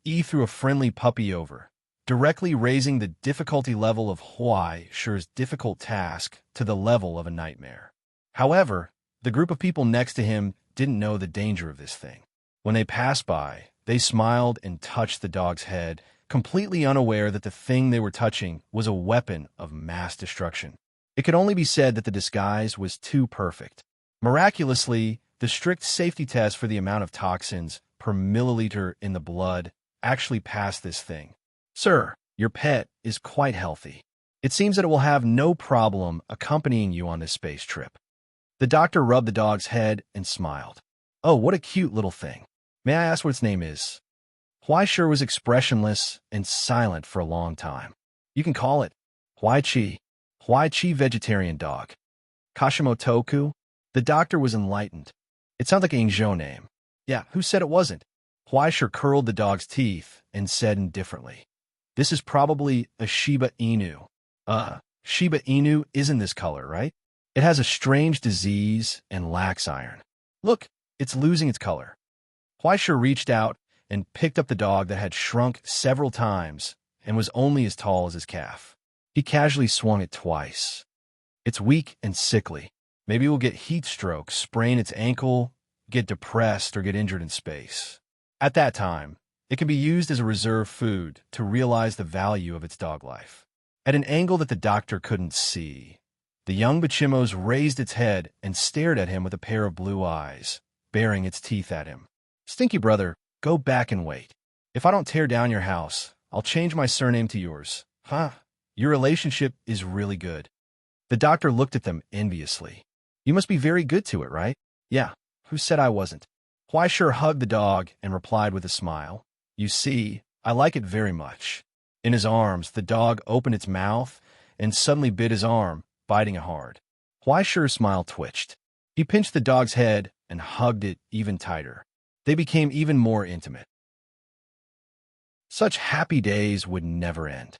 S1: He threw a friendly puppy over, directly raising the difficulty level of Fleischer's difficult task to the level of a nightmare. However, the group of people next to him didn't know the danger of this thing. When they passed by, they smiled and touched the dog's head, completely unaware that the thing they were touching was a weapon of mass destruction. It could only be said that the disguise was too perfect. Miraculously, the strict safety test for the amount of toxins per milliliter in the blood actually passed this thing. Sir, your pet is quite healthy. It seems that it will have no problem accompanying you on this space trip. The doctor rubbed the dog's head and smiled. Oh, what a cute little thing. May I ask what its name is? Fleischer was expressionless and silent for a long time. You can call it Huai-Chi. Huai-Chi vegetarian dog. Kashimotoku? The doctor was enlightened. It sounds like an Angzhou name. Yeah, who said it wasn't? Fleischer curled the dog's teeth and said indifferently, This is probably a Shiba Inu. Shiba Inu isn't this color, right? It has a strange disease and lacks iron. Look, it's losing its color. Fleischer reached out and picked up the dog that had shrunk several times and was only as tall as his calf. He casually swung it twice. It's weak and sickly. Maybe it will get heat stroke, sprain its ankle, get depressed, or get injured in space. At that time, it can be used as a reserve food to realize the value of its dog life. At an angle that the doctor couldn't see, the young Bichimos raised its head and stared at him with a pair of blue eyes, baring its teeth at him. Stinky brother, go back and wait. If I don't tear down your house, I'll change my surname to yours. Huh? Your relationship is really good. The doctor looked at them enviously. You must be very good to it, right? Yeah. Who said I wasn't? Fleischer hugged the dog and replied with a smile. You see, I like it very much. In his arms, the dog opened its mouth and suddenly bit his arm, biting it hard. Fleischer's smile twitched. He pinched the dog's head and hugged it even tighter. They became even more intimate. Such happy days would never end.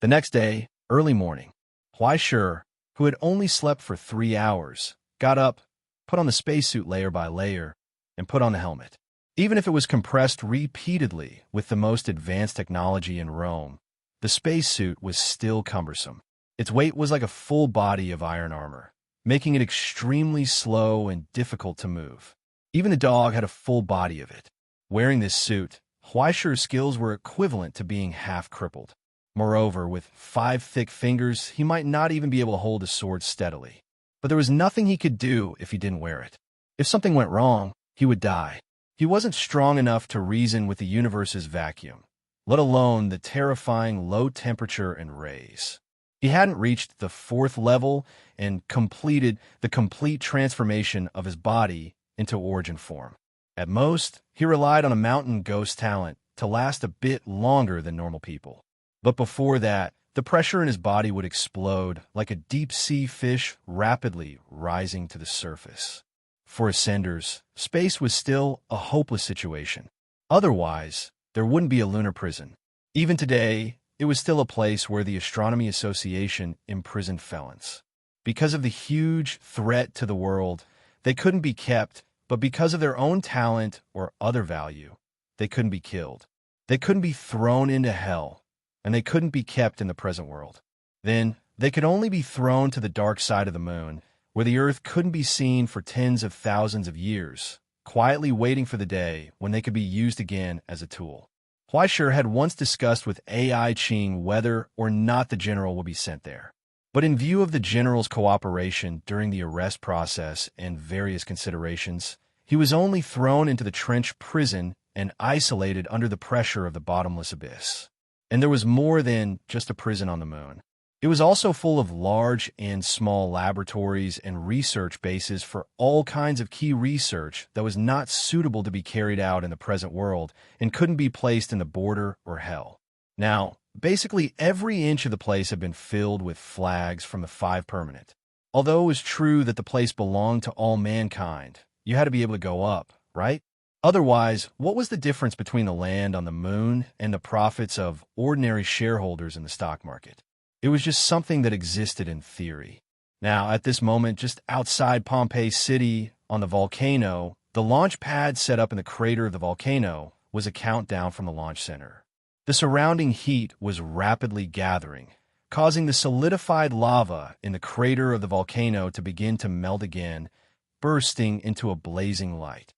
S1: The next day, early morning, Fleischer, who had only slept for 3 hours, got up, put on the spacesuit layer by layer, and put on the helmet. Even if it was compressed repeatedly with the most advanced technology in Rome, the spacesuit was still cumbersome. Its weight was like a full body of iron armor, making it extremely slow and difficult to move. Even the dog had a full body of it. Wearing this suit, Fleischer's skills were equivalent to being half-crippled. Moreover, with 5 thick fingers, he might not even be able to hold a sword steadily. But there was nothing he could do if he didn't wear it. If something went wrong, he would die. He wasn't strong enough to reason with the universe's vacuum, let alone the terrifying low temperature and rays. He hadn't reached the 4th level and completed the complete transformation of his body into origin form. At most, he relied on a mountain ghost talent to last a bit longer than normal people. But before that, the pressure in his body would explode like a deep-sea fish rapidly rising to the surface. For ascenders, space was still a hopeless situation. Otherwise, there wouldn't be a lunar prison. Even today, it was still a place where the Astronomy Association imprisoned felons. Because of the huge threat to the world, they couldn't be kept, but because of their own talent or other value, they couldn't be killed. They couldn't be thrown into hell, and they couldn't be kept in the present world. Then, they could only be thrown to the dark side of the moon, where the Earth couldn't be seen for tens of thousands of years, quietly waiting for the day when they could be used again as a tool. Fleischer had once discussed with AI Ching whether or not the general would be sent there. But in view of the general's cooperation during the arrest process and various considerations, he was only thrown into the trench prison and isolated under the pressure of the bottomless abyss. And there was more than just a prison on the moon. It was also full of large and small laboratories and research bases for all kinds of key research that was not suitable to be carried out in the present world and couldn't be placed in the border or hell. Now, basically every inch of the place had been filled with flags from the Five Permanent. Although it was true that the place belonged to all mankind, you had to be able to go up, right? Otherwise, what was the difference between the land on the moon and the profits of ordinary shareholders in the stock market? It was just something that existed in theory. Now, at this moment, just outside Pompeii City, on the volcano, the launch pad set up in the crater of the volcano was a countdown from the launch center. The surrounding heat was rapidly gathering, causing the solidified lava in the crater of the volcano to begin to melt again, bursting into a blazing light.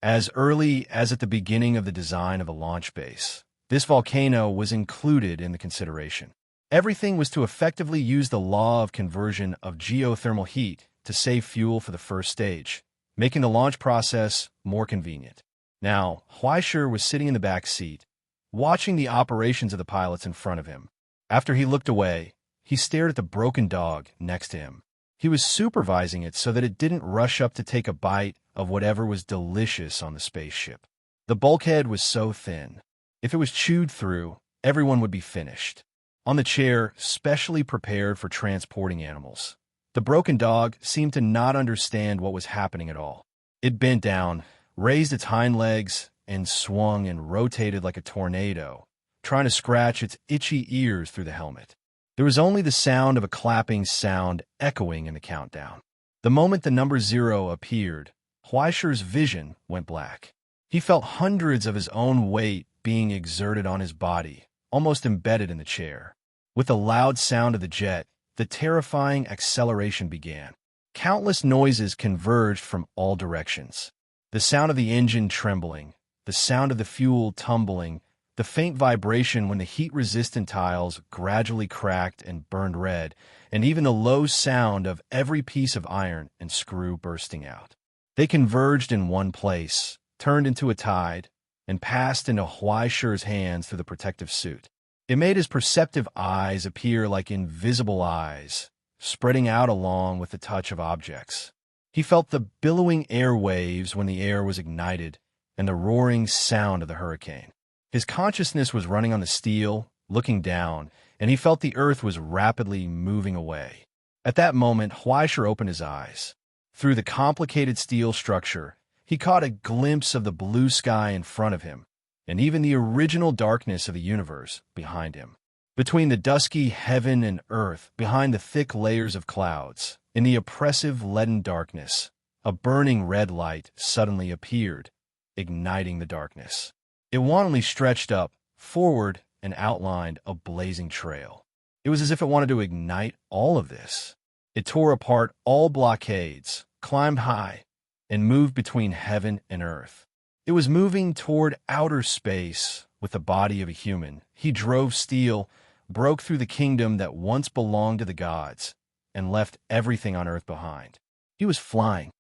S1: As early as at the beginning of the design of a launch base, this volcano was included in the consideration. Everything was to effectively use the law of conversion of geothermal heat to save fuel for the first stage, making the launch process more convenient. Now, Huaishir was sitting in the back seat, watching the operations of the pilots in front of him. After he looked away, he stared at the broken dog next to him. He was supervising it so that it didn't rush up to take a bite of whatever was delicious on the spaceship. The bulkhead was so thin. If it was chewed through, everyone would be finished. On the chair, specially prepared for transporting animals, the broken dog seemed to not understand what was happening at all. It bent down, raised its hind legs, and swung and rotated like a tornado, trying to scratch its itchy ears through the helmet. There was only the sound of a clapping sound echoing in the countdown. The moment the number 0 appeared, Huaishir's vision went black. He felt hundreds of his own weight being exerted on his body, almost embedded in the chair. With the loud sound of the jet, the terrifying acceleration began. Countless noises converged from all directions. The sound of the engine trembling, the sound of the fuel tumbling, the faint vibration when the heat-resistant tiles gradually cracked and burned red, and even the low sound of every piece of iron and screw bursting out. They converged in one place, turned into a tide, and passed into Huaishir's hands through the protective suit. It made his perceptive eyes appear like invisible eyes, spreading out along with the touch of objects. He felt the billowing air waves when the air was ignited and the roaring sound of the hurricane. His consciousness was running on the steel, looking down, and he felt the earth was rapidly moving away. At that moment, Huaishir opened his eyes. Through the complicated steel structure, he caught a glimpse of the blue sky in front of him, and even the original darkness of the universe behind him. Between the dusky heaven and earth, behind the thick layers of clouds, in the oppressive leaden darkness, a burning red light suddenly appeared, igniting the darkness. It wantonly stretched up, forward, and outlined a blazing trail. It was as if it wanted to ignite all of this. It tore apart all blockades, climbed high, and moved between heaven and earth. It was moving toward outer space with the body of a human. He drove steel, broke through the kingdom that once belonged to the gods, and left everything on earth behind. He was flying.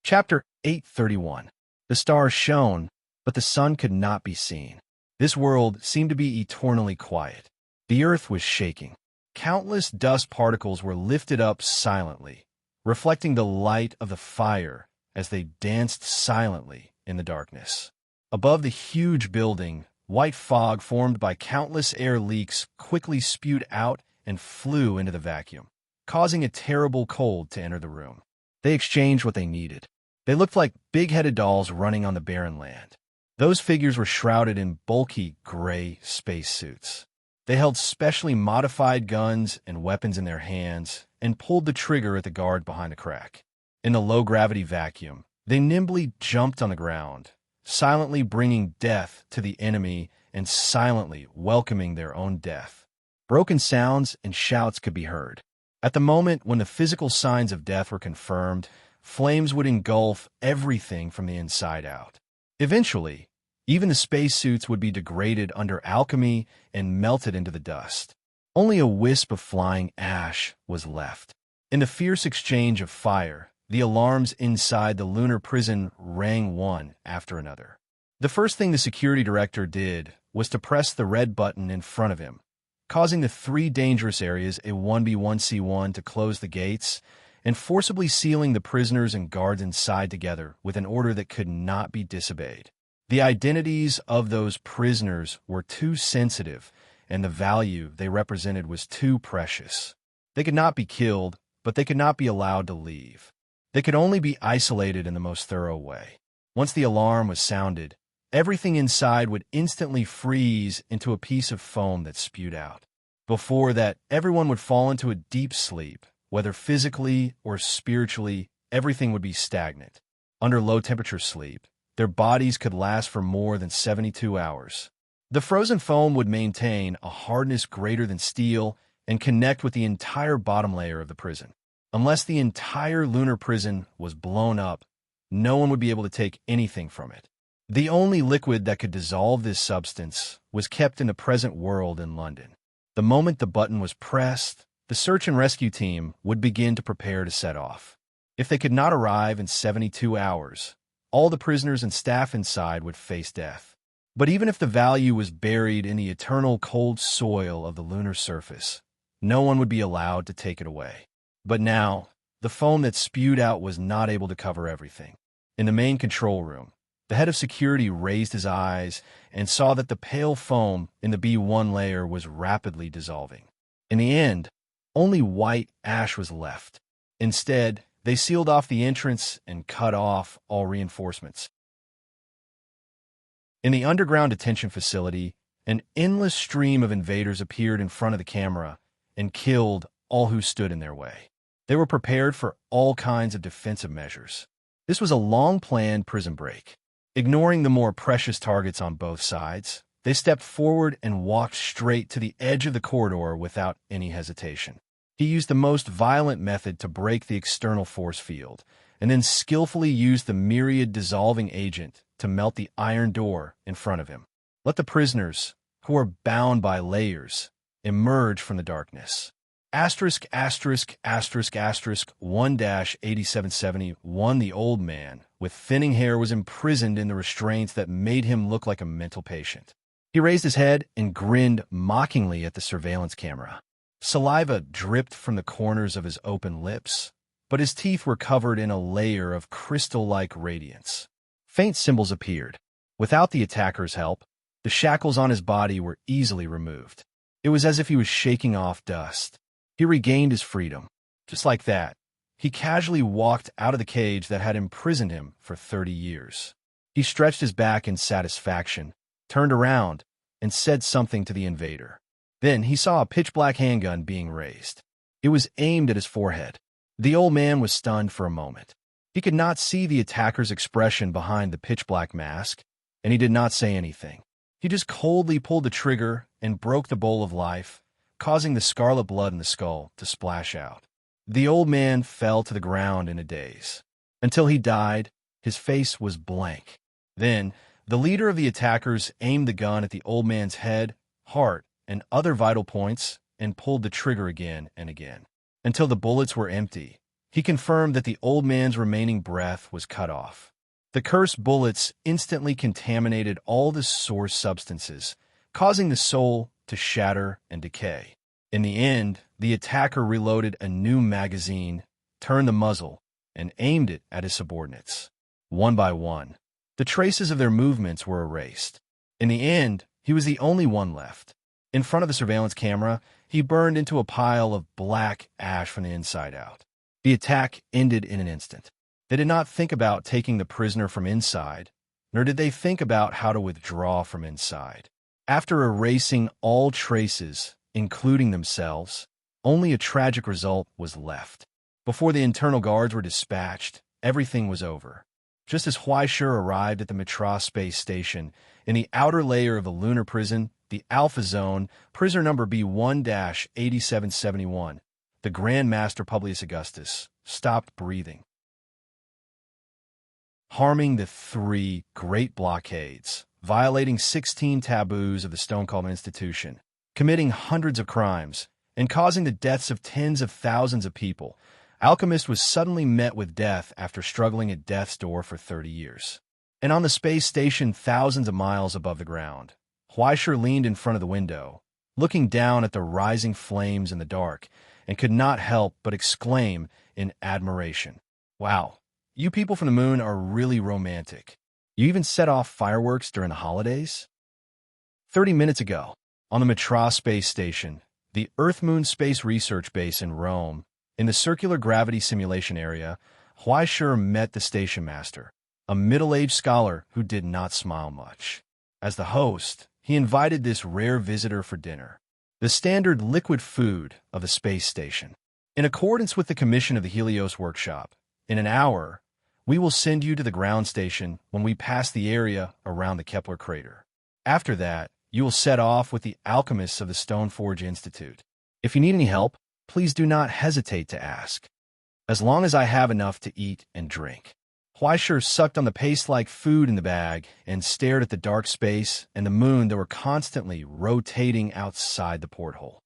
S1: Chapter 831. The stars shone, but the sun could not be seen. This world seemed to be eternally quiet. The earth was shaking. Countless dust particles were lifted up silently, reflecting the light of the fire as they danced silently in the darkness. Above the huge building, white fog formed by countless air leaks quickly spewed out and flew into the vacuum, causing a terrible cold to enter the room. They exchanged what they needed. They looked like big-headed dolls running on the barren land. Those figures were shrouded in bulky gray spacesuits. They held specially modified guns and weapons in their hands and pulled the trigger at the guard behind the crack. In the low-gravity vacuum, they nimbly jumped on the ground, silently bringing death to the enemy and silently welcoming their own death. Broken sounds and shouts could be heard. At the moment when the physical signs of death were confirmed, flames would engulf everything from the inside out. Eventually, even the spacesuits would be degraded under alchemy and melted into the dust. Only a wisp of flying ash was left. In the fierce exchange of fire, the alarms inside the lunar prison rang one after another. The first thing the security director did was to press the red button in front of him, causing the three dangerous areas a 1B1C1 to close the gates and forcibly sealing the prisoners and guards inside together with an order that could not be disobeyed. The identities of those prisoners were too sensitive, and the value they represented was too precious. They could not be killed, but they could not be allowed to leave. They could only be isolated in the most thorough way. Once the alarm was sounded, everything inside would instantly freeze into a piece of foam that spewed out. Before that, everyone would fall into a deep sleep. Whether physically or spiritually, everything would be stagnant. Under low-temperature sleep, their bodies could last for more than 72 hours. The frozen foam would maintain a hardness greater than steel and connect with the entire bottom layer of the prison. Unless the entire lunar prison was blown up, no one would be able to take anything from it. The only liquid that could dissolve this substance was kept in the present world in London. The moment the button was pressed, the search and rescue team would begin to prepare to set off. If they could not arrive in 72 hours, all the prisoners and staff inside would face death. But even if the value was buried in the eternal cold soil of the lunar surface, no one would be allowed to take it away. But now, the foam that spewed out was not able to cover everything. In the main control room, the head of security raised his eyes and saw that the pale foam in the B1 layer was rapidly dissolving. In the end, only white ash was left. Instead, they sealed off the entrance and cut off all reinforcements. In the underground detention facility, an endless stream of invaders appeared in front of the camera and killed all who stood in their way. They were prepared for all kinds of defensive measures. This was a long-planned prison break. Ignoring the more precious targets on both sides, they stepped forward and walked straight to the edge of the corridor without any hesitation. He used the most violent method to break the external force field, and then skillfully used the myriad dissolving agent to melt the iron door in front of him. Let the prisoners, who are bound by layers, emerge from the darkness. Asterisk, asterisk, asterisk, asterisk, 1-8771, the old man, with thinning hair, was imprisoned in the restraints that made him look like a mental patient. He raised his head and grinned mockingly at the surveillance camera. Saliva dripped from the corners of his open lips, but his teeth were covered in a layer of crystal-like radiance. Faint symbols appeared. Without the attacker's help, the shackles on his body were easily removed. It was as if he was shaking off dust. He regained his freedom. Just like that, he casually walked out of the cage that had imprisoned him for 30 years. He stretched his back in satisfaction, turned around, and said something to the invader. Then he saw a pitch-black handgun being raised. It was aimed at his forehead. The old man was stunned for a moment. He could not see the attacker's expression behind the pitch-black mask, and he did not say anything. He just coldly pulled the trigger and broke the bowl of life, causing the scarlet blood in the skull to splash out. The old man fell to the ground in a daze. Until he died, his face was blank. Then, the leader of the attackers aimed the gun at the old man's head, heart, and other vital points and pulled the trigger again and again. Until the bullets were empty, he confirmed that the old man's remaining breath was cut off. The cursed bullets instantly contaminated all the source substances, causing the soul to shatter and decay. In the end, the attacker reloaded a new magazine, turned the muzzle, and aimed it at his subordinates. One by one, the traces of their movements were erased. In the end, he was the only one left. In front of the surveillance camera, he burned into a pile of black ash from the inside out. The attack ended in an instant. They did not think about taking the prisoner from inside, nor did they think about how to withdraw from inside. After erasing all traces, including themselves, only a tragic result was left. Before the internal guards were dispatched, everything was over. Just as Huaishur arrived at the Mitra space station, in the outer layer of the lunar prison, the Alpha Zone, prisoner number B1-8771, the Grand Master Publius Augustus, stopped breathing. Harming the 3 great blockades, violating 16 taboos of the Stonecolm Institution, committing hundreds of crimes, and causing the deaths of tens of thousands of people, Alchemist was suddenly met with death after struggling at death's door for 30 years. And on the space station thousands of miles above the ground, Huaisher leaned in front of the window, looking down at the rising flames in the dark, and could not help but exclaim in admiration, "Wow, you people from the moon are really romantic. You even set off fireworks during the holidays?" 30 minutes ago, on the Mitra space station, the Earth-Moon Space Research Base in Rome, in the circular gravity simulation area, Huaisher met the station master, a middle-aged scholar who did not smile much. As the host, he invited this rare visitor for dinner, the standard liquid food of the space station. In accordance with the commission of the Helios workshop, in an hour, we will send you to the ground station when we pass the area around the Kepler crater. After that, you will set off with the alchemists of the Stoneforge Institute. If you need any help, please do not hesitate to ask. As long as I have enough to eat and drink. Huaisher sucked on the paste-like food in the bag and stared at the dark space and the moon that were constantly rotating outside the porthole.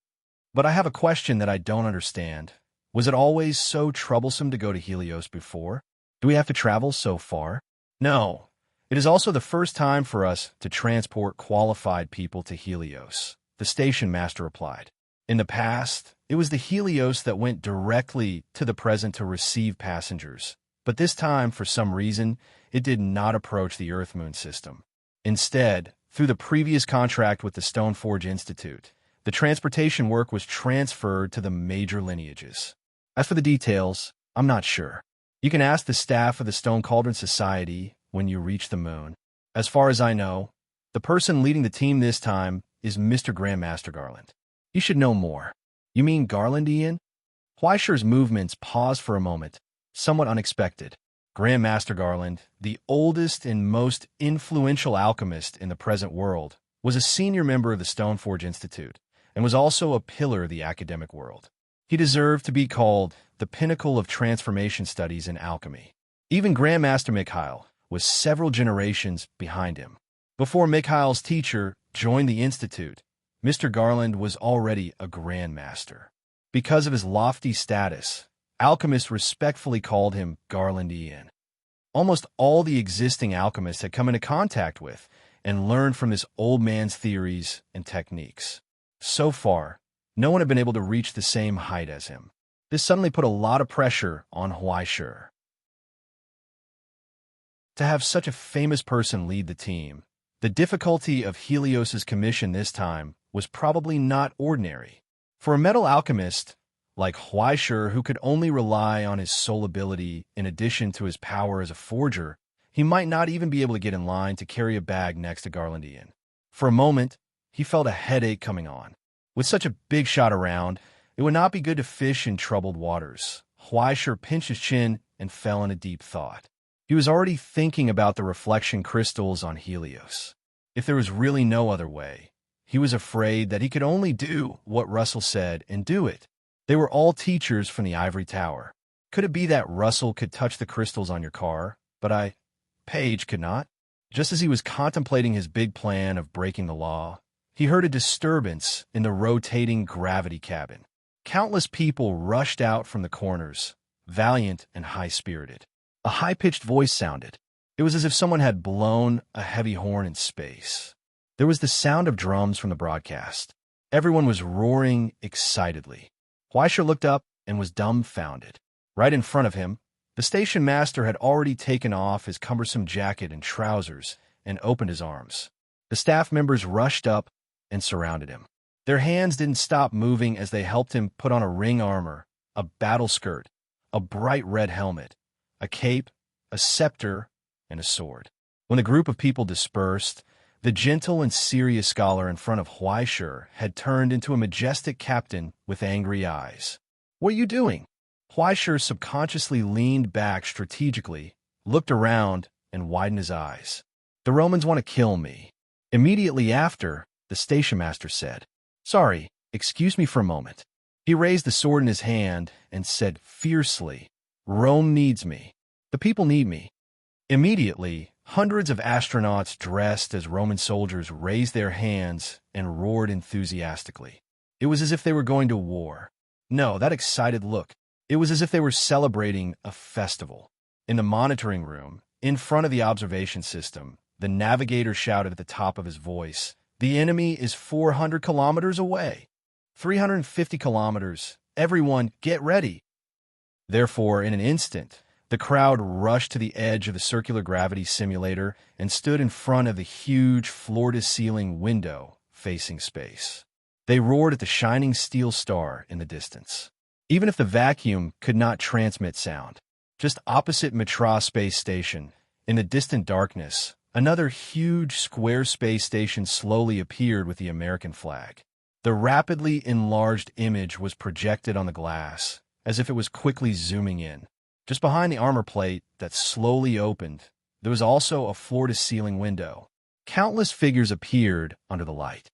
S1: But I have a question that I don't understand. Was it always so troublesome to go to Helios before? Do we have to travel so far? No. It is also the first time for us to transport qualified people to Helios, the station master replied. In the past, it was the Helios that went directly to the present to receive passengers. But this time, for some reason, it did not approach the Earth-Moon system. Instead, through the previous contract with the Stoneforge Institute, the transportation work was transferred to the major lineages. As for the details, I'm not sure. You can ask the staff of the Stone Cauldron Society when you reach the moon. As far as I know, the person leading the team this time is Mr. Grandmaster Garland. You should know more. You mean Garland, Ian? Huaisher's movements paused for a moment, somewhat unexpected. Grandmaster Garland, the oldest and most influential alchemist in the present world, was a senior member of the Stoneforge Institute and was also a pillar of the academic world. He deserved to be called the pinnacle of transformation studies in alchemy. Even Grandmaster Mikhail was several generations behind him. Before Mikhail's teacher joined the Institute, Mr. Garland was already a Grandmaster. Because of his lofty status, alchemists respectfully called him Garlandian. Almost all the existing alchemists had come into contact with and learned from this old man's theories and techniques. So far, no one had been able to reach the same height as him. This suddenly put a lot of pressure on Huaisher. To have such a famous person lead the team, the difficulty of Helios's commission this time was probably not ordinary. For a metal alchemist like Huaisher, who could only rely on his soul ability in addition to his power as a forger, he might not even be able to get in line to carry a bag next to Garlandian. For a moment, he felt a headache coming on. With such a big shot around, it would not be good to fish in troubled waters. Huaisher pinched his chin and fell in a deep thought. He was already thinking about the reflection crystals on Helios. If there was really no other way, he was afraid that he could only do what Russell said and do it. They were all teachers from the Ivory Tower. Could it be that Russell could touch the crystals on your car, but Paige could not? Just as he was contemplating his big plan of breaking the law, he heard a disturbance in the rotating gravity cabin. Countless people rushed out from the corners, valiant and high-spirited. A high-pitched voice sounded. It was as if someone had blown a heavy horn in space. There was the sound of drums from the broadcast. Everyone was roaring excitedly. Huaisher looked up and was dumbfounded. Right in front of him, the station master had already taken off his cumbersome jacket and trousers and opened his arms. The staff members rushed up and surrounded him. Their hands didn't stop moving as they helped him put on a ring armor, a battle skirt, a bright red helmet, a cape, a scepter, and a sword. When the group of people dispersed, the gentle and serious scholar in front of Huaisher had turned into a majestic captain with angry eyes. "What are you doing?" Huaisher subconsciously leaned back strategically, looked around, and widened his eyes. "The Romans want to kill me." Immediately after, the station master said, "Sorry, excuse me for a moment." He raised the sword in his hand and said fiercely, "Rome needs me. The people need me." Immediately, hundreds of astronauts dressed as Roman soldiers raised their hands and roared enthusiastically. It was as if they were going to war. No, that excited look. It was as if they were celebrating a festival. In the monitoring room, in front of the observation system, the navigator shouted at the top of his voice, "The enemy is 400 kilometers away. 350 kilometers. Everyone, get ready." Therefore, in an instant, the crowd rushed to the edge of the circular gravity simulator and stood in front of the huge floor-to-ceiling window facing space. They roared at the shining steel star in the distance. Even if the vacuum could not transmit sound, just opposite Mitra space station, in the distant darkness, another huge square space station slowly appeared with the American flag. The rapidly enlarged image was projected on the glass, as if it was quickly zooming in. Just behind the armor plate that slowly opened, there was also a floor-to-ceiling window. Countless figures appeared under the light.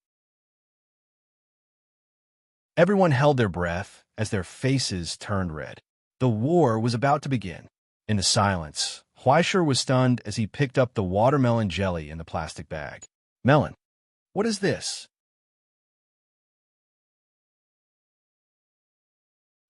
S1: Everyone held their breath as their faces turned red. The war was about to begin. In the silence, Huaisher was stunned as he picked up the watermelon jelly in the plastic bag. "Melon, what is this?"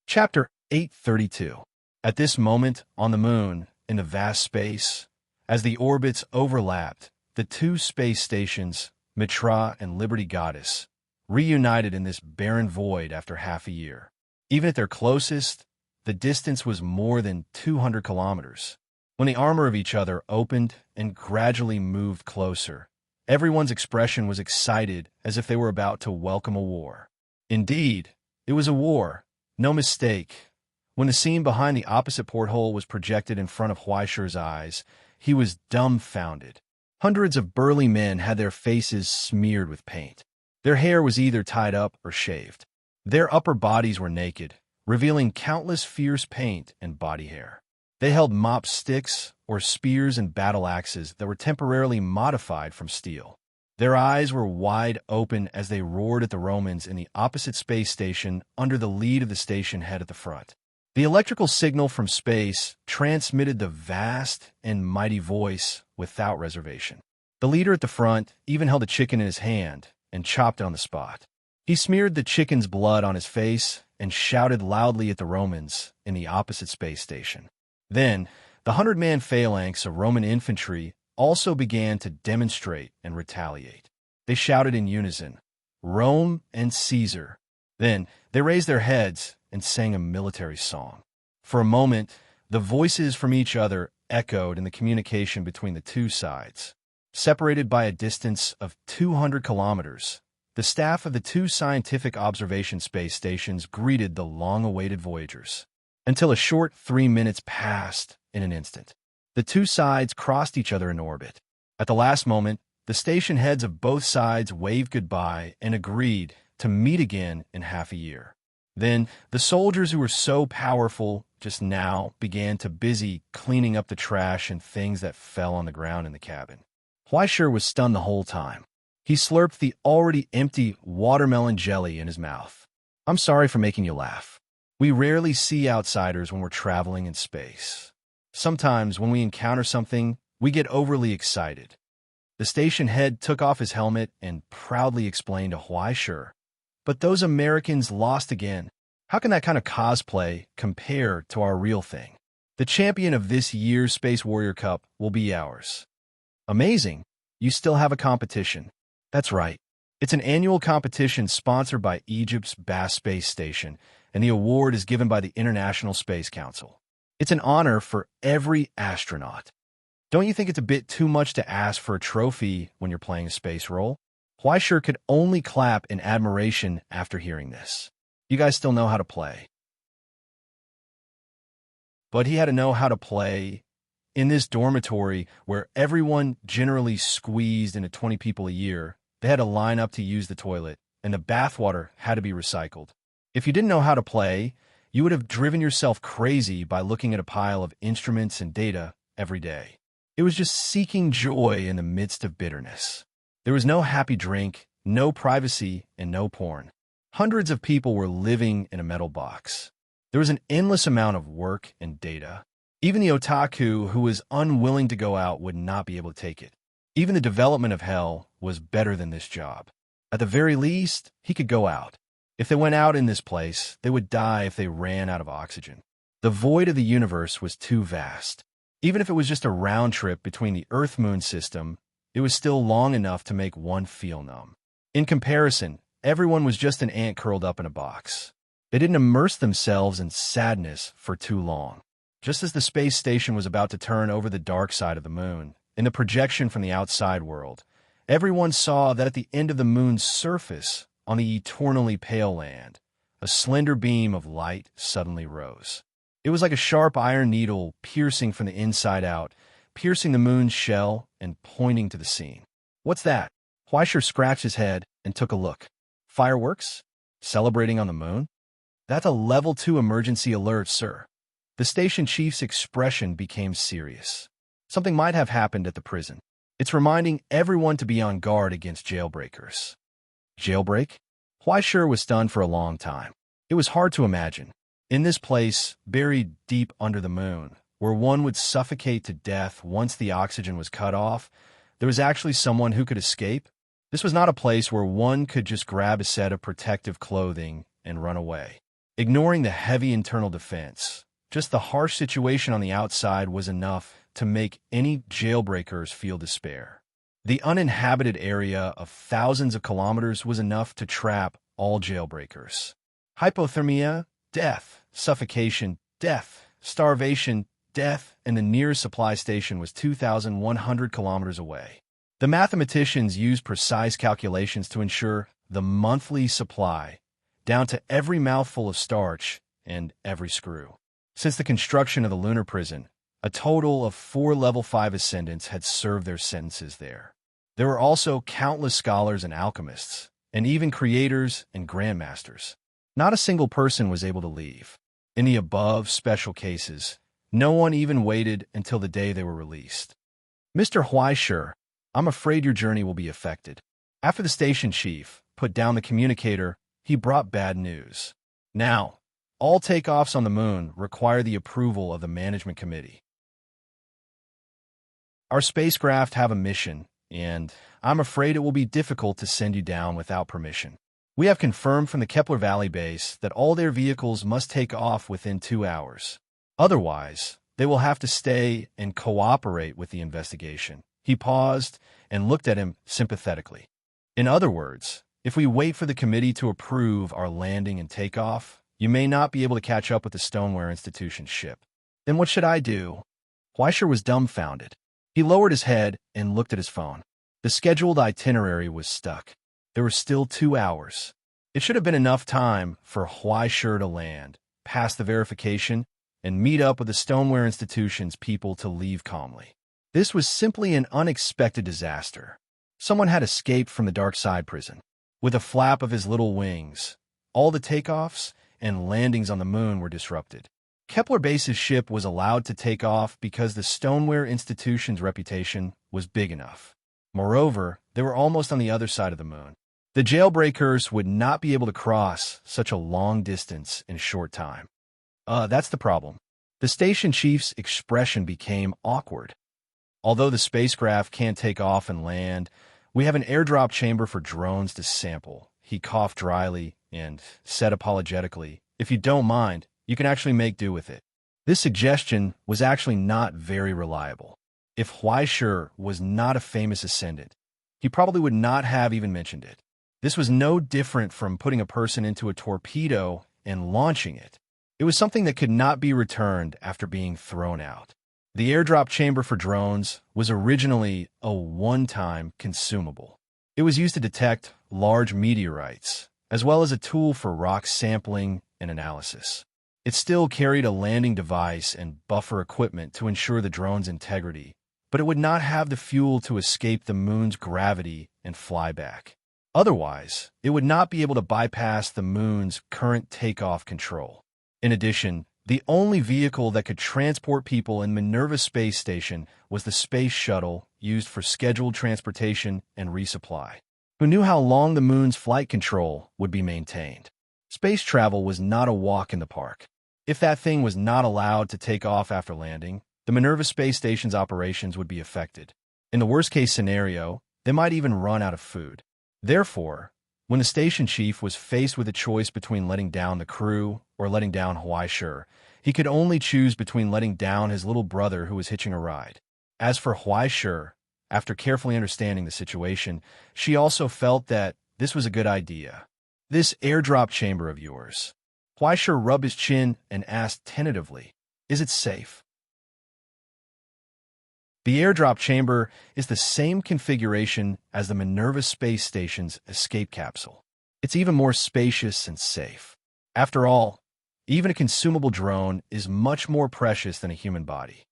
S1: Chapter 832. At this moment, on the moon, in the vast space, as the orbits overlapped, the two space stations, Mitra and Liberty Goddess, reunited in this barren void after half a year. Even at their closest, the distance was more than 200 kilometers. When the armor of each other opened and gradually moved closer, everyone's expression was excited as if they were about to welcome a war. Indeed, it was a war, no mistake. When the scene behind the opposite porthole was projected in front of Huaisher's eyes, he was dumbfounded. Hundreds of burly men had their faces smeared with paint. Their hair was either tied up or shaved. Their upper bodies were naked, revealing countless fierce paint and body hair. They held mop sticks or spears and battle axes that were temporarily modified from steel. Their eyes were wide open as they roared at the Romans in the opposite space station under the lead of the station head at the front. The electrical signal from space transmitted the vast and mighty voice without reservation. The leader at the front even held a chicken in his hand and chopped it on the spot. He smeared the chicken's blood on his face and shouted loudly at the Romans in the opposite space station. Then, the 100-man phalanx of Roman infantry also began to demonstrate and retaliate. They shouted in unison, "Rome and Caesar." Then, they raised their heads and sang a military song. For a moment, the voices from each other echoed in the communication between the two sides. Separated by a distance of 200 kilometers, the staff of the two scientific observation space stations greeted the long-awaited voyagers. Until a short 3 minutes passed in an instant. The two sides crossed each other in orbit. At the last moment, the station heads of both sides waved goodbye and agreed to meet again in half a year. Then, the soldiers who were so powerful just now began to busy cleaning up the trash and things that fell on the ground in the cabin. Huaisher was stunned the whole time. He slurped the already empty watermelon jelly in his mouth. "I'm sorry for making you laugh. We rarely see outsiders when we're traveling in space. Sometimes when we encounter something, we get overly excited." The station head took off his helmet and proudly explained to Huaisher, "But those Americans lost again. How can that kind of cosplay compare to our real thing? The champion of this year's Space Warrior Cup will be ours." "Amazing. You still have a competition." "That's right. It's an annual competition sponsored by Egypt's Bass Space Station, and the award is given by the International Space Council. It's an honor for every astronaut. Don't you think it's a bit too much to ask for a trophy when you're playing a space role?" Huaisher could only clap in admiration after hearing this. "You guys still know how to play." But he had to know how to play in this dormitory where everyone generally squeezed into 20 people a year. They had to line up to use the toilet, and the bathwater had to be recycled. If you didn't know how to play, you would have driven yourself crazy by looking at a pile of instruments and data every day. It was just seeking joy in the midst of bitterness. There was no happy drink, no privacy, and no porn. Hundreds of people were living in a metal box. There was an endless amount of work and data. Even the otaku who was unwilling to go out would not be able to take it. Even the development of hell was better than this job. At the very least, he could go out. If they went out in this place, they would die if they ran out of oxygen. The void of the universe was too vast. Even if it was just a round trip between the Earth-Moon system, it was still long enough to make one feel numb. In comparison, everyone was just an ant curled up in a box. They didn't immerse themselves in sadness for too long. Just as the space station was about to turn over the dark side of the moon, in the projection from the outside world, everyone saw that at the end of the moon's surface, on the eternally pale land, a slender beam of light suddenly rose. It was like a sharp iron needle piercing from the inside out, piercing the moon's shell and pointing to the scene. "What's that?" Fleischer scratched his head and took a look. "Fireworks? Celebrating on the moon?" "That's a level 2 emergency alert, sir." The station chief's expression became serious. Something might have happened at the prison. It's reminding everyone to be on guard against jailbreakers. Jailbreak? Fleischer was stunned for a long time. It was hard to imagine. In this place, buried deep under the moon, where one would suffocate to death once the oxygen was cut off, there was actually someone who could escape. This was not a place where one could just grab a set of protective clothing and run away. Ignoring the heavy internal defense, just the harsh situation on the outside was enough to make any jailbreakers feel despair. The uninhabited area of thousands of kilometers was enough to trap all jailbreakers. Hypothermia, death; suffocation, death; starvation, death, and the nearest supply station was 2,100 kilometers away. The mathematicians used precise calculations to ensure the monthly supply, down to every mouthful of starch and every screw. Since the construction of the lunar prison, a total of 4 level 5 ascendants had served their sentences there. There were also countless scholars and alchemists, and even creators and grandmasters. Not a single person was able to leave. In the above special cases, no one even waited until the day they were released. "Mr. Fleischer, I'm afraid your journey will be affected." After the station chief put down the communicator, he brought bad news. "Now, all takeoffs on the moon require the approval of the management committee. Our spacecraft have a mission, and I'm afraid it will be difficult to send you down without permission. We have confirmed from the Kepler Valley base that all their vehicles must take off within 2 hours. Otherwise, they will have to stay and cooperate with the investigation." He paused and looked at him sympathetically. "In other words, if we wait for the committee to approve our landing and takeoff, you may not be able to catch up with the Stoneware Institution's ship." "Then what should I do?" Fleischer was dumbfounded. He lowered his head and looked at his phone. The scheduled itinerary was stuck. There were still 2 hours. It should have been enough time for Fleischer to land, pass the verification, and meet up with the Stoneware Institution's people to leave calmly. This was simply an unexpected disaster. Someone had escaped from the dark side prison. With a flap of his little wings, all the takeoffs and landings on the moon were disrupted. Kepler Base's ship was allowed to take off because the Stoneware Institution's reputation was big enough. Moreover, they were almost on the other side of the moon. The jailbreakers would not be able to cross such a long distance in a short time. That's the problem." The station chief's expression became awkward. "Although the spacecraft can't take off and land, we have an airdrop chamber for drones to sample." He coughed dryly and said apologetically, "If you don't mind, you can actually make do with it." This suggestion was actually not very reliable. If Fleischer was not a famous ascendant, he probably would not have even mentioned it. This was no different from putting a person into a torpedo and launching it. It was something that could not be returned after being thrown out. The airdrop chamber for drones was originally a one-time consumable. It was used to detect large meteorites, as well as a tool for rock sampling and analysis. It still carried a landing device and buffer equipment to ensure the drone's integrity, but it would not have the fuel to escape the moon's gravity and fly back. Otherwise, it would not be able to bypass the moon's current takeoff control. In addition, the only vehicle that could transport people in Minerva's space station was the space shuttle used for scheduled transportation and resupply. Who knew how long the moon's flight control would be maintained? Space travel was not a walk in the park. If that thing was not allowed to take off after landing, the Minerva space station's operations would be affected. In the worst-case scenario, they might even run out of food. Therefore, when the station chief was faced with a choice between letting down the crew or letting down Fleischer, He could only choose between letting down his little brother who was hitching a ride. As for Huai Shi, after carefully understanding the situation, she also felt that this was a good idea. "This airdrop chamber of yours." Huai Shi rubbed his chin and asked tentatively, "Is it safe?" The airdrop chamber is the same configuration as the Minerva space station's escape capsule. It's even more spacious and safe. After all, even a consumable drone is much more precious than a human body.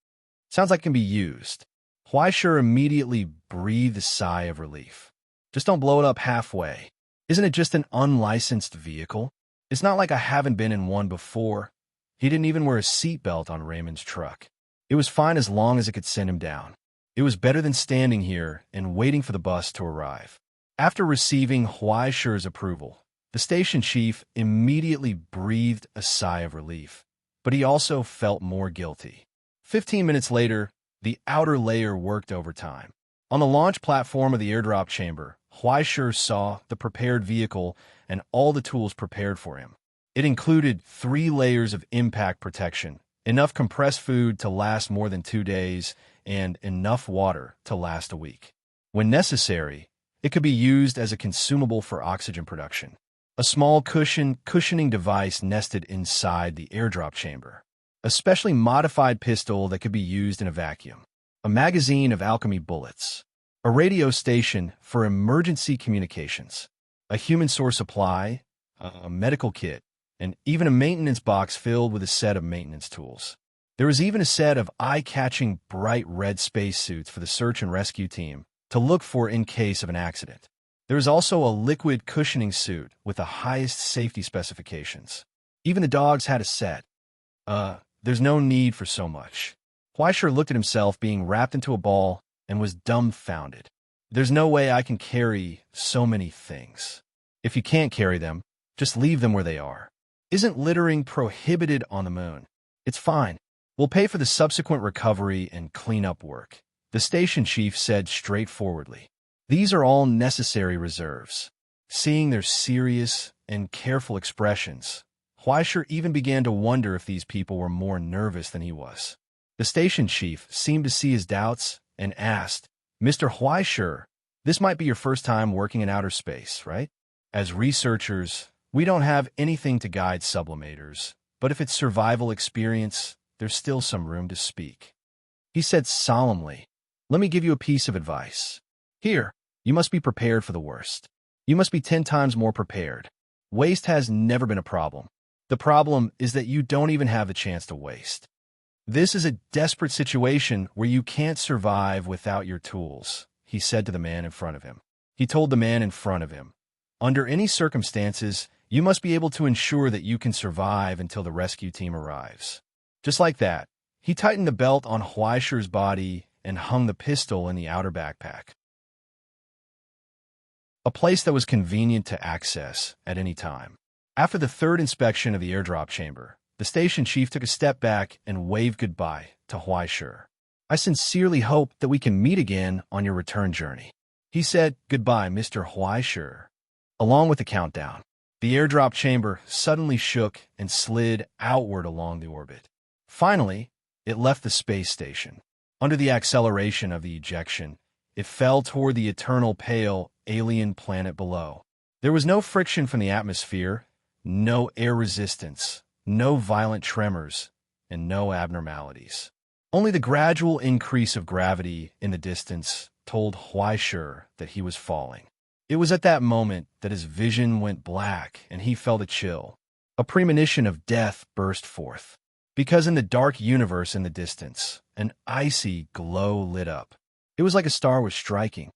S1: Sounds like it can be used. Huai Shi immediately breathed a sigh of relief. Just don't blow it up halfway. Isn't it just an unlicensed vehicle? It's not like I haven't been in one before. He didn't even wear a seatbelt on Raymond's truck. It was fine as long as it could send him down. It was better than standing here and waiting for the bus to arrive. After receiving Huai Shi's approval, the station chief immediately breathed a sigh of relief, but he also felt more guilty. 15 minutes later, the outer layer worked overtime. On the launch platform of the airdrop chamber, Huai Shi saw the prepared vehicle and all the tools prepared for him. It included 3 layers of impact protection, enough compressed food to last more than 2 days, and enough water to last a week. When necessary, it could be used as a consumable for oxygen production. A small cushioning device nested inside the airdrop chamber. A specially modified pistol that could be used in a vacuum. A magazine of alchemy bullets. A radio station for emergency communications. A human source supply, a medical kit, and even a maintenance box filled with a set of maintenance tools. There was even a set of eye-catching bright red spacesuits for the search and rescue team to look for in case of an accident. There was also a liquid cushioning suit with the highest safety specifications. Even the dogs had a set. There's no need for so much. Huai Shi looked at himself being wrapped into a ball and was dumbfounded. There's no way I can carry so many things. If you can't carry them, just leave them where they are. Isn't littering prohibited on the moon? It's fine. We'll pay for the subsequent recovery and cleanup work, the station chief said straightforwardly. These are all necessary reserves. Seeing their serious and careful expressions, Huai Shi even began to wonder if these people were more nervous than he was. The station chief seemed to see his doubts and asked, "Mr. Huai Shi, this might be your first time working in outer space, right? As researchers, we don't have anything to guide sublimators, but if it's survival experience, there's still some room to speak." He said solemnly, "Let me give you a piece of advice. Here, you must be prepared for the worst. You must be 10 times more prepared. Waste has never been a problem. The problem is that you don't even have the chance to waste. This is a desperate situation where you can't survive without your tools," he said to the man in front of him. He told the man in front of him, "Under any circumstances, you must be able to ensure that you can survive until the rescue team arrives." Just like that, he tightened the belt on Huai Shi's body and hung the pistol in the outer backpack. A place that was convenient to access at any time. After the third inspection of the airdrop chamber, the station chief took a step back and waved goodbye to Huai Shi. "I sincerely hope that we can meet again on your return journey." He said, "Goodbye, Mr. Huai Shi." Along with the countdown, the airdrop chamber suddenly shook and slid outward along the orbit. Finally, it left the space station. Under the acceleration of the ejection, it fell toward the eternal pale alien planet below. There was no friction from the atmosphere, no air resistance, no violent tremors, and no abnormalities. Only the gradual increase of gravity in the distance told Huai Shi that he was falling. It was at that moment that his vision went black and he felt a chill. A premonition of death burst forth. Because in the dark universe in the distance, an icy glow lit up. It was like a star was striking.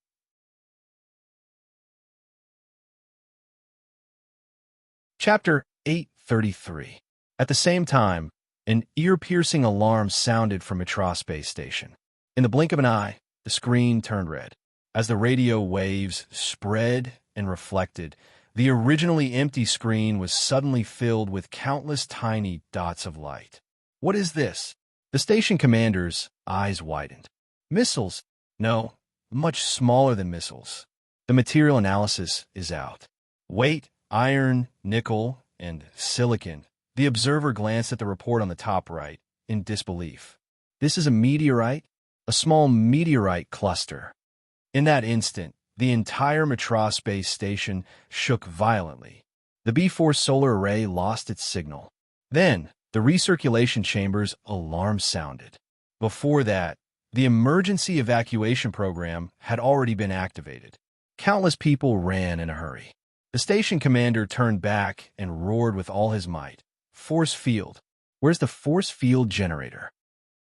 S1: Chapter 833. At the same time, an ear-piercing alarm sounded from Mitra space station. In the blink of an eye, the screen turned red. As the radio waves spread and reflected, the originally empty screen was suddenly filled with countless tiny dots of light. "What is this?" The station commander's eyes widened. "Missiles? No, much smaller than missiles. The material analysis is out. Weight, iron, nickel, and silicon, The observer glanced at the report on the top right, in disbelief. This is a meteorite? A small meteorite cluster. In that instant, the entire Mitra space station shook violently. The B4 solar array lost its signal. Then, the recirculation chamber's alarm sounded. Before that, the emergency evacuation program had already been activated. Countless people ran in a hurry. The station commander turned back and roared with all his might. Force field. Where's the force field generator?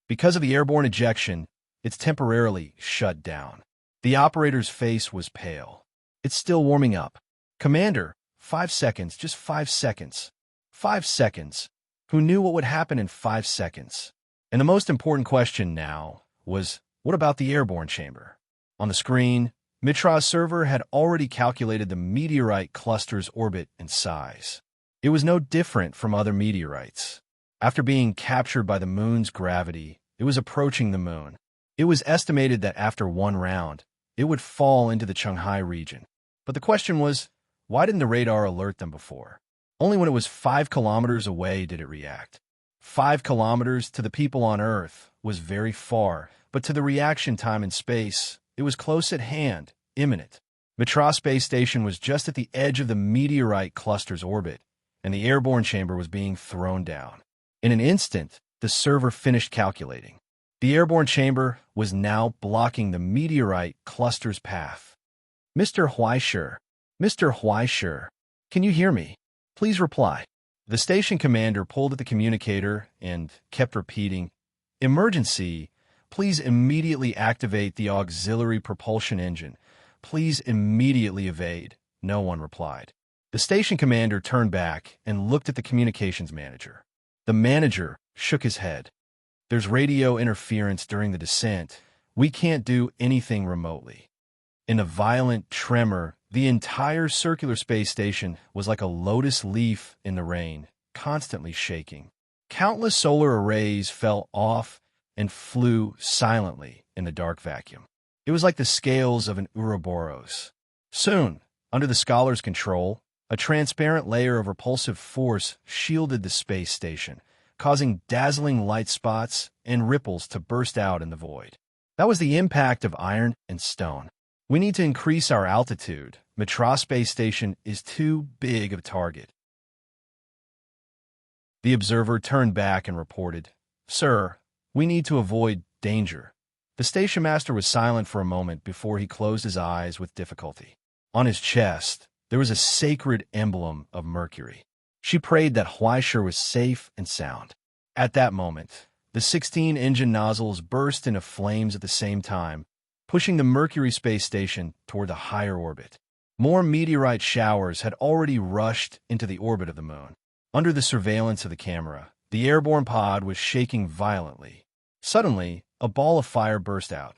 S1: Because of the airborne ejection, it's temporarily shut down. The operator's face was pale. It's still warming up. Commander, 5 seconds, just 5 seconds. 5 seconds. Who knew what would happen in 5 seconds? And the most important question now was, what about the airborne chamber? On the screen, Mitra's server had already calculated the meteorite cluster's orbit and size. It was no different from other meteorites. After being captured by the moon's gravity, it was approaching the moon. It was estimated that after one round, it would fall into the Qinghai region. But the question was, why didn't the radar alert them before? Only when it was 5 kilometers away did it react. 5 kilometers to the people on Earth was very far, but to the reaction time in space, it was close at hand, imminent. Mitra Space Station was just at the edge of the meteorite cluster's orbit, and the airborne chamber was being thrown down. In an instant, the server finished calculating. The airborne chamber was now blocking the meteorite cluster's path. Mr. Huaishir, can you hear me? Please reply. The station commander pulled at the communicator and kept repeating, Emergency, please immediately activate the auxiliary propulsion engine. Please immediately evade. No one replied. The station commander turned back and looked at the communications manager. The manager shook his head. There's radio interference during the descent. We can't do anything remotely. In a violent tremor, the entire circular space station was like a lotus leaf in the rain, constantly shaking. Countless solar arrays fell off and flew silently in the dark vacuum. It was like the scales of an Ouroboros. Soon, under the scholar's control, a transparent layer of repulsive force shielded the space station, causing dazzling light spots and ripples to burst out in the void. That was the impact of iron and stone. We need to increase our altitude. Mitra Space Station is too big of a target. The observer turned back and reported, Sir, we need to avoid danger. The station master was silent for a moment before he closed his eyes with difficulty. On his chest, there was a sacred emblem of Mercury. She prayed that Huaishir was safe and sound. At that moment, the 16 engine nozzles burst into flames at the same time, pushing the Mercury space station toward a higher orbit. More meteorite showers had already rushed into the orbit of the moon. Under the surveillance of the camera, the airborne pod was shaking violently. Suddenly, a ball of fire burst out.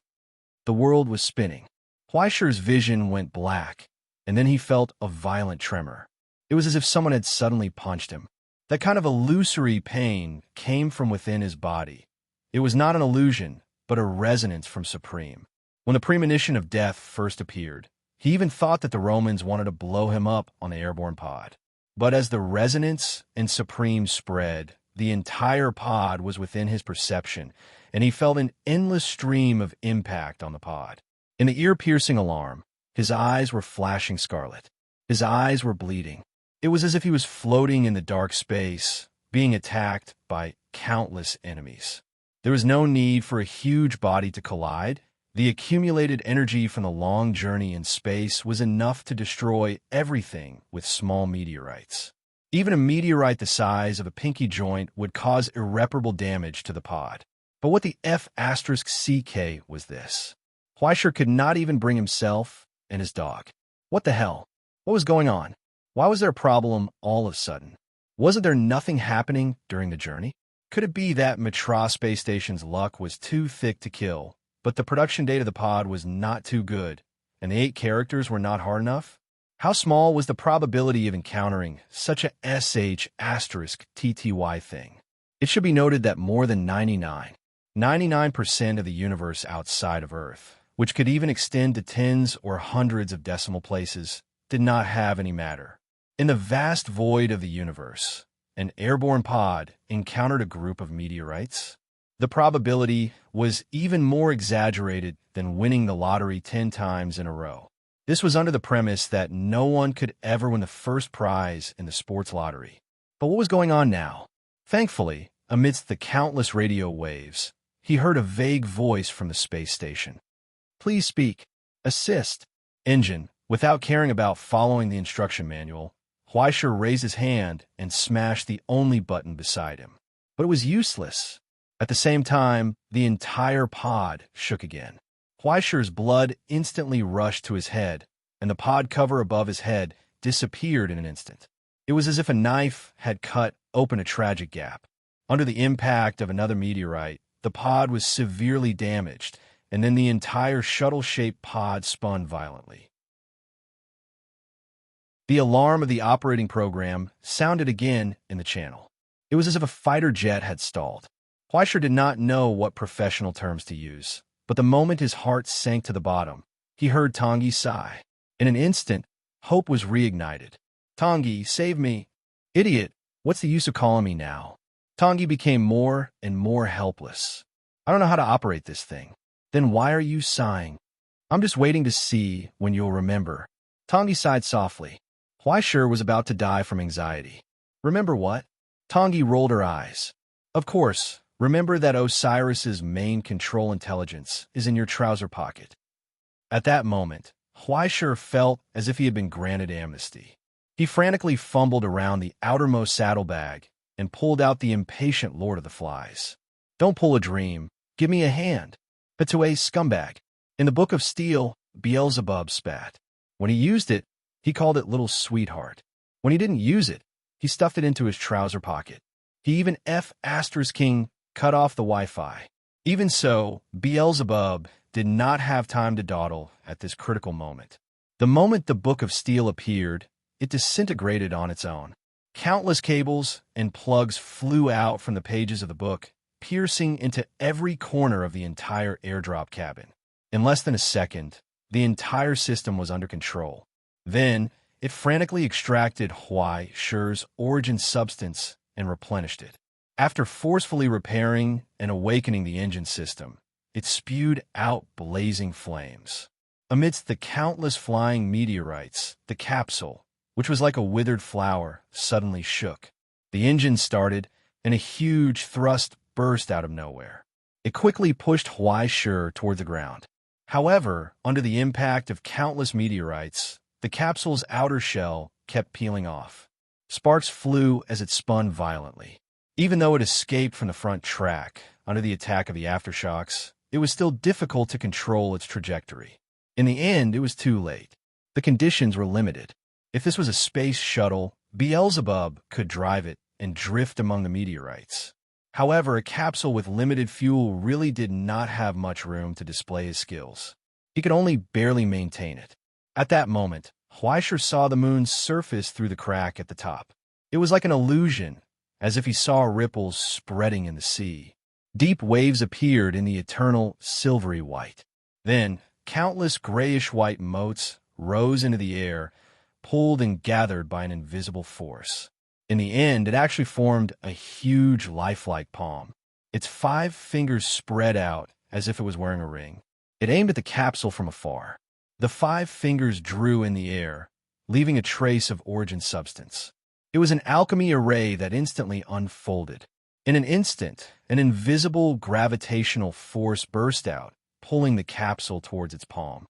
S1: The world was spinning. Huaishir's vision went black, and then he felt a violent tremor. It was as if someone had suddenly punched him. That kind of illusory pain came from within his body. It was not an illusion, but a resonance from Supreme. When the premonition of death first appeared, he even thought that the Romans wanted to blow him up on the airborne pod. But as the resonance and Supreme spread, the entire pod was within his perception, and he felt an endless stream of impact on the pod. In the ear-piercing alarm, his eyes were flashing scarlet. His eyes were bleeding. It was as if he was floating in the dark space, being attacked by countless enemies. There was no need for a huge body to collide. The accumulated energy from the long journey in space was enough to destroy everything with small meteorites. Even a meteorite the size of a pinky joint would cause irreparable damage to the pod. But what the F*CK was this? Huaishir could not even bring himself and his dog. What the hell? What was going on? Why was there a problem all of a sudden? Wasn't there nothing happening during the journey? Could it be that Mitra Space Station's luck was too thick to kill, but the production date of the pod was not too good, and the 8 characters were not hard enough? How small was the probability of encountering such a SH*TTY thing? It should be noted that more than 99% of the universe outside of Earth, which could even extend to tens or hundreds of decimal places, did not have any matter. In the vast void of the universe, an airborne pod encountered a group of meteorites? The probability was even more exaggerated than winning the lottery 10 times in a row. This was under the premise that no one could ever win the first prize in the sports lottery. But what was going on now? Thankfully, amidst the countless radio waves, he heard a vague voice from the space station. "Please speak. Assist." Engine. Without caring about following the instruction manual, Huaisher raised his hand and smashed the only button beside him. But it was useless. At the same time, the entire pod shook again. Huaisher's blood instantly rushed to his head, and the pod cover above his head disappeared in an instant. It was as if a knife had cut open a tragic gap. Under the impact of another meteorite, the pod was severely damaged, and then the entire shuttle-shaped pod spun violently. The alarm of the operating program sounded again in the channel. It was as if a fighter jet had stalled. Huaisher did not know what professional terms to use, but the moment his heart sank to the bottom, he heard Tanguy sigh. In an instant, hope was reignited. "Tanguy, save me." "Idiot, what's the use of calling me now?" Tanguy became more and more helpless. "I don't know how to operate this thing." "Then why are you sighing?" "I'm just waiting to see when you'll remember." Tanguy sighed softly. Huaisher was about to die from anxiety. "Remember what?" Tanguy rolled her eyes. "Of course, remember that Osiris's main control intelligence is in your trouser pocket." At that moment, Huaisher felt as if he had been granted amnesty. He frantically fumbled around the outermost saddlebag and pulled out the impatient Lord of the Flies. "Don't pull a dream. Give me a hand." Petue scumbag. In the Book of Steel, Beelzebub spat. When he used it, he called it Little Sweetheart. When he didn't use it, he stuffed it into his trouser pocket. He even King cut off the Wi-Fi. Even so, Beelzebub did not have time to dawdle at this critical moment. The moment the Book of Steel appeared, it disintegrated on its own. Countless cables and plugs flew out from the pages of the book, piercing into every corner of the entire airdrop cabin. In less than a second, the entire system was under control. Then, it frantically extracted Huaisher's origin substance and replenished it. After forcefully repairing and awakening the engine system, it spewed out blazing flames. Amidst the countless flying meteorites, the capsule, which was like a withered flower, suddenly shook. The engine started, and a huge thrust burst out of nowhere. It quickly pushed Huaisher toward the ground. However, under the impact of countless meteorites, the capsule's outer shell kept peeling off. Sparks flew as it spun violently. Even though it escaped from the front track, under the attack of the aftershocks, it was still difficult to control its trajectory. In the end, it was too late. The conditions were limited. If this was a space shuttle, Beelzebub could drive it and drift among the meteorites. However, a capsule with limited fuel really did not have much room to display his skills. He could only barely maintain it. At that moment, Huaisher saw the moon's surface through the crack at the top. It was like an illusion, as if he saw ripples spreading in the sea. Deep waves appeared in the eternal silvery white. Then, countless grayish-white motes rose into the air, pulled and gathered by an invisible force. In the end, it actually formed a huge lifelike palm. Its 5 fingers spread out as if it was wearing a ring. It aimed at the capsule from afar. The 5 fingers drew in the air, leaving a trace of origin substance. It was an alchemy array that instantly unfolded. In an instant, an invisible gravitational force burst out, pulling the capsule towards its palm.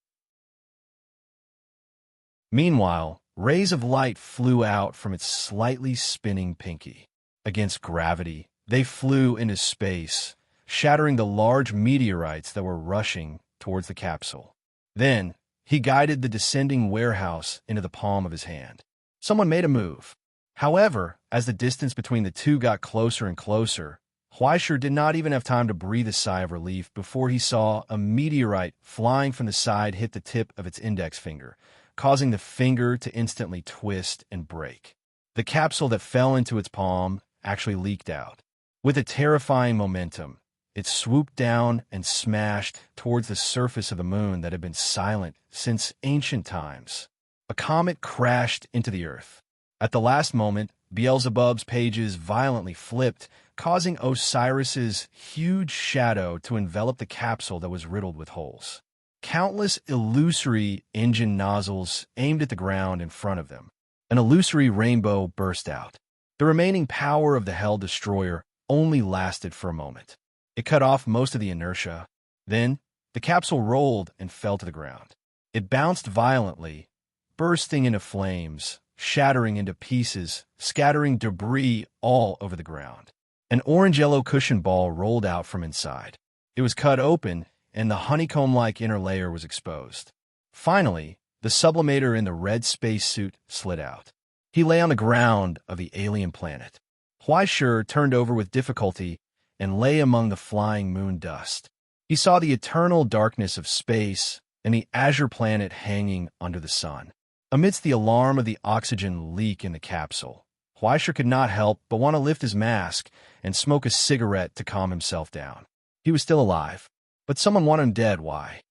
S1: Meanwhile, rays of light flew out from its slightly spinning pinky. Against gravity, they flew into space, shattering the large meteorites that were rushing towards the capsule. Then, he guided the descending warehouse into the palm of his hand. Someone made a move. However, as the distance between the two got closer and closer, Huaisher did not even have time to breathe a sigh of relief before he saw a meteorite flying from the side hit the tip of its index finger, causing the finger to instantly twist and break. The capsule that fell into its palm actually leaked out. With a terrifying momentum, it swooped down and smashed towards the surface of the moon that had been silent since ancient times. A comet crashed into the Earth. At the last moment, Beelzebub's pages violently flipped, causing Osiris's huge shadow to envelop the capsule that was riddled with holes. Countless illusory engine nozzles aimed at the ground in front of them. An illusory rainbow burst out. The remaining power of the Hell Destroyer only lasted for a moment. It cut off most of the inertia. Then, the capsule rolled and fell to the ground. It bounced violently, bursting into flames, shattering into pieces, scattering debris all over the ground. An orange-yellow cushion ball rolled out from inside. It was cut open, and the honeycomb-like inner layer was exposed. Finally, the sublimator in the red spacesuit slid out. He lay on the ground of the alien planet. Huaishur turned over with difficulty and lay among the flying moon dust. He saw the eternal darkness of space and the azure planet hanging under the sun. Amidst the alarm of the oxygen leak in the capsule, Huaishur could not help but want to lift his mask and smoke a cigarette to calm himself down. He was still alive, but someone wanted him dead. Why?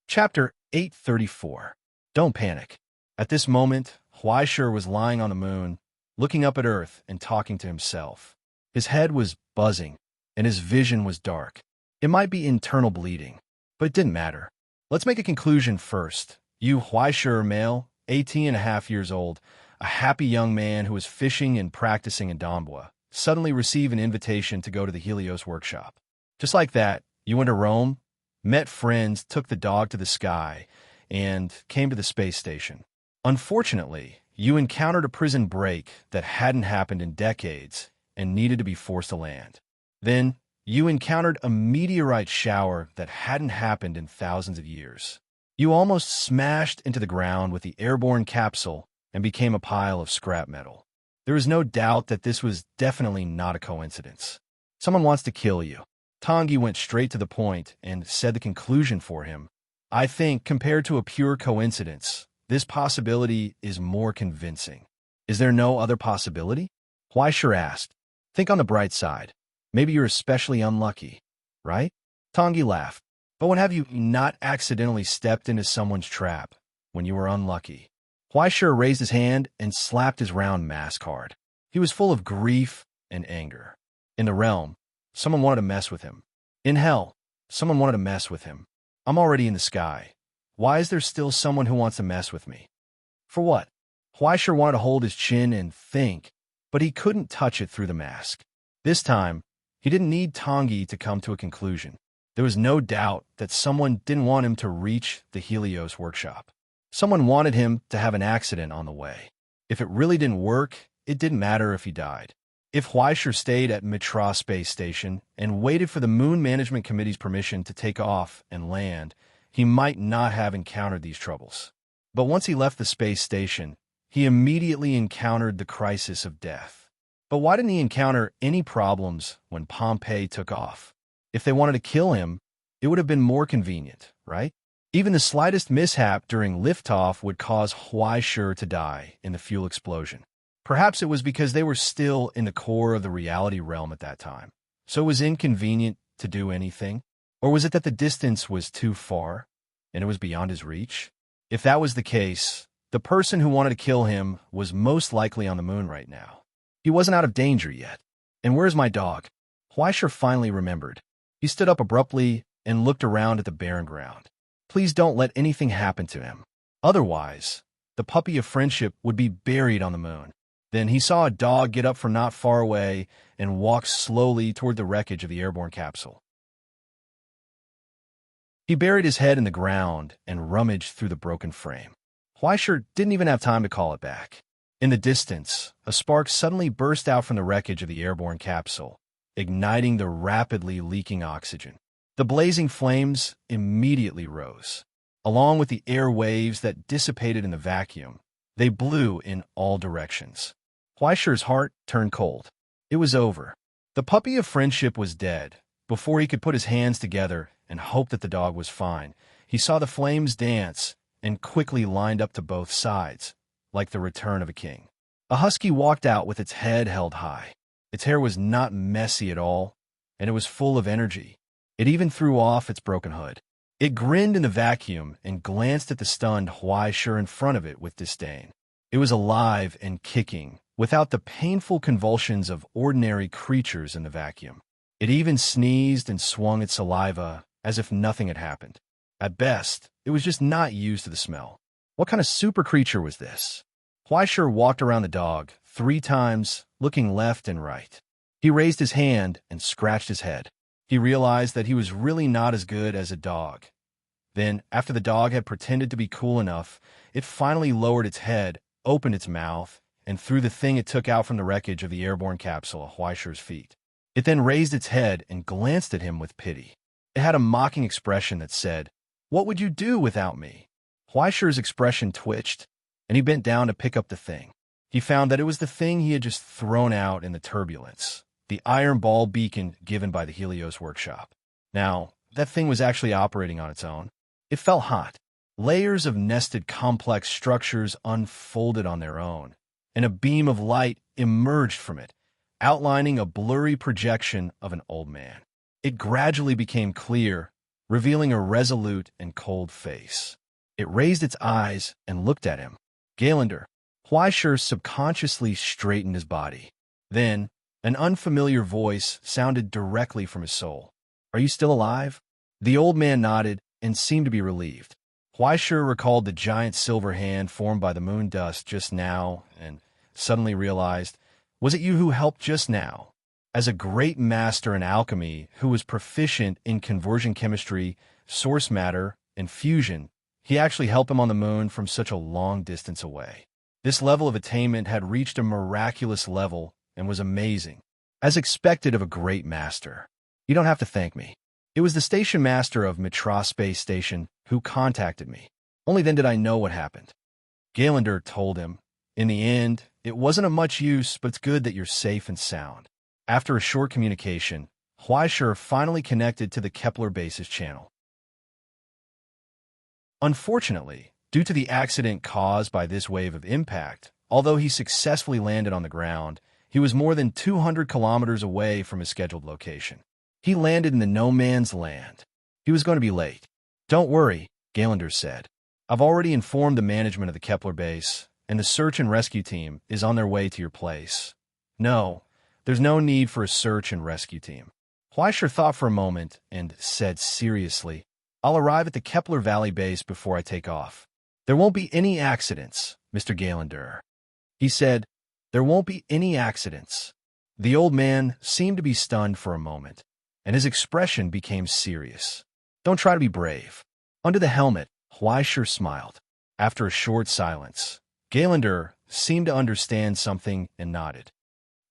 S1: Chapter 834. Don't panic. At this moment, Huaishur was lying on the moon, looking up at Earth and talking to himself. His head was buzzing, and his vision was dark. It might be internal bleeding, but it didn't matter. Let's make a conclusion first. You, Huaishur, male, 18.5 years old, a happy young man who was fishing and practicing in Dombwa, suddenly receive an invitation to go to the Helios workshop. Just like that, you went to Rome, met friends, took the dog to the sky, and came to the space station. Unfortunately, you encountered a prison break that hadn't happened in decades and needed to be forced to land. Then, you encountered a meteorite shower that hadn't happened in thousands of years. You almost smashed into the ground with the airborne capsule and became a pile of scrap metal. There is no doubt that this was definitely not a coincidence. Someone wants to kill you. Tangi went straight to the point and said the conclusion for him. I think, compared to a pure coincidence, this possibility is more convincing. Is there no other possibility? Huaishur asked. Think on the bright side. Maybe you're especially unlucky, right? Tangi laughed. But when have you not accidentally stepped into someone's trap when you were unlucky? Huaishur raised his hand and slapped his round mask hard. He was full of grief and anger. In the realm, someone wanted to mess with him. In hell, someone wanted to mess with him. I'm already in the sky. Why is there still someone who wants to mess with me? For what? Huaishur wanted to hold his chin and think, but he couldn't touch it through the mask. This time, he didn't need Tangi to come to a conclusion. There was no doubt that someone didn't want him to reach the Helios workshop. Someone wanted him to have an accident on the way. If it really didn't work, it didn't matter if he died. If Huaishur stayed at Mitra Space Station and waited for the Moon Management Committee's permission to take off and land, he might not have encountered these troubles. But once he left the space station, he immediately encountered the crisis of death. But why didn't he encounter any problems when Pompeii took off? If they wanted to kill him, it would have been more convenient, right? Even the slightest mishap during liftoff would cause Huaishur to die in the fuel explosion. Perhaps it was because they were still in the core of the reality realm at that time, so it was inconvenient to do anything? Or was it that the distance was too far, and it was beyond his reach? If that was the case, the person who wanted to kill him was most likely on the moon right now. He wasn't out of danger yet. And where's my dog? Huaishur finally remembered. He stood up abruptly and looked around at the barren ground. Please don't let anything happen to him. Otherwise, the puppy of friendship would be buried on the moon. Then he saw a dog get up from not far away and walk slowly toward the wreckage of the airborne capsule. He buried his head in the ground and rummaged through the broken frame. Huaishur didn't even have time to call it back. In the distance, a spark suddenly burst out from the wreckage of the airborne capsule, igniting the rapidly leaking oxygen. The blazing flames immediately rose. Along with the air waves that dissipated in the vacuum, they blew in all directions. Huaishur's heart turned cold. It was over. The puppy of friendship was dead. Before he could put his hands together and hope that the dog was fine, he saw the flames dance and quickly lined up to both sides, like the return of a king. A husky walked out with its head held high. Its hair was not messy at all, and it was full of energy. It even threw off its broken hood. It grinned in the vacuum and glanced at the stunned Huaishur in front of it with disdain. It was alive and kicking, without the painful convulsions of ordinary creatures in the vacuum. It even sneezed and swung its saliva as if nothing had happened. At best, it was just not used to the smell. What kind of super creature was this? Huaishur walked around the dog 3 times, looking left and right. He raised his hand and scratched his head. He realized that he was really not as good as a dog. Then, after the dog had pretended to be cool enough, it finally lowered its head, opened its mouth, and threw the thing it took out from the wreckage of the airborne capsule at Huaishur's feet. It then raised its head and glanced at him with pity. It had a mocking expression that said, "What would you do without me?" Huaishur's expression twitched, and he bent down to pick up the thing. He found that it was the thing he had just thrown out in the turbulence, the iron ball beacon given by the Helios workshop. Now, that thing was actually operating on its own. It felt hot. Layers of nested complex structures unfolded on their own, and a beam of light emerged from it, outlining a blurry projection of an old man. It gradually became clear, revealing a resolute and cold face. It raised its eyes and looked at him. Galander. Huaishur subconsciously straightened his body. Then, an unfamiliar voice sounded directly from his soul. "Are you still alive?" The old man nodded and seemed to be relieved. Huaishur recalled the giant silver hand formed by the moon dust just now and suddenly realized, was it you who helped just now? As a great master in alchemy who was proficient in conversion chemistry, source matter, and fusion, he actually helped him on the moon from such a long distance away. This level of attainment had reached a miraculous level and was amazing, as expected of a great master. "You don't have to thank me. It was the station master of Mitra Space Station who contacted me. Only then did I know what happened." Galander told him, "In the end, it wasn't of much use, but it's good that you're safe and sound." After a short communication, Huaishur finally connected to the Kepler base's channel. Unfortunately, due to the accident caused by this wave of impact, although he successfully landed on the ground, he was more than 200 kilometers away from his scheduled location. He landed in the no man's land. He was going to be late. "Don't worry," Galander said. "I've already informed the management of the Kepler base, and the search and rescue team is on their way to your place." "No, there's no need for a search and rescue team." Huaishur thought for a moment and said seriously, "I'll arrive at the Kepler Valley base before I take off." "There won't be any accidents, Mr. Galander." He said, "There won't be any accidents." The old man seemed to be stunned for a moment, and his expression became serious. "Don't try to be brave." Under the helmet, Huaishur smiled. After a short silence, Galander seemed to understand something and nodded.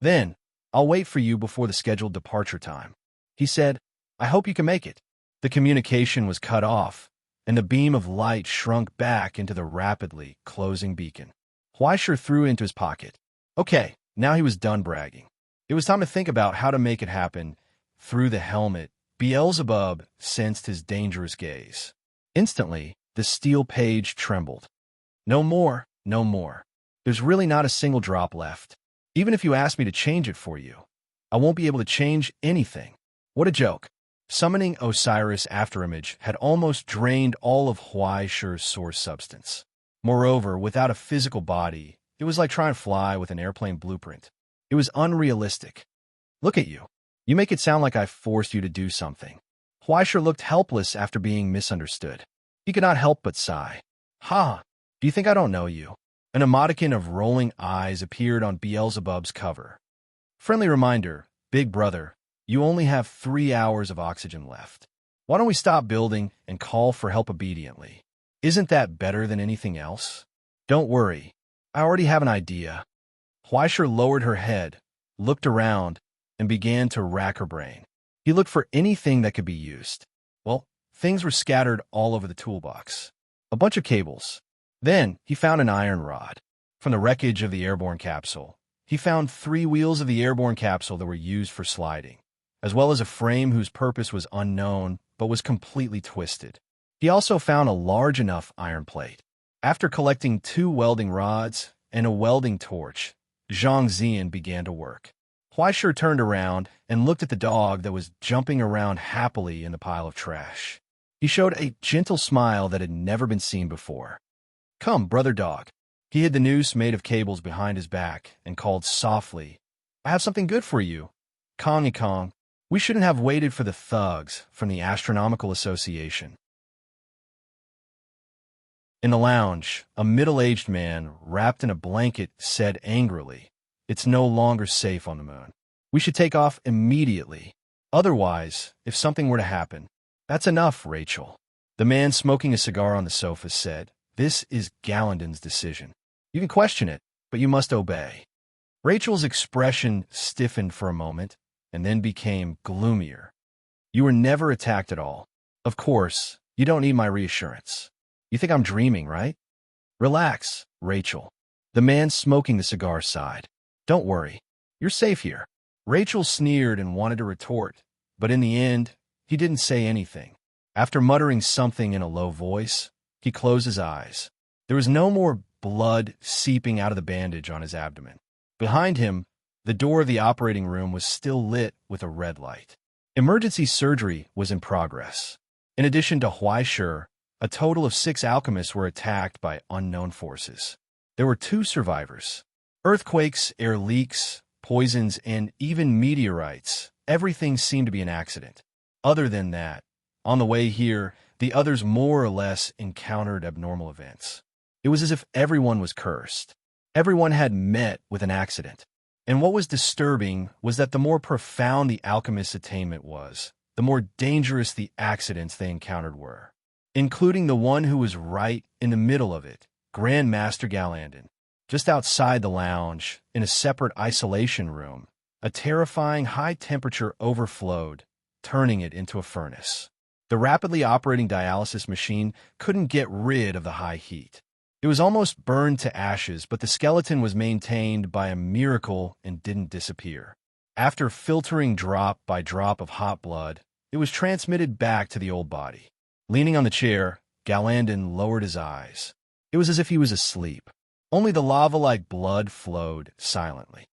S1: "Then, I'll wait for you before the scheduled departure time." He said, "I hope you can make it." The communication was cut off, and the beam of light shrunk back into the rapidly closing beacon. Huaishur threw it into his pocket. Okay, now he was done bragging. It was time to think about how to make it happen. Through the helmet, Beelzebub sensed his dangerous gaze. Instantly, the steel page trembled. "No more, no more. There's really not a single drop left. Even if you ask me to change it for you, I won't be able to change anything." What a joke. Summoning Osiris Afterimage had almost drained all of Huaishur's source substance. Moreover, without a physical body, it was like trying to fly with an airplane blueprint. It was unrealistic. "Look at you. You make it sound like I forced you to do something." Huaishur looked helpless after being misunderstood. He could not help but sigh. "Ha! Do you think I don't know you?" An emoticon of rolling eyes appeared on Beelzebub's cover. "Friendly reminder, big brother, you only have 3 hours of oxygen left. Why don't we stop building and call for help obediently? Isn't that better than anything else?" "Don't worry. I already have an idea." Huaishur lowered her head, looked around, and began to rack her brain. He looked for anything that could be used. Well, things were scattered all over the toolbox. A bunch of cables. Then he found an iron rod. From the wreckage of the airborne capsule, he found 3 wheels of the airborne capsule that were used for sliding, as well as a frame whose purpose was unknown but was completely twisted. He also found a large enough iron plate. After collecting 2 welding rods and a welding torch, Zhang Zian began to work. Huaishur turned around and looked at the dog that was jumping around happily in the pile of trash. He showed a gentle smile that had never been seen before. "Come, brother dog." He hid the noose made of cables behind his back and called softly, "I have something good for you. Kongy Kong, we shouldn't have waited for the thugs from the Astronomical Association." In the lounge, a middle-aged man wrapped in a blanket said angrily, "It's no longer safe on the moon. We should take off immediately. Otherwise, if something were to happen..." "That's enough, Rachel." The man smoking a cigar on the sofa said, "This is Gallandon's decision. You can question it, but you must obey." Rachel's expression stiffened for a moment and then became gloomier. "You were never attacked at all. Of course, you don't need my reassurance. You think I'm dreaming, right?" "Relax, Rachel." The man smoking the cigar sighed. "Don't worry. You're safe here." Rachel sneered and wanted to retort, but in the end, he didn't say anything. After muttering something in a low voice, he closed his eyes. There was no more blood seeping out of the bandage on his abdomen. Behind him, the door of the operating room was still lit with a red light. Emergency surgery was in progress. In addition to Huaishur, a total of 6 alchemists were attacked by unknown forces. There were 2 survivors. Earthquakes, air leaks, poisons, and even meteorites. Everything seemed to be an accident. Other than that, on the way here, the others more or less encountered abnormal events. It was as if everyone was cursed. Everyone had met with an accident. And what was disturbing was that the more profound the alchemist's attainment was, the more dangerous the accidents they encountered were, including the one who was right in the middle of it, Grand Master Gallandon. Just outside the lounge, in a separate isolation room, a terrifying high temperature overflowed, turning it into a furnace. The rapidly operating dialysis machine couldn't get rid of the high heat. It was almost burned to ashes, but the skeleton was maintained by a miracle and didn't disappear. After filtering drop by drop of hot blood, it was transmitted back to the old body. Leaning on the chair, Gallandon lowered his eyes. It was as if he was asleep. Only the lava-like blood flowed silently.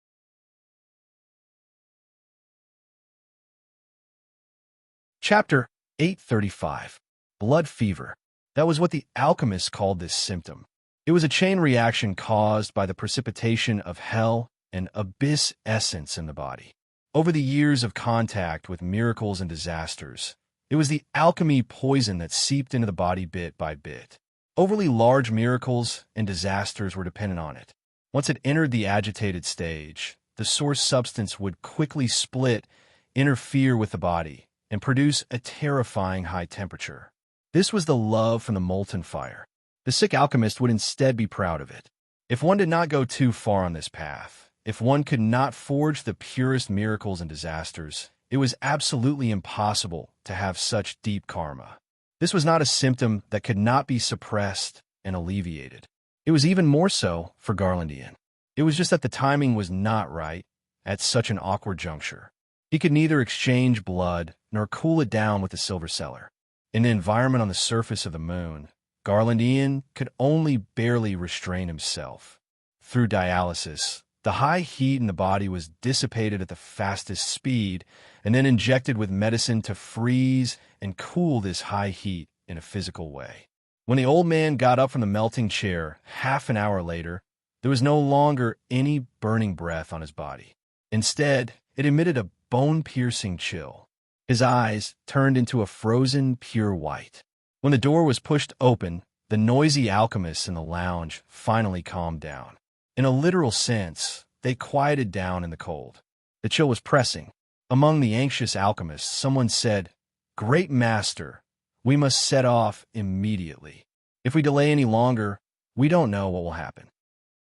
S1: Chapter 835. Blood fever. That was what the alchemists called this symptom. It was a chain reaction caused by the precipitation of hell and abyss essence in the body. Over the years of contact with miracles and disasters, it was the alchemy poison that seeped into the body bit by bit. Overly large miracles and disasters were dependent on it. Once it entered the agitated stage, the source substance would quickly split, interfere with the body, and produce a terrifying high temperature. This was the love from the molten fire. The sick alchemist would instead be proud of it. If one did not go too far on this path, if one could not forge the purest miracles and disasters, it was absolutely impossible to have such deep karma. This was not a symptom that could not be suppressed and alleviated. It was even more so for Garlandian. It was just that the timing was not right at such an awkward juncture. He could neither exchange blood nor cool it down with the silver cellar. In the environment on the surface of the moon, Garlandian could only barely restrain himself. Through dialysis, the high heat in the body was dissipated at the fastest speed and then injected with medicine to freeze and cool this high heat in a physical way. When the old man got up from the melting chair half an hour later, there was no longer any burning breath on his body. Instead, it emitted a bone-piercing chill. His eyes turned into a frozen, pure white. When the door was pushed open, the noisy alchemists in the lounge finally calmed down. In a literal sense, they quieted down in the cold. The chill was pressing. Among the anxious alchemists, someone said, "Great Master, we must set off immediately. If we delay any longer, we don't know what will happen."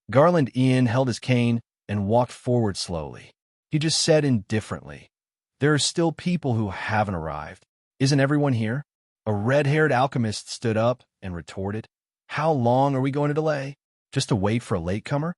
S1: Garland Ian held his cane and walked forward slowly. He just said indifferently, "There are still people who haven't arrived. Isn't everyone here?" A red-haired alchemist stood up and retorted, "How long are we going to delay? Just to wait for a latecomer?"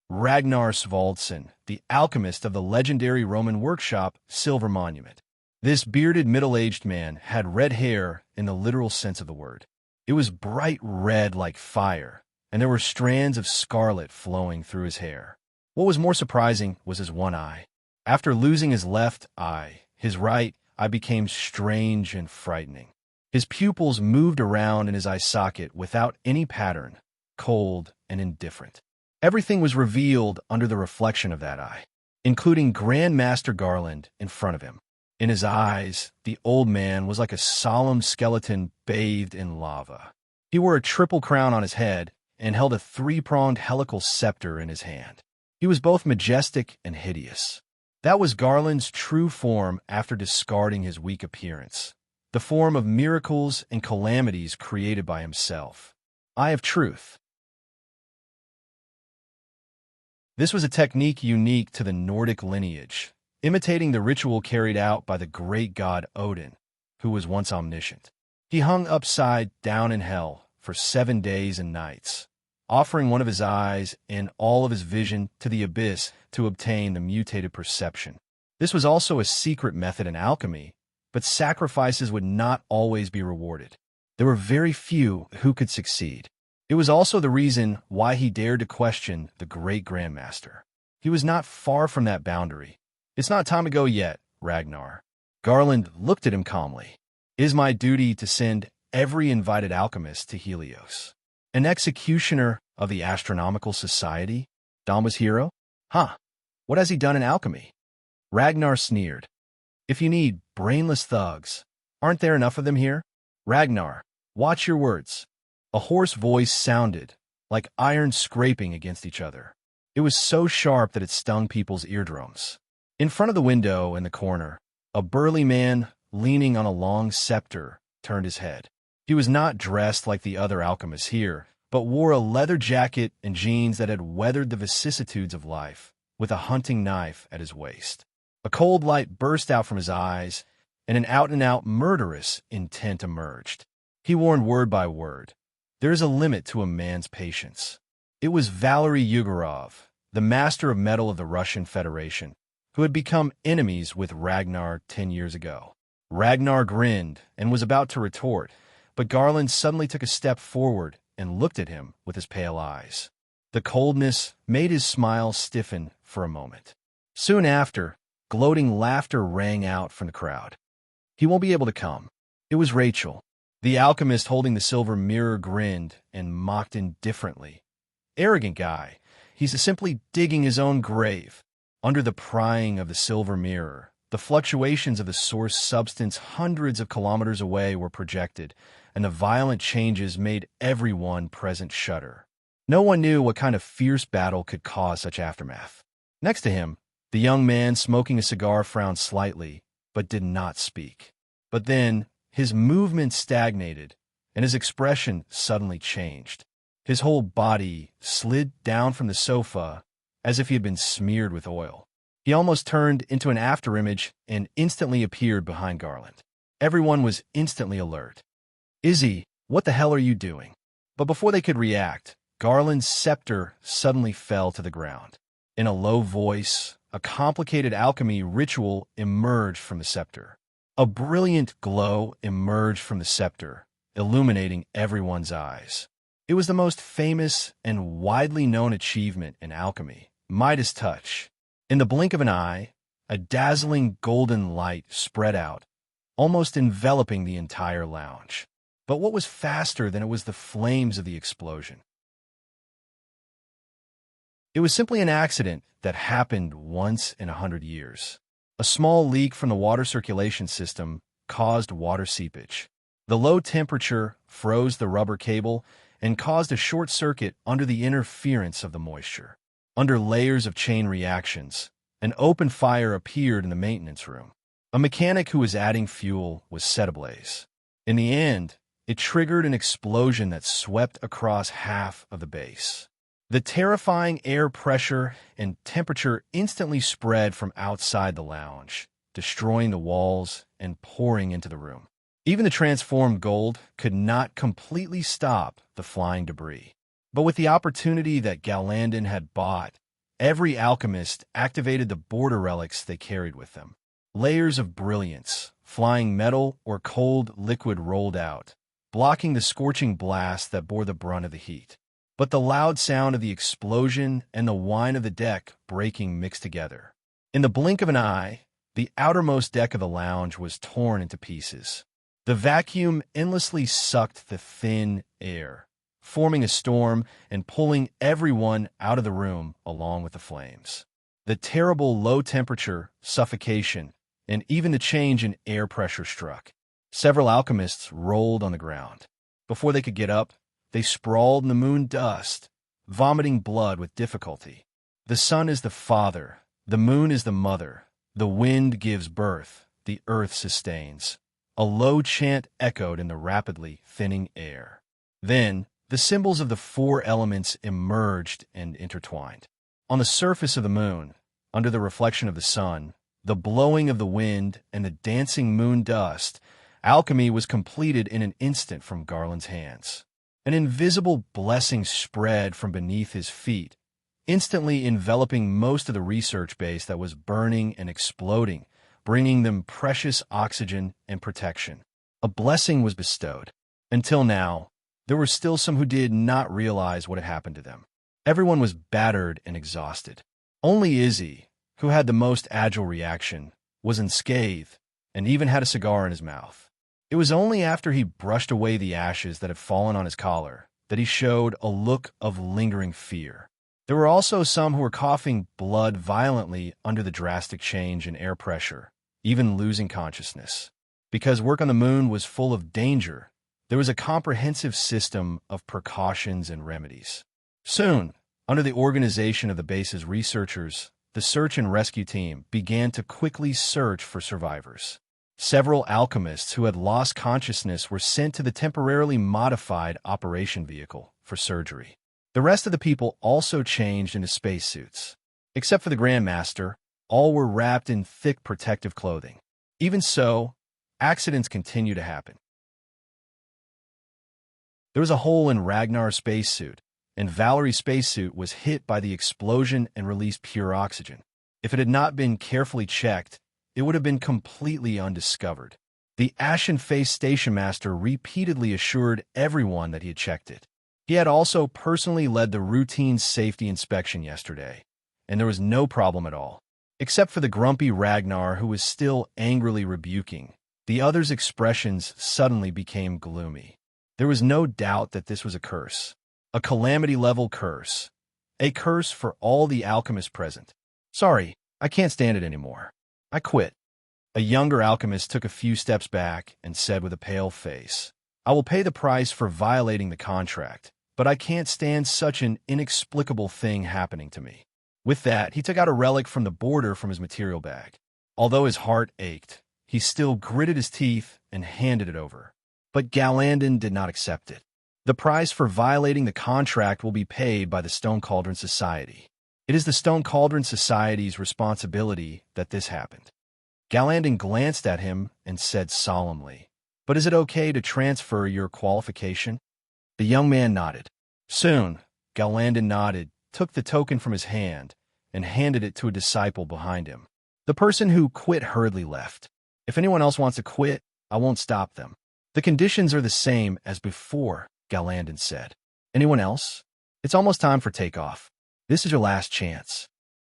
S1: Ragnar Svaldson, the alchemist of the legendary Roman workshop Silver Monument. This bearded middle-aged man had red hair in the literal sense of the word. It was bright red like fire, and there were strands of scarlet flowing through his hair. What was more surprising was his one eye. After losing his left eye, his right eye became strange and frightening. His pupils moved around in his eye socket without any pattern, cold and indifferent. Everything was revealed under the reflection of that eye, including Grand Master Garland in front of him. In his eyes, the old man was like a solemn skeleton bathed in lava. He wore a triple crown on his head and held a three-pronged helical scepter in his hand. He was both majestic and hideous. That was Garland's true form after discarding his weak appearance, the form of miracles and calamities created by himself. Eye of Truth. This was a technique unique to the Nordic lineage, imitating the ritual carried out by the great god Odin, who was once omniscient. He hung upside down in hell for 7 days and nights, offering one of his eyes and all of his vision to the abyss to obtain the mutated perception. This was also a secret method in alchemy, but sacrifices would not always be rewarded. There were very few who could succeed. It was also the reason why he dared to question the great Grandmaster. He was not far from that boundary. "It's not time to go yet, Ragnar." Garland looked at him calmly. "It is my duty to send every invited alchemist to Helios." "An executioner of the Astronomical Society?" Damba's hero? "Huh. What has he done in alchemy?" Ragnar sneered. "If you need brainless thugs, aren't there enough of them here? Ragnar, watch your words." A hoarse voice sounded, like iron scraping against each other. It was so sharp that it stung people's eardrums. In front of the window in the corner, a burly man, leaning on a long scepter, turned his head. He was not dressed like the other alchemists here, but wore a leather jacket and jeans that had weathered the vicissitudes of life, with a hunting knife at his waist. A cold light burst out from his eyes, and an out-and-out murderous intent emerged. He warned word by word. There is a limit to a man's patience. It was Valery Yegorov, the master of metal of the Russian Federation, who had become enemies with Ragnar 10 years ago. Ragnar grinned and was about to retort, but Garland suddenly took a step forward and looked at him with his pale eyes. The coldness made his smile stiffen for a moment. Soon after, gloating laughter rang out from the crowd. "He won't be able to come." It was Rachel. The alchemist holding the silver mirror grinned and mocked indifferently. "Arrogant guy. He's simply digging his own grave." Under the prying of the silver mirror, the fluctuations of the source substance hundreds of kilometers away were projected, and the violent changes made everyone present shudder. No one knew what kind of fierce battle could cause such aftermath. Next to him, the young man smoking a cigar frowned slightly, but did not speak. But then, his movement stagnated, and his expression suddenly changed. His whole body slid down from the sofa as if he had been smeared with oil. He almost turned into an afterimage and instantly appeared behind Garland. Everyone was instantly alert. "Izzy, what the hell are you doing?" But before they could react, Garland's scepter suddenly fell to the ground. In a low voice, a complicated alchemy ritual emerged from the scepter. A brilliant glow emerged from the scepter, illuminating everyone's eyes. It was the most famous and widely known achievement in alchemy, Midas touch. In the blink of an eye, a dazzling golden light spread out, almost enveloping the entire lounge. But what was faster than it was the flames of the explosion? It was simply an accident that happened once in 100 years. A small leak from the water circulation system caused water seepage. The low temperature froze the rubber cable and caused a short circuit under the interference of the moisture. Under layers of chain reactions, an open fire appeared in the maintenance room. A mechanic who was adding fuel was set ablaze. In the end, it triggered an explosion that swept across half of the base. The terrifying air pressure and temperature instantly spread from outside the lounge, destroying the walls and pouring into the room. Even the transformed gold could not completely stop the flying debris. But with the opportunity that Galandon had bought, every alchemist activated the border relics they carried with them. Layers of brilliance, flying metal or cold liquid rolled out, blocking the scorching blast that bore the brunt of the heat. But the loud sound of the explosion and the whine of the deck breaking mixed together. In the blink of an eye, the outermost deck of the lounge was torn into pieces. The vacuum endlessly sucked the thin air, forming a storm and pulling everyone out of the room along with the flames. The terrible low temperature, suffocation, and even the change in air pressure struck. Several alchemists rolled on the ground. Before they could get up, they sprawled in the moon dust, vomiting blood with difficulty. The sun is the father, the moon is the mother, the wind gives birth, the earth sustains. A low chant echoed in the rapidly thinning air. Then, the symbols of the four elements emerged and intertwined. On the surface of the moon, under the reflection of the sun, the blowing of the wind, and the dancing moon dust, alchemy was completed in an instant from Garland's hands. An invisible blessing spread from beneath his feet, instantly enveloping most of the research base that was burning and exploding, bringing them precious oxygen and protection. A blessing was bestowed. Until now, there were still some who did not realize what had happened to them. Everyone was battered and exhausted. Only Izzy, who had the most agile reaction, was unscathed and even had a cigar in his mouth. It was only after he brushed away the ashes that had fallen on his collar that he showed a look of lingering fear. There were also some who were coughing blood violently under the drastic change in air pressure, even losing consciousness. Because work on the moon was full of danger, there was a comprehensive system of precautions and remedies. Soon, under the organization of the base's researchers, the search and rescue team began to quickly search for survivors. Several alchemists who had lost consciousness were sent to the temporarily modified operation vehicle for surgery. The rest of the people also changed into spacesuits. Except for the Grandmaster, all were wrapped in thick protective clothing. Even so, accidents continue to happen. There was a hole in Ragnar's spacesuit, and Valerie's spacesuit was hit by the explosion and released pure oxygen. If it had not been carefully checked, it would have been completely undiscovered. The ashen-faced station master repeatedly assured everyone that he had checked it. He had also personally led the routine safety inspection yesterday, and there was no problem at all. Except for the grumpy Ragnar, who was still angrily rebuking, the others' expressions suddenly became gloomy. There was no doubt that this was a curse. A calamity-level curse. A curse for all the alchemists present. Sorry, I can't stand it anymore. I quit. A younger alchemist took a few steps back and said with a pale face, I will pay the price for violating the contract, but I can't stand such an inexplicable thing happening to me. With that, he took out a relic from the border from his material bag. Although his heart ached, he still gritted his teeth and handed it over. But Galandon did not accept it. The price for violating the contract will be paid by the Stone Cauldron Society. It is the Stone Cauldron Society's responsibility that this happened. Galandon glanced at him and said solemnly, But is it okay to transfer your qualification? The young man nodded. Soon, Galandon nodded, took the token from his hand, and handed it to a disciple behind him. The person who quit hurriedly left. If anyone else wants to quit, I won't stop them. The conditions are the same as before, Galandon said. Anyone else? It's almost time for takeoff. This is your last chance.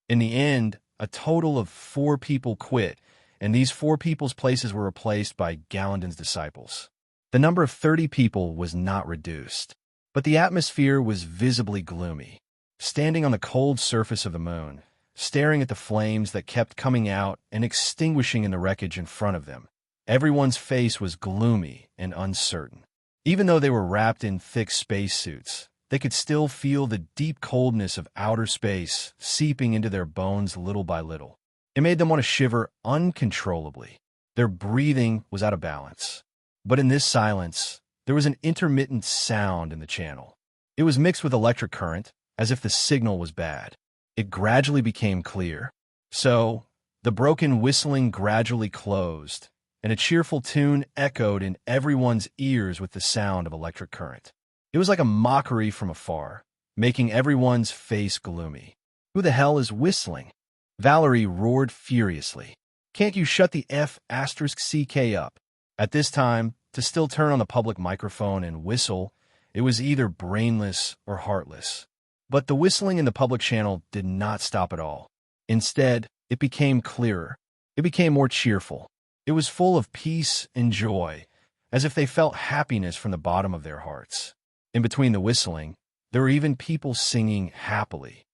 S1: In the end, a total of 4 people quit, and these 4 people's places were replaced by Galandon's disciples. The number of 30 people was not reduced, but the atmosphere was visibly gloomy. Standing on the cold surface of the moon, staring at the flames that kept coming out and extinguishing in the wreckage in front of them, everyone's face was gloomy and uncertain. Even though they were wrapped in thick spacesuits, they could still feel the deep coldness of outer space seeping into their bones little by little. It made them want to shiver uncontrollably. Their breathing was out of balance. But in this silence, there was an intermittent sound in the channel. It was mixed with electric current, as if the signal was bad. It gradually became clear. So, the broken whistling gradually closed, and a cheerful tune echoed in everyone's ears with the sound of electric current. It was like a mockery from afar, making everyone's face gloomy. Who the hell is whistling? Valerie roared furiously. Can't you shut the F***CK up? At this time, to still turn on the public microphone and whistle, it was either brainless or heartless. But the whistling in the public channel did not stop at all. Instead, it became clearer. It became more cheerful. It was full of peace and joy, as if they felt happiness from the bottom of their hearts. In between the whistling, there were even people singing happily.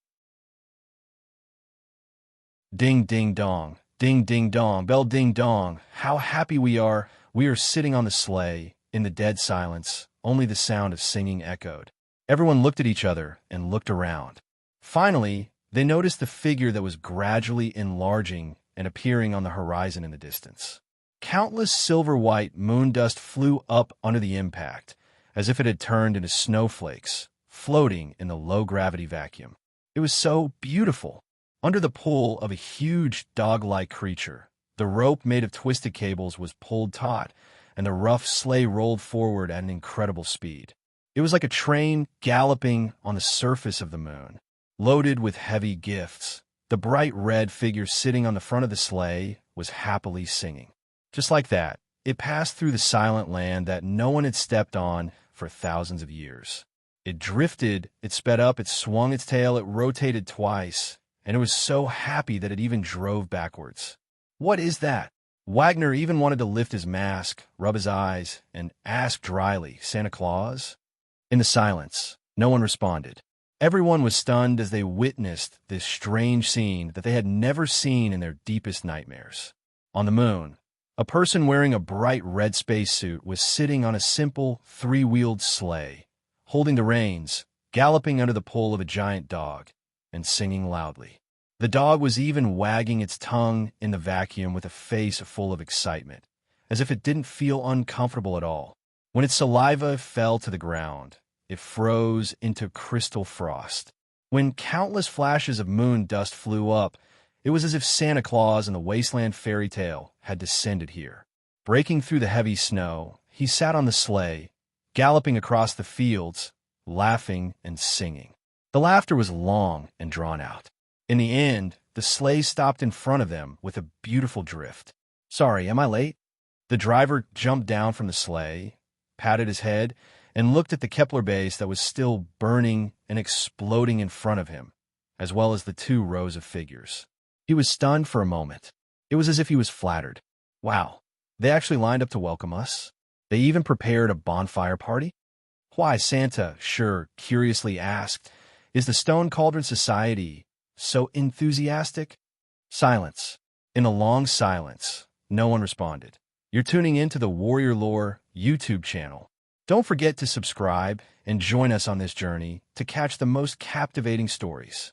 S1: Ding, ding, dong. Ding, ding, dong. Bell, ding, dong. How happy we are. We are sitting on the sleigh. In the dead silence, only the sound of singing echoed. Everyone looked at each other and looked around. Finally, they noticed the figure that was gradually enlarging and appearing on the horizon in the distance. Countless silver-white moon dust flew up under the impact, as if it had turned into snowflakes, floating in the low-gravity vacuum. It was so beautiful. Under the pull of a huge dog-like creature, the rope made of twisted cables was pulled taut, and the rough sleigh rolled forward at an incredible speed. It was like a train galloping on the surface of the moon, loaded with heavy gifts. The bright red figure sitting on the front of the sleigh was happily singing. Just like that, it passed through the silent land that no one had stepped on for thousands of years. It drifted, it sped up, it swung its tail, it rotated twice, and it was so happy that it even drove backwards. What is that? Wagner even wanted to lift his mask, rub his eyes, and ask dryly, Santa Claus? In the silence, no one responded. Everyone was stunned as they witnessed this strange scene that they had never seen in their deepest nightmares. On the moon, a person wearing a bright red spacesuit was sitting on a simple three-wheeled sleigh, holding the reins, galloping under the pull of a giant dog, and singing loudly. The dog was even wagging its tongue in the vacuum with a face full of excitement, as if it didn't feel uncomfortable at all. When its saliva fell to the ground, it froze into crystal frost. When countless flashes of moon dust flew up, it was as if Santa Claus and the wasteland fairy tale had descended here. Breaking through the heavy snow, he sat on the sleigh, galloping across the fields, laughing and singing. The laughter was long and drawn out. In the end, the sleigh stopped in front of them with a beautiful drift. "Sorry, am I late?" The driver jumped down from the sleigh, patted his head, and looked at the Kepler base that was still burning and exploding in front of him, as well as the 2 rows of figures. He was stunned for a moment. It was as if he was flattered. Wow, they actually lined up to welcome us? They even prepared a bonfire party? Why, Santa, Sure curiously asked, is the Stone Cauldron Society so enthusiastic? Silence. In a long silence, no one responded. You're tuning into the Warrior Lore YouTube channel. Don't forget to subscribe and join us on this journey to catch the most captivating stories.